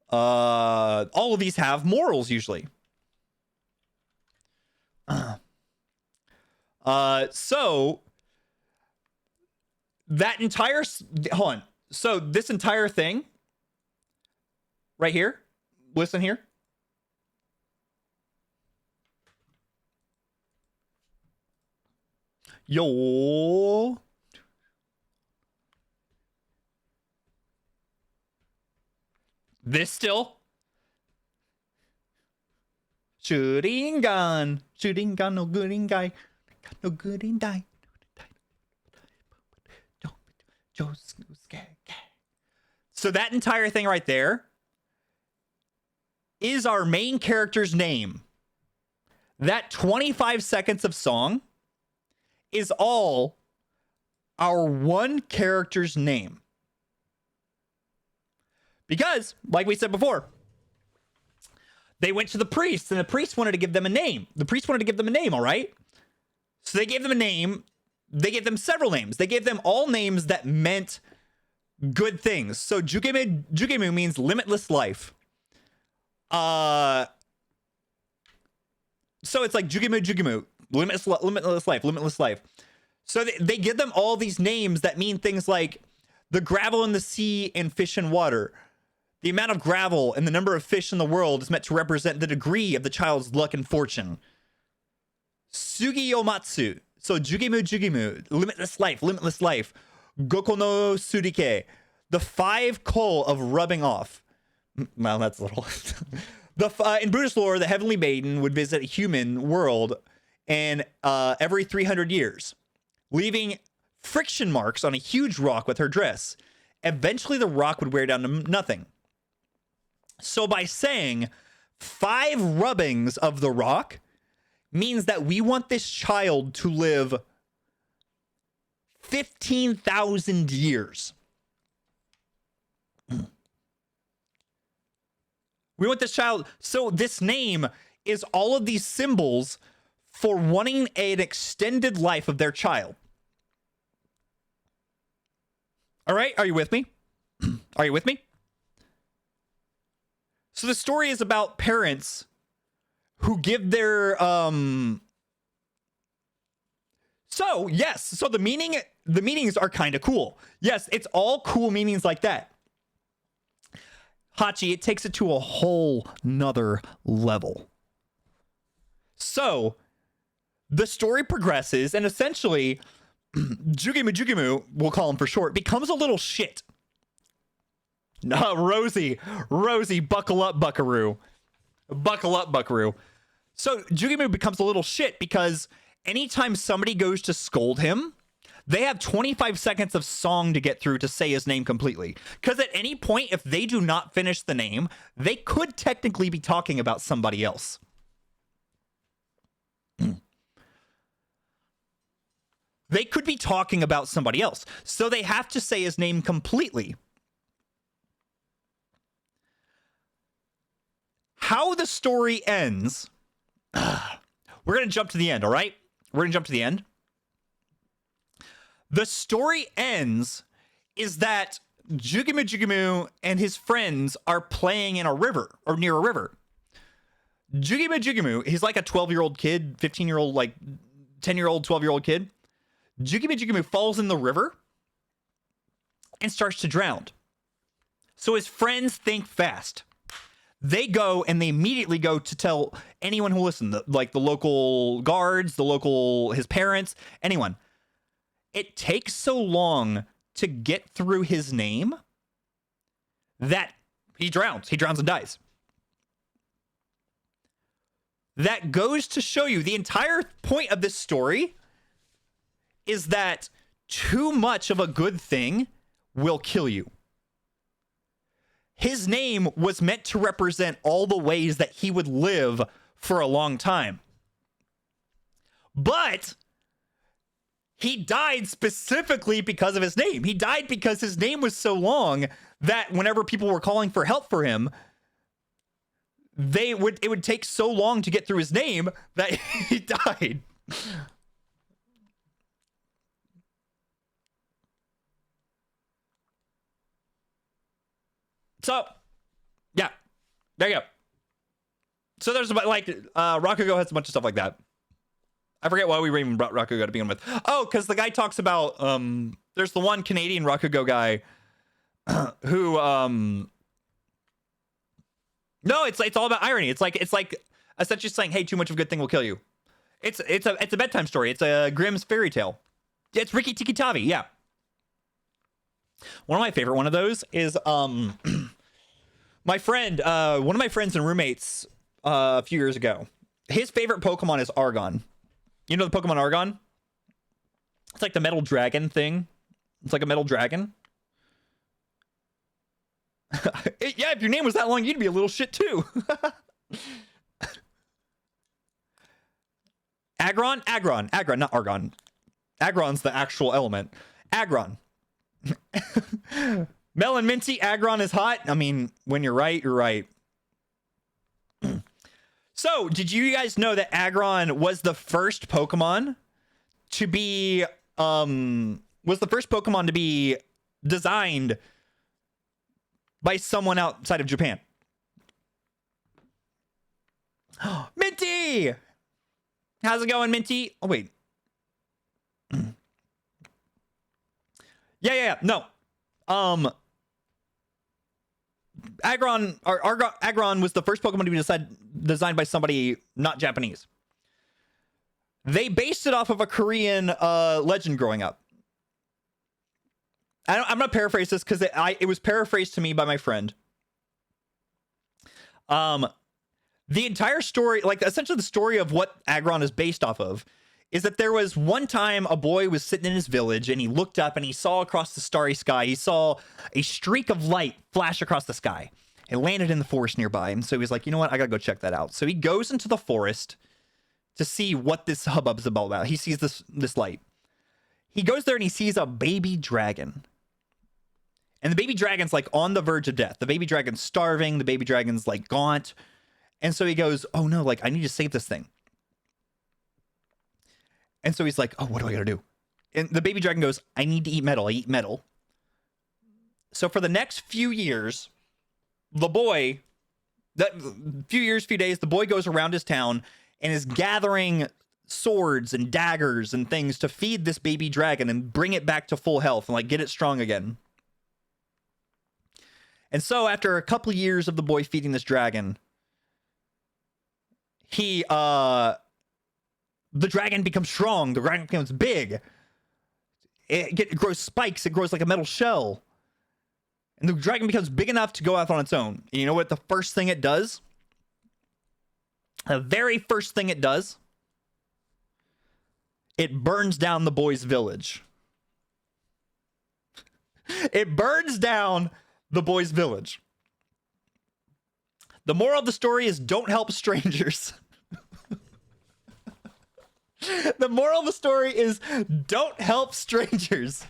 All of these have morals usually. So that entire hold on. So this entire thing right here, listen here. Yo. This still. Shooting gun, no good in guy, no good in die. So that entire thing right there is our main character's name. That 25 seconds of song is all our one character's name. Because, like we said before, they went to the priest, and the priest wanted to give them a name. All right? So they gave them a name. They gave them several names. They gave them all names that meant good things. So Jugemu means limitless life. So it's like Jugemu, limitless life. So they give them all these names that mean things like the gravel in the sea and fish in water. The amount of gravel and the number of fish in the world is meant to represent the degree of the child's luck and fortune. Sugiyomatsu. So Jugemu, limitless life. Goko no surike, the 5 ko of rubbing off. Well, that's a little. In Buddhist lore, the heavenly maiden would visit a human world every 300 years, leaving friction marks on a huge rock with her dress. Eventually, the rock would wear down to nothing. So by saying 5 rubbings of the rock means that we want this child to live 15,000 years. We want this child. So this name is all of these symbols for wanting an extended life of their child. All right. Are you with me? Are you with me? So the story is about parents who give their So the meanings are kind of cool. Yes, it's all cool meanings like that. Hachi, it takes it to a whole nother level. So the story progresses, and essentially Jugemu, we'll call him for short, becomes a little shit. No, Rosie, buckle up, buckaroo. So Jugemu becomes a little shit because anytime somebody goes to scold him, they have 25 seconds of song to get through to say his name completely. Because at any point, if they do not finish the name, they could technically be talking about somebody else. They could be talking about somebody else. So they have to say his name completely. How the story ends, we're going to jump to the end, all right? We're going to jump to the end. The story ends is that Jugimu and his friends are playing in a river, or near a river. Jugimu, he's like a 12-year-old kid, 15-year-old, like 10-year-old, 12-year-old kid. Jugimu falls in the river and starts to drown. So his friends think fast. They go and they immediately go to tell anyone who listens, like the local guards, his parents, anyone. It takes so long to get through his name that he drowns. He drowns and dies. That goes to show you the entire point of this story is that too much of a good thing will kill you. His name was meant to represent all the ways that he would live for a long time. But he died specifically because of his name. He died because his name was so long that whenever people were calling for help for him, it would take so long to get through his name that he died. So, yeah, there you go. So there's about like Rakugo has a bunch of stuff like that. I forget why we even brought Rakugo to begin with. Oh, because the guy talks about there's the one Canadian Rakugo guy who no, it's all about irony. It's like essentially saying, hey, too much of a good thing will kill you. It's a bedtime story. It's a Grimm's fairy tale. It's Rikki Tikki Tavi, yeah. One of my favorite one of those is my friend, one of my friends and roommates a few years ago. His favorite Pokemon is Argon. You know the Pokemon Argon? It's like the metal dragon thing. It's like a metal dragon. Yeah, if your name was that long, you'd be a little shit too. Aggron, not Argon. Aggron's the actual element. Aggron. Melon Minty, Aggron is hot. I mean, when you're right, you're right. So, did you guys know that Aggron was the first Pokemon to be designed by someone outside of Japan? Minty! How's it going, Minty? Oh, wait. Yeah. No. Aggron was the first Pokemon to be designed by somebody not Japanese. They based it off of a Korean legend growing up. I'm going to paraphrase this because it was paraphrased to me by my friend. The entire story, like essentially the story of what Aggron is based off of, is that there was one time a boy was sitting in his village and he looked up and he saw across the starry sky, he saw a streak of light flash across the sky. It landed in the forest nearby. And so he was like, you know what? I gotta go check that out. So he goes into the forest to see what this hubbub is about. He sees this light. He goes there and he sees a baby dragon. And the baby dragon's like on the verge of death. The baby dragon's starving. The baby dragon's like gaunt. And so he goes, oh no, like I need to save this thing. And so he's like, oh, what do I gotta do? And the baby dragon goes, I need to eat metal. I eat metal. So for the next few years, few days, the boy goes around his town and is gathering swords and daggers and things to feed this baby dragon and bring it back to full health and like get it strong again. And so after a couple of years of the boy feeding this dragon, the dragon becomes strong. The dragon becomes big. It grows spikes. It grows like a metal shell. And the dragon becomes big enough to go out on its own. And you know what the first thing it does? The very first thing it does it burns down the boys' village. It burns down the boys' village. The moral of the story is don't help strangers. The moral of the story is don't help strangers.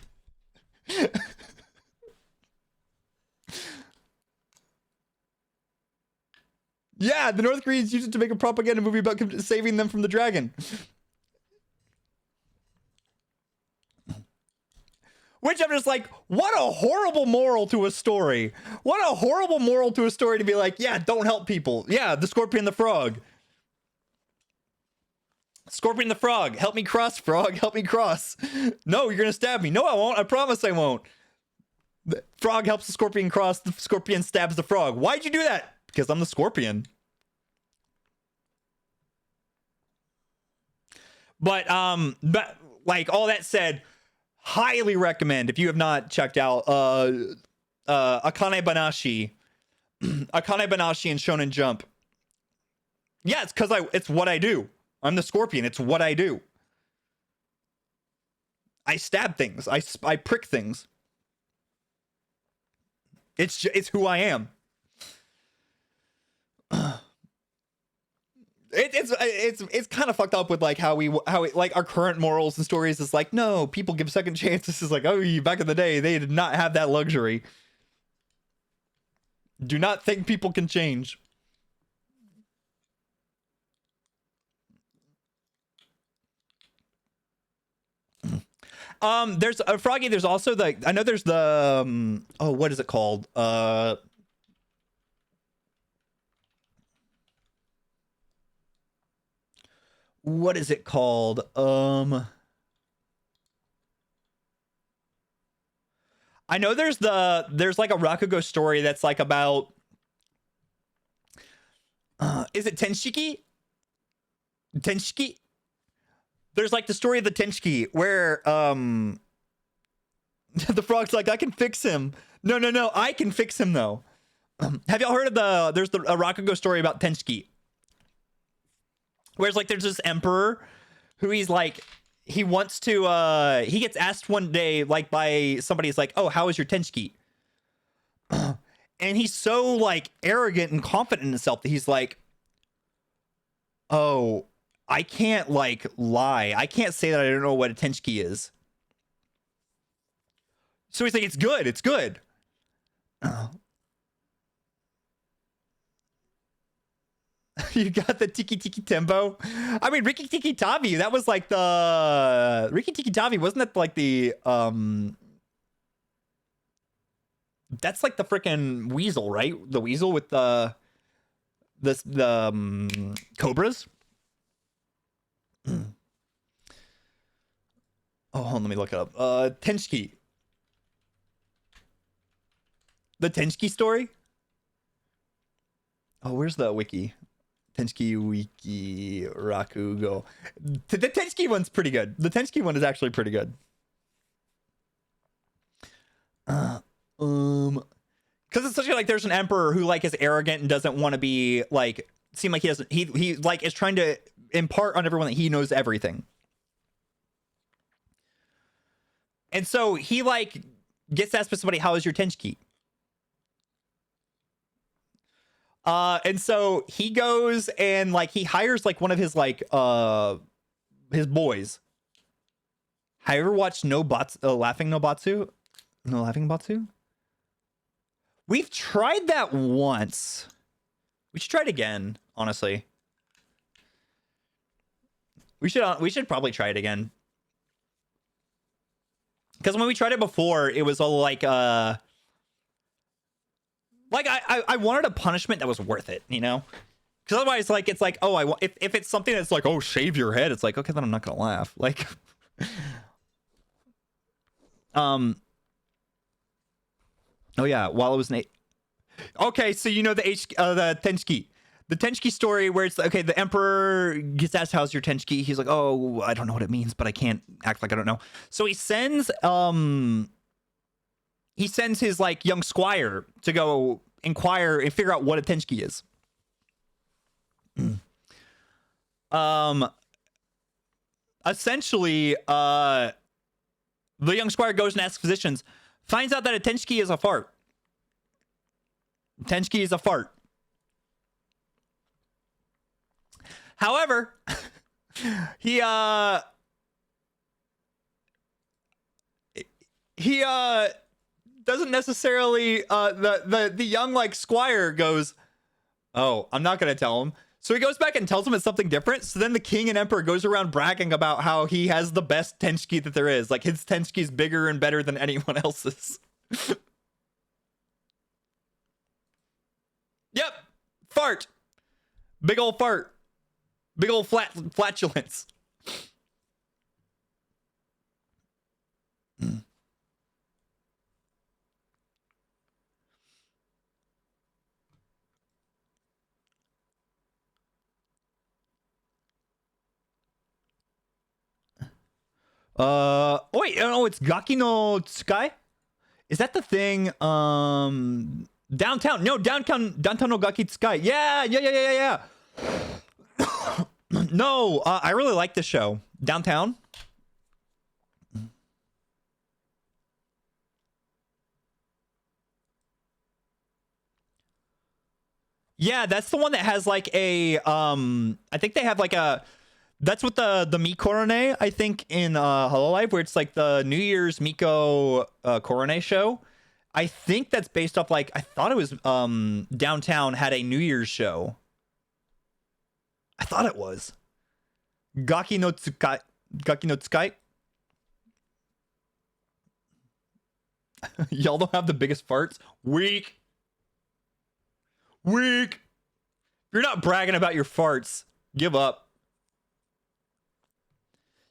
Yeah, the North Koreans used it to make a propaganda movie about saving them from the dragon. Which I'm just like, what a horrible moral to a story. What a horrible moral to a story to be like, yeah, don't help people. Yeah, the scorpion the frog. Scorpion the frog, help me cross, frog, help me cross. No, you're gonna stab me. No, I won't. I promise I won't. The frog helps the scorpion cross, the scorpion stabs the frog. Why'd you do that? Because I'm the scorpion. But like all that said, highly recommend if you have not checked out Akane Banashi. Akane Banashi and Shonen Jump. Yeah, it's because it's what I do. I'm the scorpion. It's what I do. I stab things. I prick things. It's who I am. It's kind of fucked up with like how like our current morals and stories is like, no, people give second chances. Is like, oh, back in the day they did not have that luxury. Do not think people can change. There's a Froggy. There's also I know there's the oh, what is it called? What is it called? I know there's like a Rakugo story that's like about is it Tenshiki? Tenshiki? There's like the story of the Tenshiki where the frog's like, I can fix him. No, I can fix him though. Have y'all heard of there's a Rakugo story about Tenshiki? Whereas like there's this emperor who he's like, he wants to he gets asked one day like by somebody's like, oh, how is your Tenshiki? And he's so like arrogant and confident in himself that he's like, oh, I can't like lie. I can't say that I don't know what a Tenshiki is. So he's like, it's good. It's good. You got the Tiki Tiki Tembo. I mean, Riki Tiki Tavi. That was like the Riki Tiki Tavi. Wasn't that like the That's like the freaking weasel, right? The weasel with the cobras. Oh, hold on, let me look it up. Tenshiki. The Tenshiki story? Oh, where's the wiki? Tenshiki wiki Rakugo. The Tenshiki one's pretty good. The Tenshiki one is actually pretty good. Because it's such like there's an emperor who like is arrogant and doesn't want to be like seem like he doesn't he like is trying to impart on everyone that he knows everything. And so he like gets asked by somebody, how is your Tenshiki? And so he goes and like he hires like one of his like his boys. Have you ever watched Laughing Nobatsu? No Laughing Batsu? We've tried that once. We should try it again, honestly. We should probably try it again. Because when we tried it before, it was all like I wanted a punishment that was worth it, you know? Because otherwise, like, it's like, oh, if it's something that's like, oh, shave your head, it's like, okay, then I'm not gonna laugh. Like, oh yeah, while it was okay, so you know the Tenshiki. The Tenshiki story where it's okay, the emperor gets asked, how's your Tenshiki? He's like, oh, I don't know what it means, but I can't act like I don't know. So he sends his like young squire to go inquire and figure out what a Tenshiki is. essentially, the young squire goes and asks physicians, finds out that a tenshki is a fart. Tenshki is a fart. However, he doesn't necessarily the young like squire goes, oh, I'm not gonna tell him. So he goes back and tells him it's something different. So then the king and emperor goes around bragging about how he has the best tenshki that there is. Like his tenshki is bigger and better than anyone else's. Yep, fart, big old fart, big old flatulence. Oh wait, oh, it's Gaki no Tsukai? Is that the thing? Downtown. No, downtown no Gaki Tsukai. Yeah. No, I really like this show. Downtown. Yeah, that's the one that has like a I think they have like a that's what the Mi Korone, I think, in Hololive, where it's like the New Year's Miko Korone show. I think that's based off like I thought it was Downtown had a New Year's show. I thought it was. Gaki no Tsukai. Gaki no Tsukai. Y'all don't have the biggest farts. Weak. If you're not bragging about your farts, give up.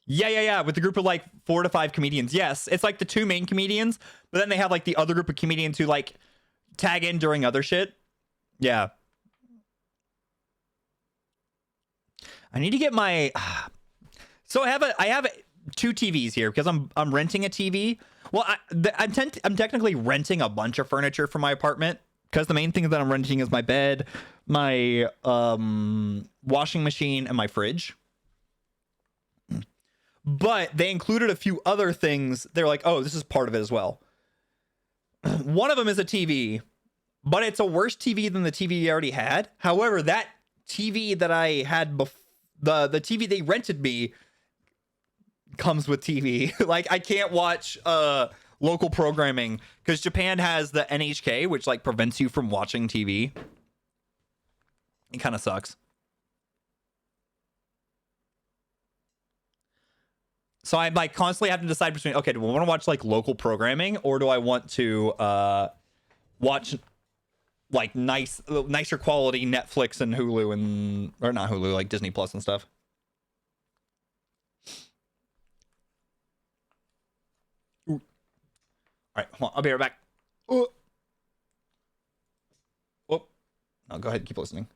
Yeah. With the group of like 4 to 5 comedians. Yes, it's like the 2 main comedians, but then they have like the other group of comedians who like tag in during other shit. Yeah. I need to get my. So I have 2 TVs here because I'm renting a TV. Well, I'm technically renting a bunch of furniture for my apartment because the main thing that I'm renting is my bed, my washing machine, and my fridge. But they included a few other things. They're like, oh, this is part of it as well. One of them is a TV, but it's a worse TV than the TV I already had. However, that TV that I had the TV they rented me comes with TV. Like I can't watch local programming because Japan has the NHK, which like prevents you from watching TV. It kind of sucks. So I'm like constantly having to decide between, okay, do I want to watch like local programming or do I want to watch like nicer quality Netflix and Hulu and or not Hulu, like Disney Plus and stuff. Ooh. All right, hold on, I'll be right back. Oh, no, go ahead and keep listening.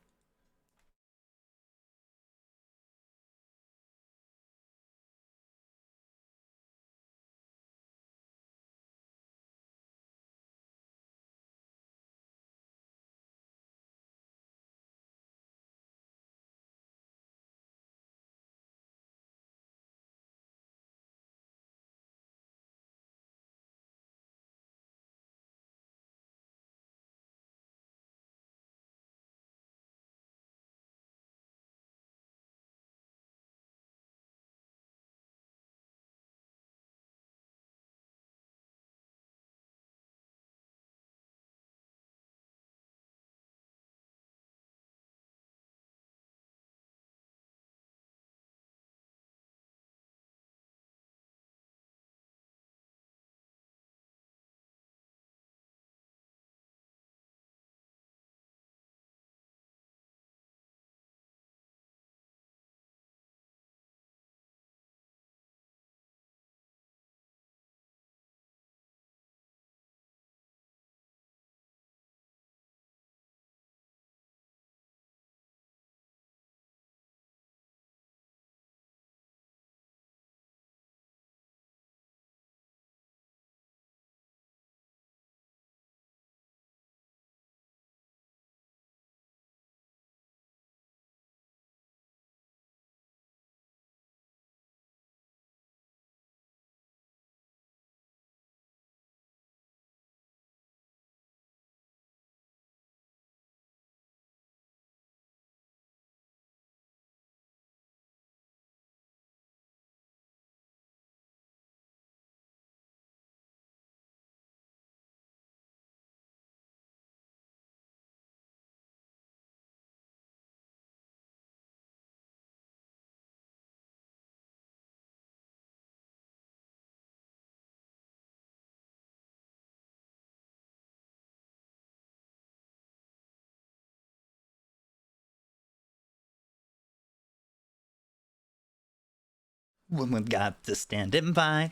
Women got to stand and fight.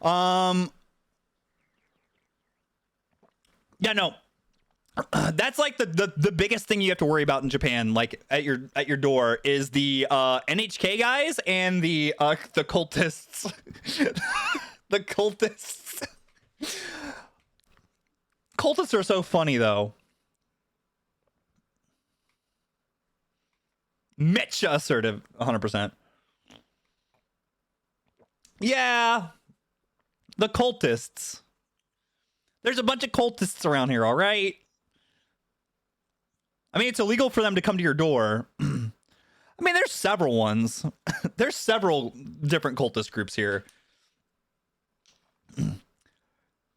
Oh. Yeah, no. That's like the biggest thing you have to worry about in Japan, like at your door, is the NHK guys and the cultists. The cultists. Cultists are so funny though. Mecha assertive, 100%. Yeah, the cultists. There's a bunch of cultists around here, all right? I mean, it's illegal for them to come to your door. I mean, there's several ones. There's several different cultist groups here.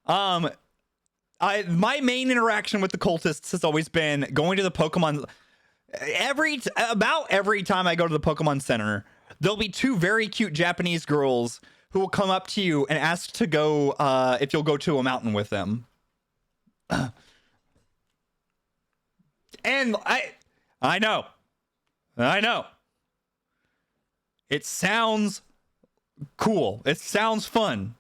My main interaction with the cultists has always been going to the Pokemon. About every time I go to the Pokemon Center, there'll be two very cute Japanese girls who will come up to you and ask to go if you'll go to a mountain with them. And I know. It sounds cool. It sounds fun.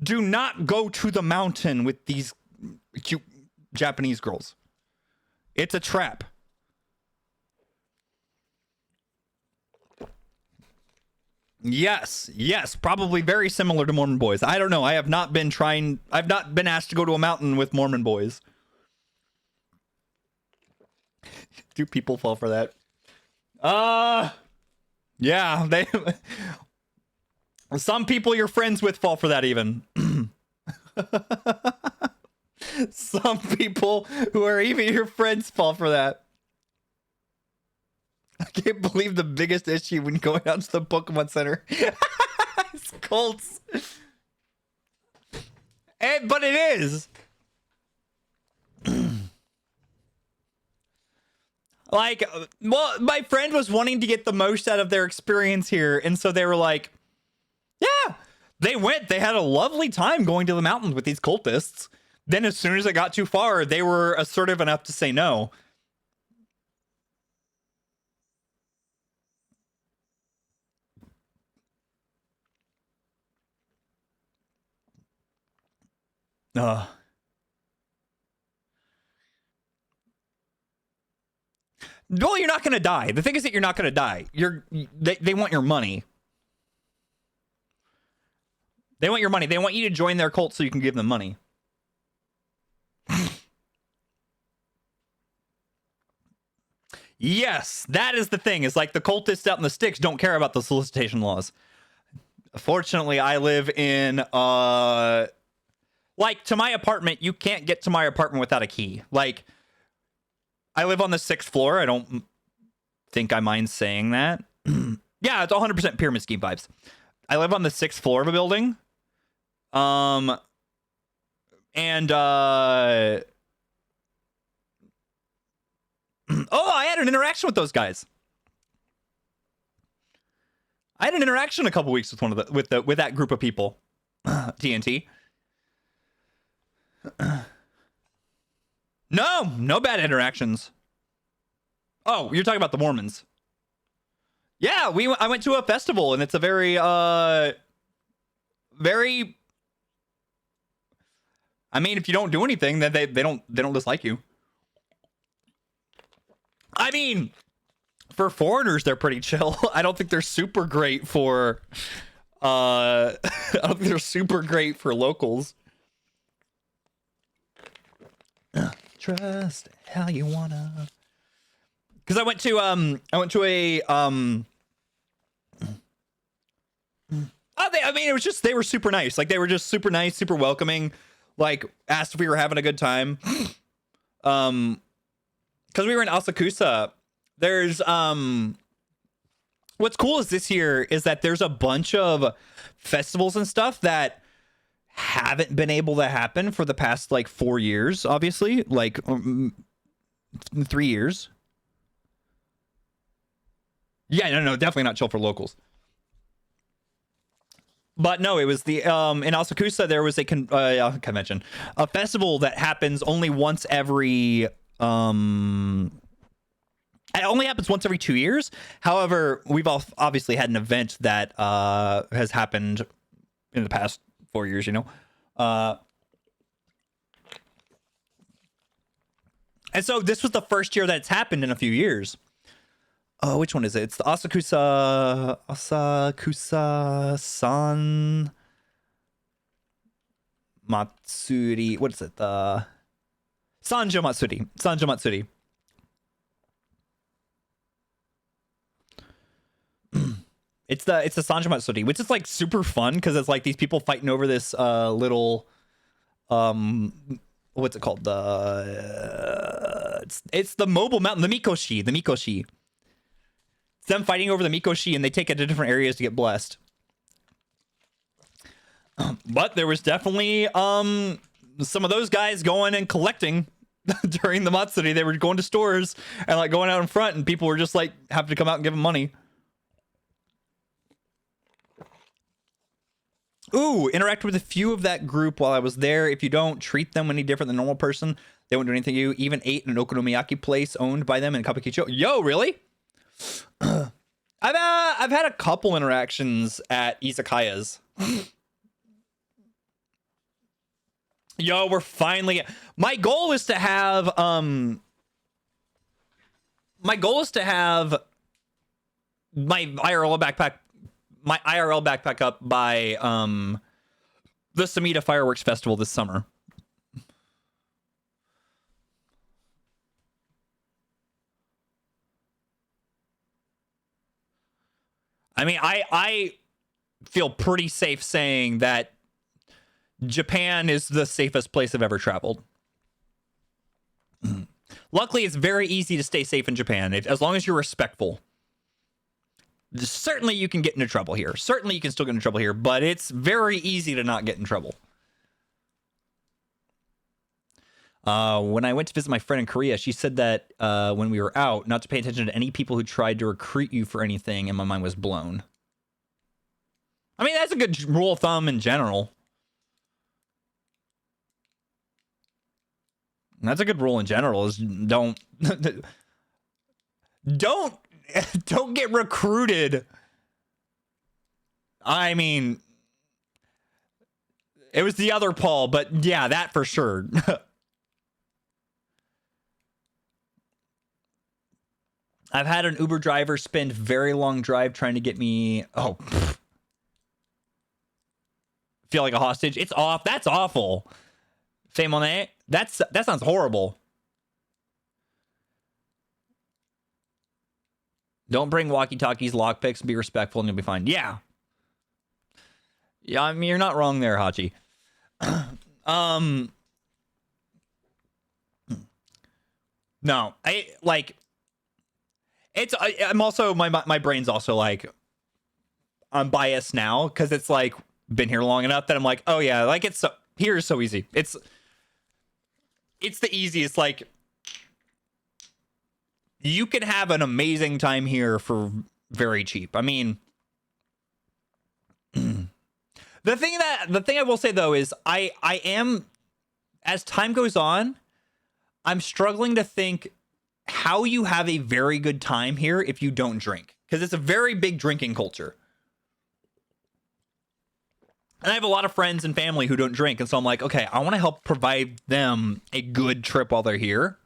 Do not go to the mountain with these cute Japanese girls. It's a trap. Yes, probably very similar to Mormon boys. I don't know. I've not been asked to go to a mountain with Mormon boys. Do people fall for that? Yeah, some people you're friends with fall for that even. Some people who are even your friends fall for that. I can't believe the biggest issue when going out to the Pokemon Center is cults. But it is. Like, well, my friend was wanting to get the most out of their experience here, and so they were like, yeah, they went. They had a lovely time going to the mountains with these cultists. Then as soon as it got too far, they were assertive enough to say no. Well, you're not going to die. The thing is that you're not going to die. They want your money. They want your money. They want you to join their cult so you can give them money. Yes, that is the thing. It's like the cultists out in the sticks don't care about the solicitation laws. Fortunately, I live in like to my apartment. You can't get to my apartment without a key. Like, I live on the 6th floor. I don't think I mind saying that. Yeah, it's 100% pyramid scheme vibes. I live on the 6th floor of a building. And oh, I had an interaction with those guys. I had an interaction a couple weeks with with that group of people. TNT. No bad interactions. Oh, you're talking about the Mormons. Yeah, I went to a festival, and it's a very very. I mean, if you don't do anything, then they don't dislike you. I mean, for foreigners, they're pretty chill. I don't think they're super great for. I don't think they're super great for locals. Trust how you wanna. Because I went to a I mean, it was just they were super nice. Like, they were just super nice, super welcoming. Like, asked if we were having a good time. Because we were in Asakusa. There's what's cool is this year is that there's a bunch of festivals and stuff that haven't been able to happen for the past like 4 years, obviously, like 3 years. Yeah, no, definitely not chill for locals. But no, it was the in Asakusa there was a convention, a festival that happens only once every It only happens once every 2 years. However, we've obviously had an event that has happened in the past 4 years, you know. And so this was the first year that it's happened in a few years. Which one is it? It's the Asakusa-san Matsuri. What is it? The Sanjo Matsuri. Sanjo Matsuri. It's the Sanjo Matsuri, which is like super fun because it's like these people fighting over this little what's it called? It's the mobile mountain, the Mikoshi. It's them fighting over the Mikoshi, and they take it to different areas to get blessed. But there was definitely some of those guys going and collecting during the Matsuri. They were going to stores and like going out in front, and people were just like having to come out and give them money. Ooh, interact with a few of that group while I was there. If you don't treat them any different than a normal person, they won't do anything to you. Even ate in an okonomiyaki place owned by them in Kabukicho. Yo, really? I've had a couple interactions at izakayas. Yo, we're finally. My goal is to have my IRL backpack up by the Samita Fireworks Festival this summer. I mean, I feel pretty safe saying that Japan is the safest place I've ever traveled. Luckily, it's very easy to stay safe in Japan, as long as you're respectful. Certainly you can get into trouble here. Certainly you can still get into trouble here, but it's very easy to not get in trouble. When I went to visit my friend in Korea, she said that when we were out, not to pay attention to any people who tried to recruit you for anything, and my mind was blown. I mean, that's a good rule of thumb in general. That's a good rule in general, is don't get recruited. I mean, it was the other Paul, but yeah, that for sure. I've had an Uber driver spend very long drive trying to get me. Oh, feel like a hostage. It's off. That's awful. Fame on that. That sounds horrible. Don't bring walkie-talkies, lockpicks, be respectful, and you'll be fine. Yeah. Yeah, I mean, you're not wrong there, Hachi. No, I'm also, my brain's also like, I'm biased now, because it's like, been here long enough that I'm like, oh yeah, like here is so easy. It's the easiest, like, you can have an amazing time here for very cheap. I mean, the thing I will say though is I am, as time goes on, I'm struggling to think how you have a very good time here if you don't drink, because it's a very big drinking culture. And I have a lot of friends and family who don't drink, and so I'm like, okay, I want to help provide them a good trip while they're here.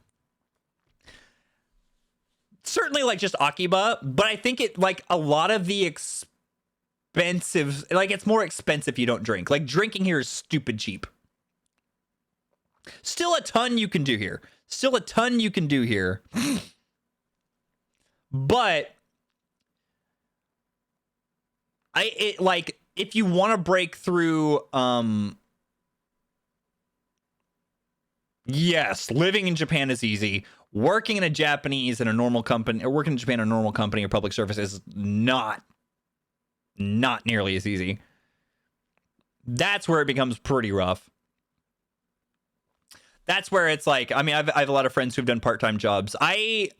Certainly like just Akiba, but I think it, like, a lot of the expensive, like, it's more expensive if you don't drink. Like, drinking here is stupid cheap. Still a ton you can do here. But like, if you want to break through, yes, living in Japan is easy. Working in a Japanese in a normal company, or working in Japan in a normal company or public service is not nearly as easy. That's where it becomes pretty rough. That's where it's like, I mean, I have a lot of friends who've done part-time jobs. I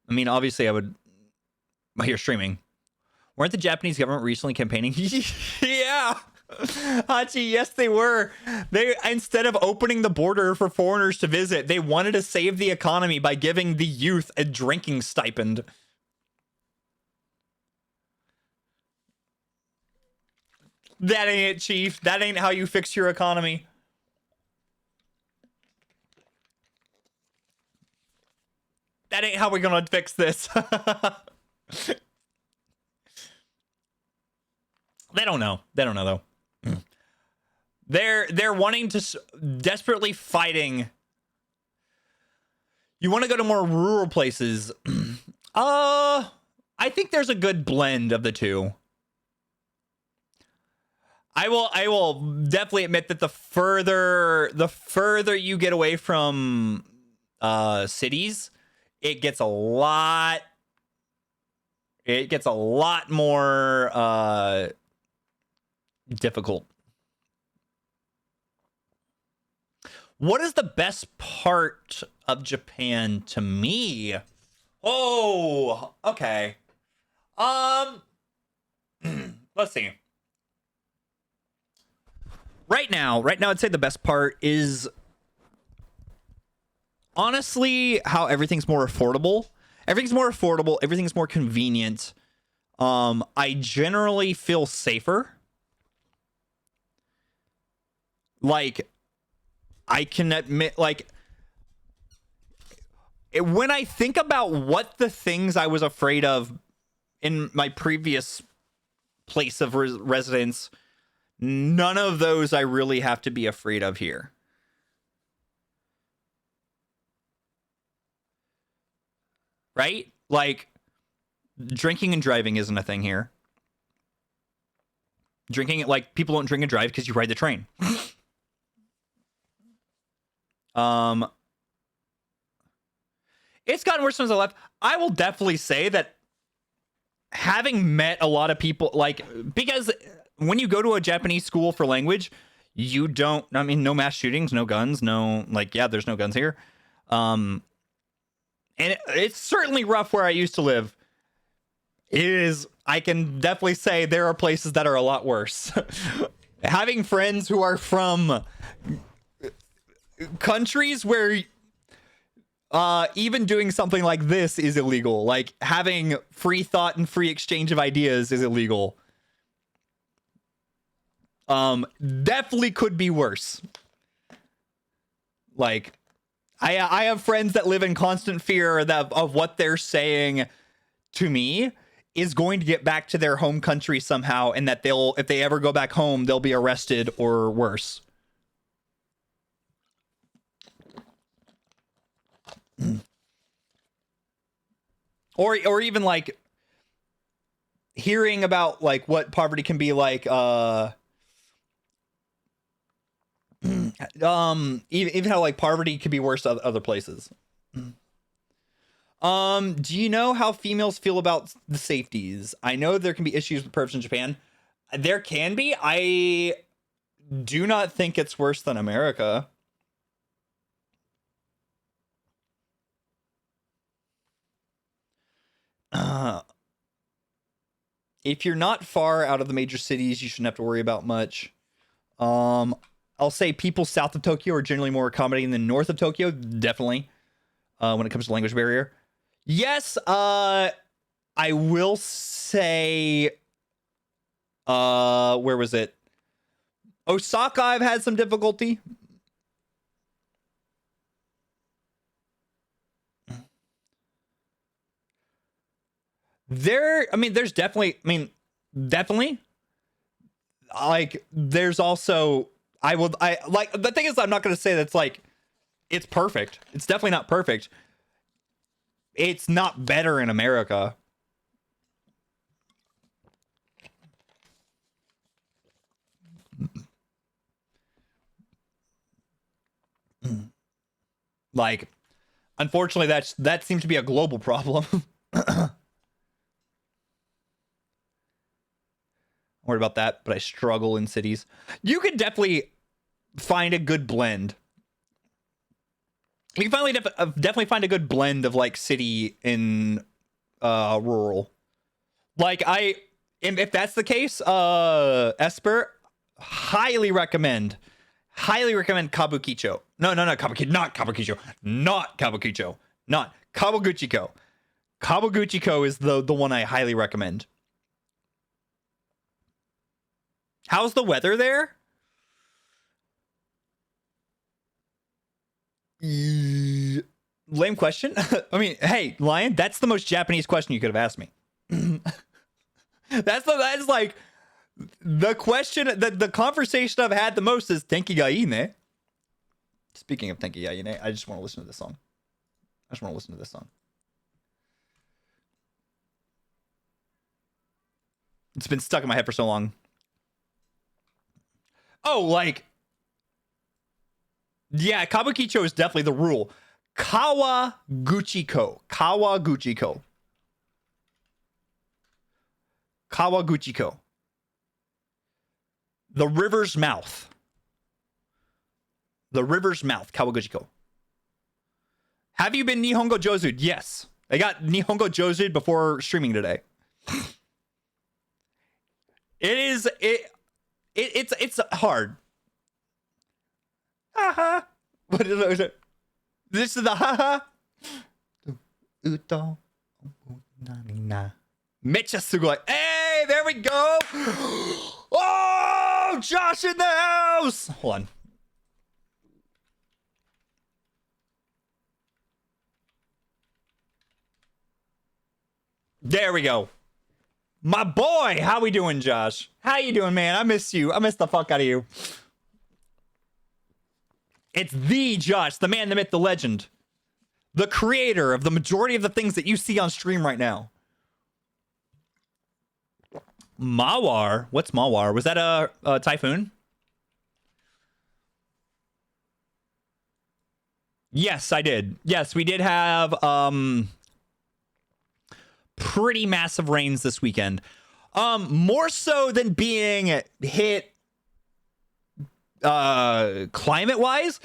mean, obviously I would, here streaming. Weren't the Japanese government recently campaigning? Yeah. Hachi, yes, they were. They, instead of opening the border for foreigners to visit, they wanted to save the economy by giving the youth a drinking stipend. That ain't it, Chief. That ain't how you fix your economy. That ain't how we're gonna fix this. They don't know. They don't know, though. They're wanting to, desperately fighting. You want to go to more rural places. I think there's a good blend of the two. I will definitely admit that the further you get away from cities, it gets a lot more difficult. What is the best part of Japan to me? Oh, okay. Let's see. Right now, I'd say the best part is honestly how everything's more affordable. Everything's more convenient. I generally feel safer. Like, I can admit, like, when I think about what the things I was afraid of in my previous place of residence, none of those I really have to be afraid of here. Right? Like, drinking and driving isn't a thing here. Drinking, like, people don't drink and drive because you ride the train. It's gotten worse since I left. I will definitely say that having met a lot of people, like, because when you go to a Japanese school for language, you don't, I mean, no mass shootings, no guns, no, like, yeah, there's no guns here. And it's certainly rough where I used to live. It is, I can definitely say there are places that are a lot worse. Having friends who are from countries where even doing something like this is illegal, like having free thought and free exchange of ideas is illegal. Definitely could be worse. Like, I have friends that live in constant fear that of what they're saying to me is going to get back to their home country somehow, and that they'll, if they ever go back home, they'll be arrested or worse. Or even like hearing about like what poverty can be like, even how like poverty could be worse other places. Do you know how females feel about the safeties? I know there can be issues with perps in Japan. There can be. I do not think it's worse than America. If you're not far out of the major cities, you shouldn't have to worry about much. I'll say people south of Tokyo are generally more accommodating than north of Tokyo, definitely, when it comes to language barrier. Yes, I will say, where was it? Osaka, I've had some difficulty. There's definitely, definitely. Like, there's also, I like, the thing is, I'm not going to say that's like, it's perfect. It's definitely not perfect. It's not better in America. Like, unfortunately, that seems to be a global problem. I'm worried about that, but I struggle in cities. You can definitely find a good blend. You can finally definitely find a good blend of like city and rural. Like, if that's the case, Esper, highly recommend Kabukicho. No, Kabukicho, not Kabukicho. Not Kabukicho. Not Kawaguchiko. Kawaguchiko is the one I highly recommend. How's the weather there? Lame question. I mean, hey, Lion, that's the most Japanese question you could have asked me. That's like the question, the conversation I've had the most is Tenki ga ine. Speaking of Tenki ga ine, I just want to listen to this song. It's been stuck in my head for so long. Oh, like, yeah, Kabukicho is definitely the rule. Kawaguchiko. The river's mouth. Kawaguchiko. Have you been Nihongo Jozu? Yes. I got Nihongo Jozu before streaming today. It's hard. Haha. What is it? This is the haha. Uto. Mecha sugoi. Hey, there we go. Oh, Josh in the house. Hold on. There we go. My boy, how we doing, Josh? How you doing, man? I miss you. I miss the fuck out of you. It's the Josh, the man, the myth, the legend. The creator of the majority of the things that you see on stream right now. Mawar? What's Mawar? Was that a typhoon? Yes, I did. Yes, we did have pretty massive rains this weekend. More so than being hit climate wise,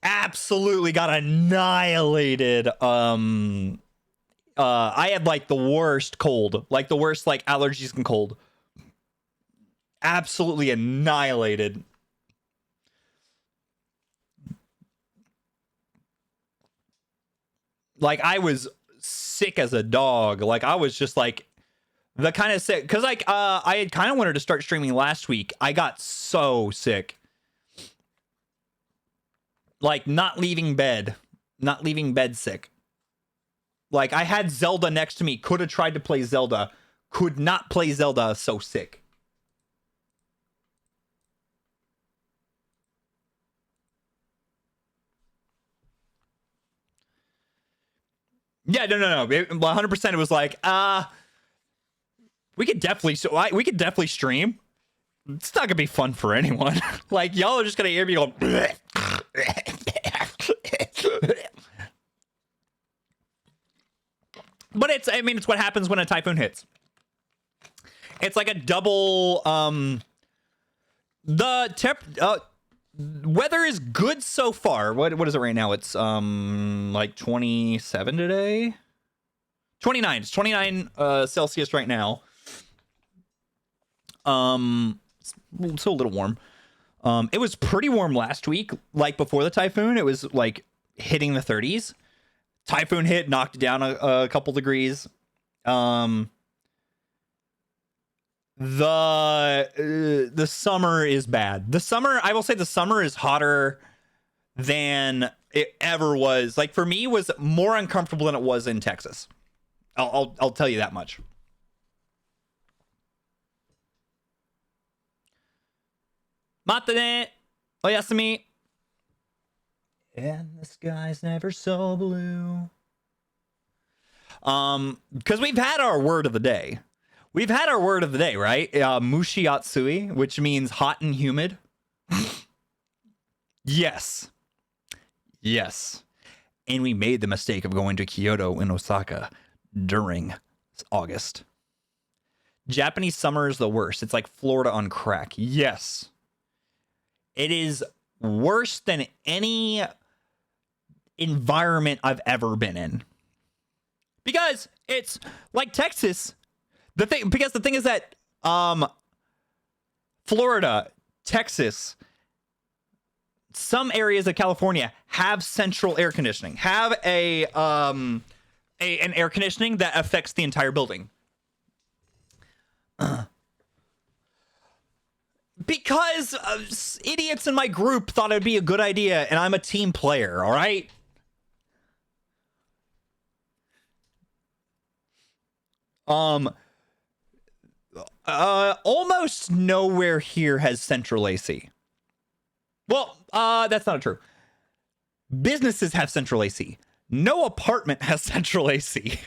absolutely got annihilated. I had like the worst cold, like the worst like allergies and cold. Absolutely annihilated. Like I was sick as a dog. Like I was just like the kind of sick because like I had kind of wanted to start streaming last week. I got so sick. Like not leaving bed sick. Like I had Zelda next to me, could have tried to play Zelda, could not play Zelda, so sick. Yeah, no. 100% it was like, we could definitely stream. It's not gonna be fun for anyone. Like y'all are just gonna hear me go. But it's what happens when a typhoon hits. It's like a double. The weather is good so far. What is it right now? It's like 27 today. 29. It's 29 Celsius right now. It's still a little warm. It was pretty warm last week. Like before the typhoon, it was like hitting the 30s. Typhoon hit, knocked it down a couple degrees. The summer is bad. I will say the summer is hotter than it ever was. Like for me, it was more uncomfortable than it was in Texas. I'll tell you that much. Mata ne. Oyasumi. And the sky's never so blue. Because we've had our word of the day. Right? Mushiatsui, which means hot and humid. Yes. And we made the mistake of going to Kyoto and Osaka during August. Japanese summer is the worst. It's like Florida on crack. Yes. It is worse than any environment I've ever been in. Because it's like Texas. The thing is that Florida, Texas, some areas of California have central air conditioning, have an air conditioning that affects the entire building. Because idiots in my group thought it'd be a good idea, and I'm a team player, all right? Almost nowhere here has central AC. Well, that's not true. Businesses have central AC. No apartment has central AC.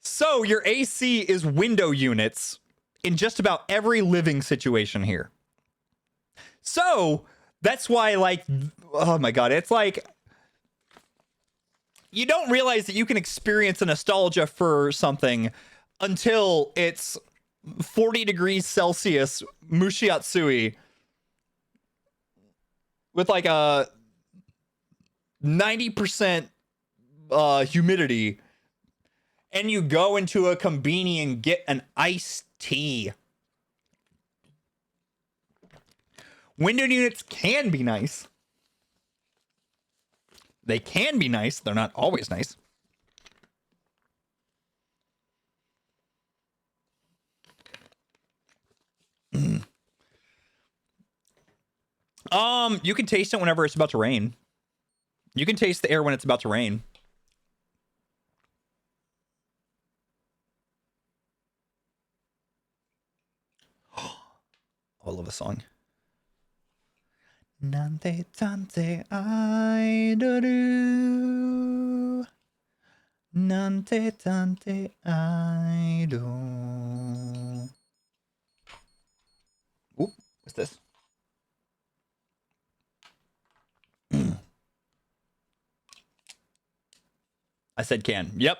So your AC is window units in just about every living situation here. So that's why, like, oh my God, it's like you don't realize that you can experience a nostalgia for something until it's 40 degrees Celsius mushiatsui with like a 90% humidity, and you go into a conveni and get an iced tea. Window units can be nice. They can be nice. They're not always nice. You can taste it whenever it's about to rain. You can taste the air when it's about to rain. Oh, I love the song. Nante tante aidoru. Nante tante aido. Oop, what's this? I said can. Yep.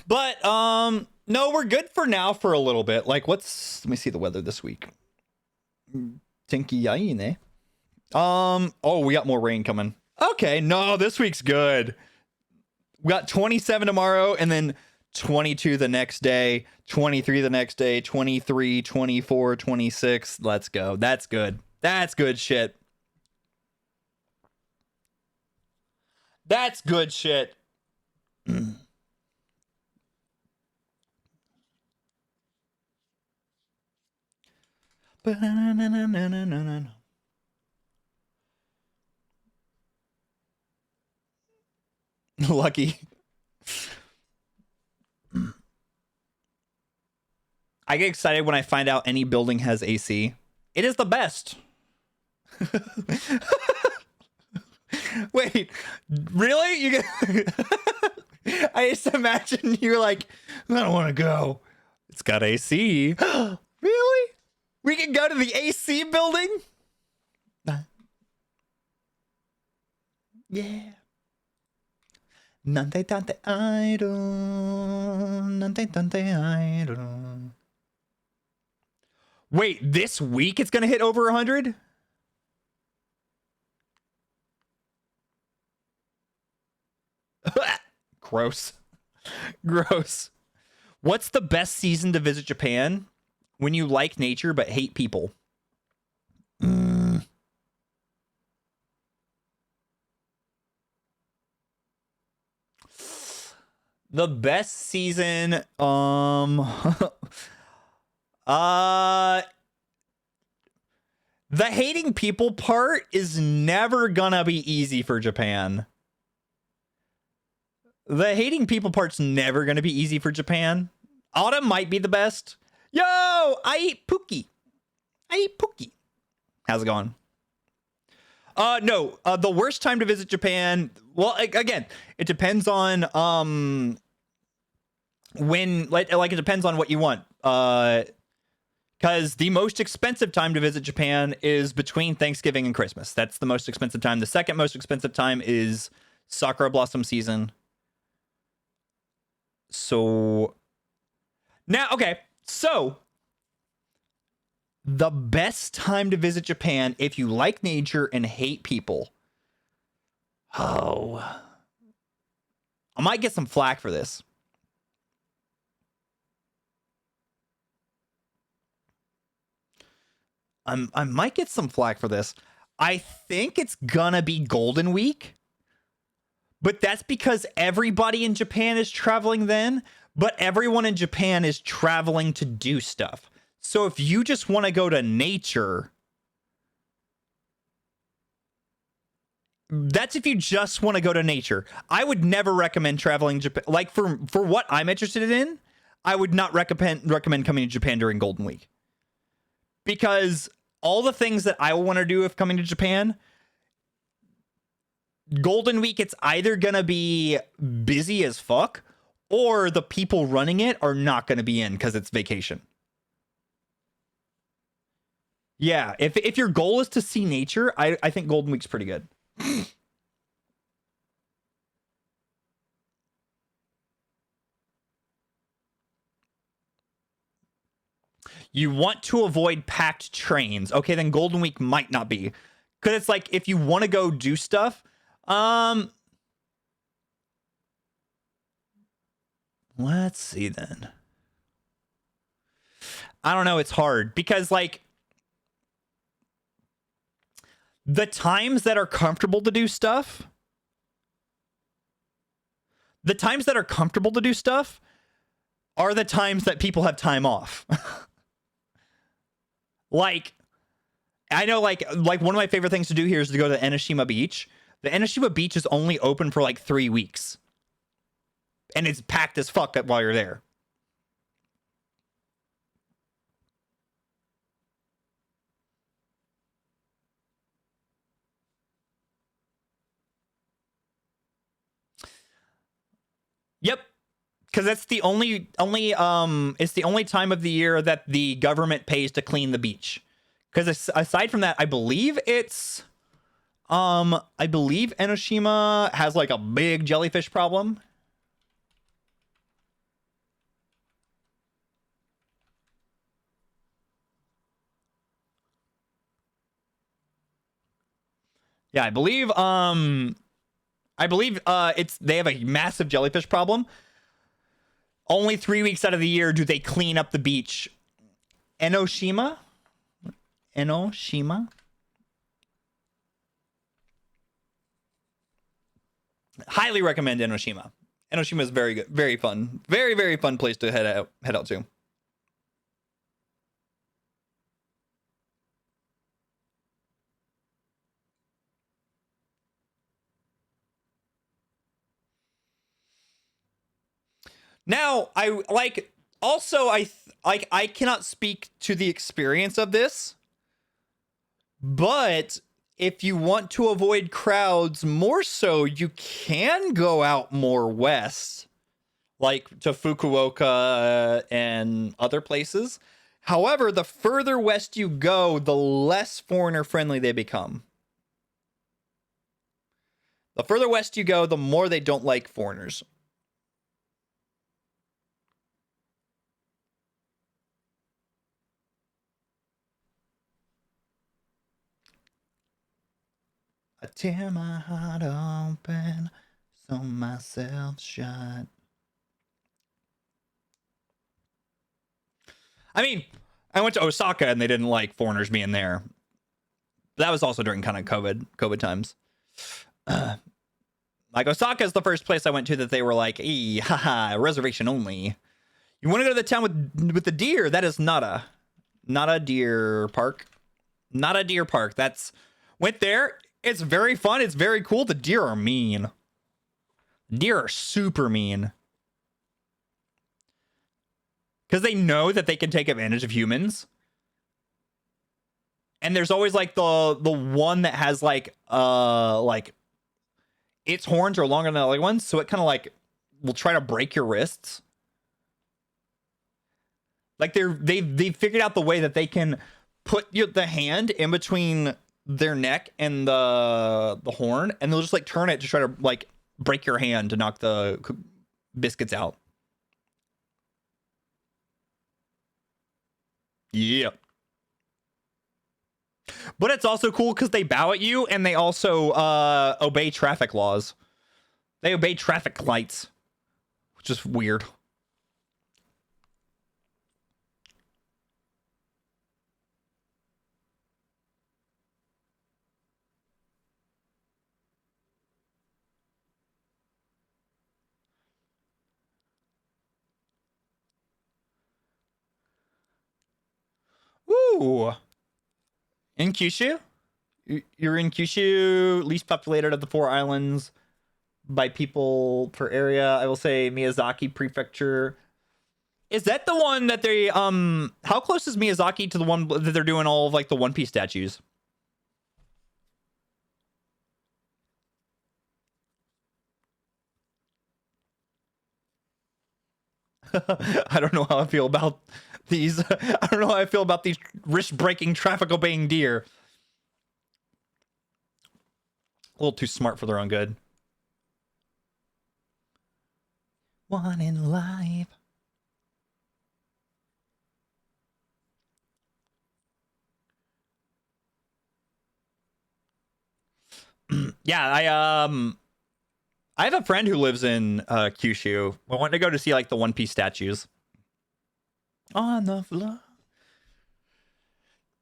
But no, we're good for now for a little bit. Like, let me see the weather this week. Tinky yaine. Oh, we got more rain coming. Okay, no, this week's good. We got 27 tomorrow, and then 22 the next day, 23 the next day, 23, 24, 26. Let's go. That's good. That's good shit. That's good shit. Lucky. I get excited when I find out any building has AC. It is the best. Wait, really? You get I just imagine you're like, I don't want to go. It's got AC. Really? We can go to the AC building? Yeah. Nante tante idol. Nante tante idol. Wait, this week it's gonna hit over 100? Gross. Gross. What's the best season to visit Japan? When you like nature but hate people. The best season, the hating people part is never gonna be easy for Japan. The hating people part's never gonna be easy for Japan. Autumn might be the best. Yo, I eat Pookie. How's it going? No, the worst time to visit Japan. Well, again, it depends on when, like it depends on what you want. Because the most expensive time to visit Japan is between Thanksgiving and Christmas. That's the most expensive time. The second most expensive time is Sakura Blossom season. So now, okay, so the best time to visit Japan if you like nature and hate people. Oh, I might get some flack for this. I might get some flack for this. I think it's gonna be Golden Week, but that's because everybody in Japan is traveling then, but everyone in Japan is traveling to do stuff. So if you just want to go to nature, that's if you just want to go to nature. I would never recommend traveling Japan. Like for what I'm interested in, I would not recommend coming to Japan during Golden Week. Because all the things that I want to do if coming to Japan, Golden Week, it's either going to be busy as fuck or the people running it are not going to be in because it's vacation. Yeah, if your goal is to see nature, I think Golden Week's pretty good. You want to avoid packed trains. Okay, then Golden Week might not be. Because it's like, if you want to go do stuff, let's see then. I don't know, it's hard. Because, like, the times that are comfortable to do stuff, are the times that people have time off. Like, I know, like one of my favorite things to do here is to go to Enoshima Beach. The Enoshima Beach is only open for like 3 weeks. And it's packed as fuck while you're there. Yep. Because that's the only it's the only time of the year that the government pays to clean the beach. Because aside from that, I believe Enoshima has like a big jellyfish problem. Yeah, I believe it's they have a massive jellyfish problem. Only 3 weeks out of the year do they clean up the beach. Enoshima. Highly recommend Enoshima. Enoshima is very good, very fun, very very fun place to head out to. Now, I cannot speak to the experience of this, but if you want to avoid crowds more so, you can go out more west, like to Fukuoka and other places. However, the further west you go, the less foreigner friendly they become. The further west you go, the more they don't like foreigners. I tear my heart open, so myself shut. I mean, I went to Osaka and they didn't like foreigners being there. That was also during kind of COVID times. Like Osaka is the first place I went to that they were like, haha, reservation only. You want to go to the town with the deer? That is not a deer park. Not a deer park. Went there. It's very fun. It's very cool. The deer are mean. Deer are super mean. Because they know that they can take advantage of humans. And there's always like the one that has like its horns are longer than the other ones, so it kind of like will try to break your wrists. Like they figured out the way that they can put the hand in between their neck and the horn, and they'll just like turn it to try to like break your hand to knock the biscuits out. Yeah. But it's also cool because they bow at you and they also obey traffic laws. They obey traffic lights, which is weird. Ooh. In Kyushu? You're in Kyushu, least populated of the 4 islands by people per area. I will say Miyazaki Prefecture. Is that the one that they how close is Miyazaki to the one that they're doing all of like the One Piece statues? I don't know how I feel about these. I don't know how I feel about these wrist-breaking, traffic-obeying deer. A little too smart for their own good. One in life. Yeah, I have a friend who lives in Kyushu. I want to go to see like the One Piece statues. On the floor.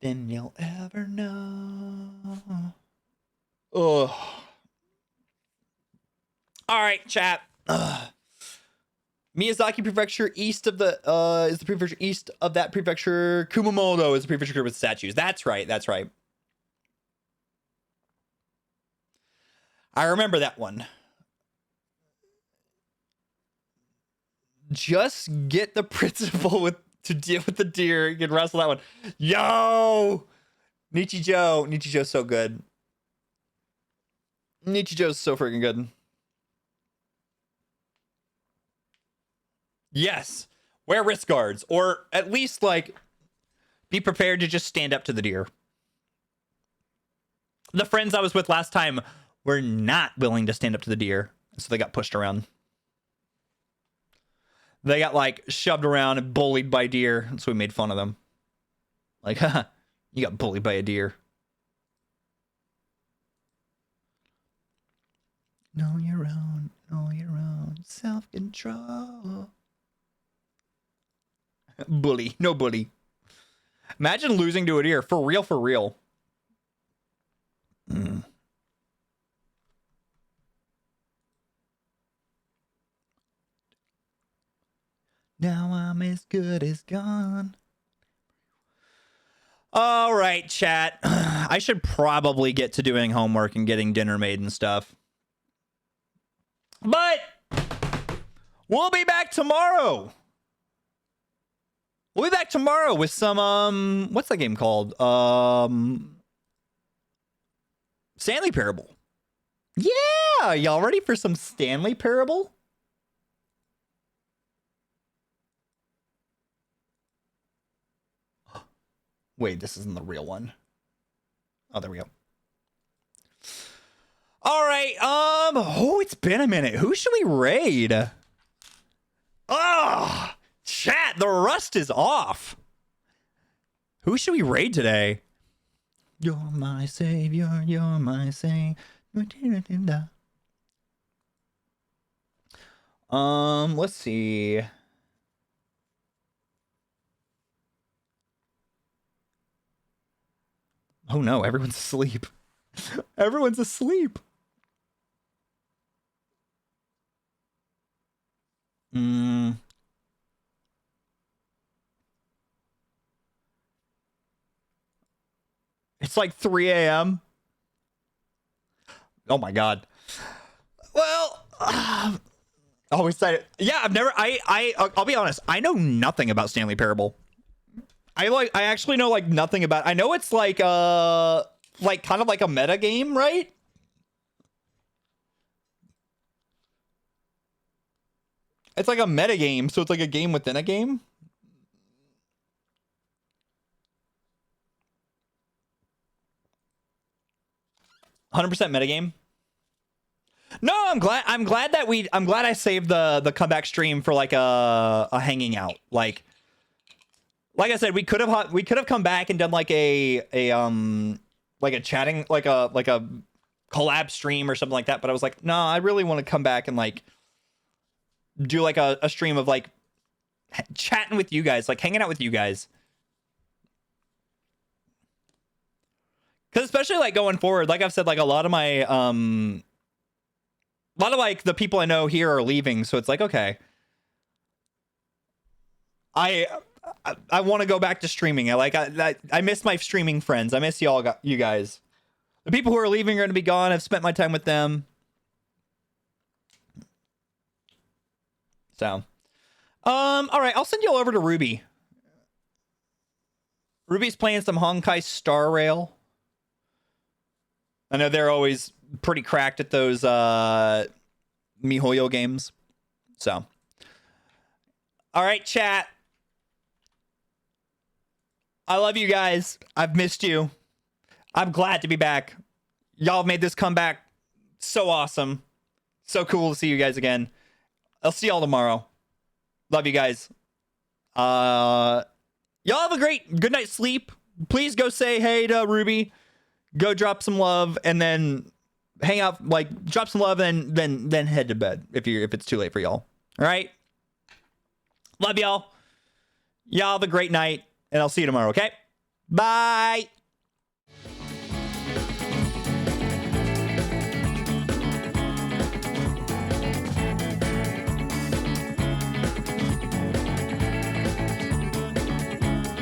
Then you'll ever know. Ugh. All right, chat. Miyazaki Prefecture east of the is the prefecture east of that prefecture. Kumamoto is the prefecture with statues. That's right. That's right. I remember that one. Just get the principal to deal with the deer. You can wrestle that one. Yo! Nichijo's so good. Nichijo's so freaking good. Yes. Wear wrist guards. Or at least, like, be prepared to just stand up to the deer. The friends I was with last time were not willing to stand up to the deer. So they got pushed around. They got, like, shoved around and bullied by deer. So we made fun of them. Like, haha, you got bullied by a deer. Know your own self-control. Bully. No bully. Imagine losing to a deer. For real, for real. Mm. Now I'm as good as gone. All right, chat. I should probably get to doing homework and getting dinner made and stuff. But we'll be back tomorrow. We'll be back tomorrow with some what's that game called? Stanley Parable. Yeah, y'all ready for some Stanley Parable? Wait, this isn't the real one. Oh, there we go. All right, oh, it's been a minute. Who should we raid? Oh, chat, the rust is off. Who should we raid today? You're my savior, you're my savior. Let's see. Oh no, everyone's asleep. Everyone's asleep. It's like 3 a.m. Oh my god. Well, always said it. Yeah, I've never. I'll be honest. I know nothing about Stanley Parable. I actually know like nothing about. I know it's like kind of like a meta game, right? It's like a meta game, so it's like a game within a game. $100% metagame. No, I'm glad that I'm glad I saved the comeback stream for like a hanging out. Like I said, we could have come back and done like a chatting like a collab stream or something like that. But I was like, no, I really want to come back and like do like a stream of like chatting with you guys, like hanging out with you guys. Because especially like going forward, like I've said, like a lot of my like the people I know here are leaving, so it's like, okay, I I want to go back to streaming. I miss my streaming friends. I miss you guys. The people who are leaving are going to be gone. I've spent my time with them. So, all right, I'll send you all over to Ruby. Ruby's playing some Honkai Star Rail. I know they're always pretty cracked at those MiHoYo games. So, all right, chat. I love you guys. I've missed you. I'm glad to be back. Y'all have made this comeback so awesome. So cool to see you guys again. I'll see y'all tomorrow. Love you guys. Y'all have a good night's sleep. Please go say hey to Ruby. Go drop some love and then hang out, like drop some love and then head to bed if it's too late for y'all. All right? Love y'all. Y'all have a great night and I'll see you tomorrow, okay? Bye.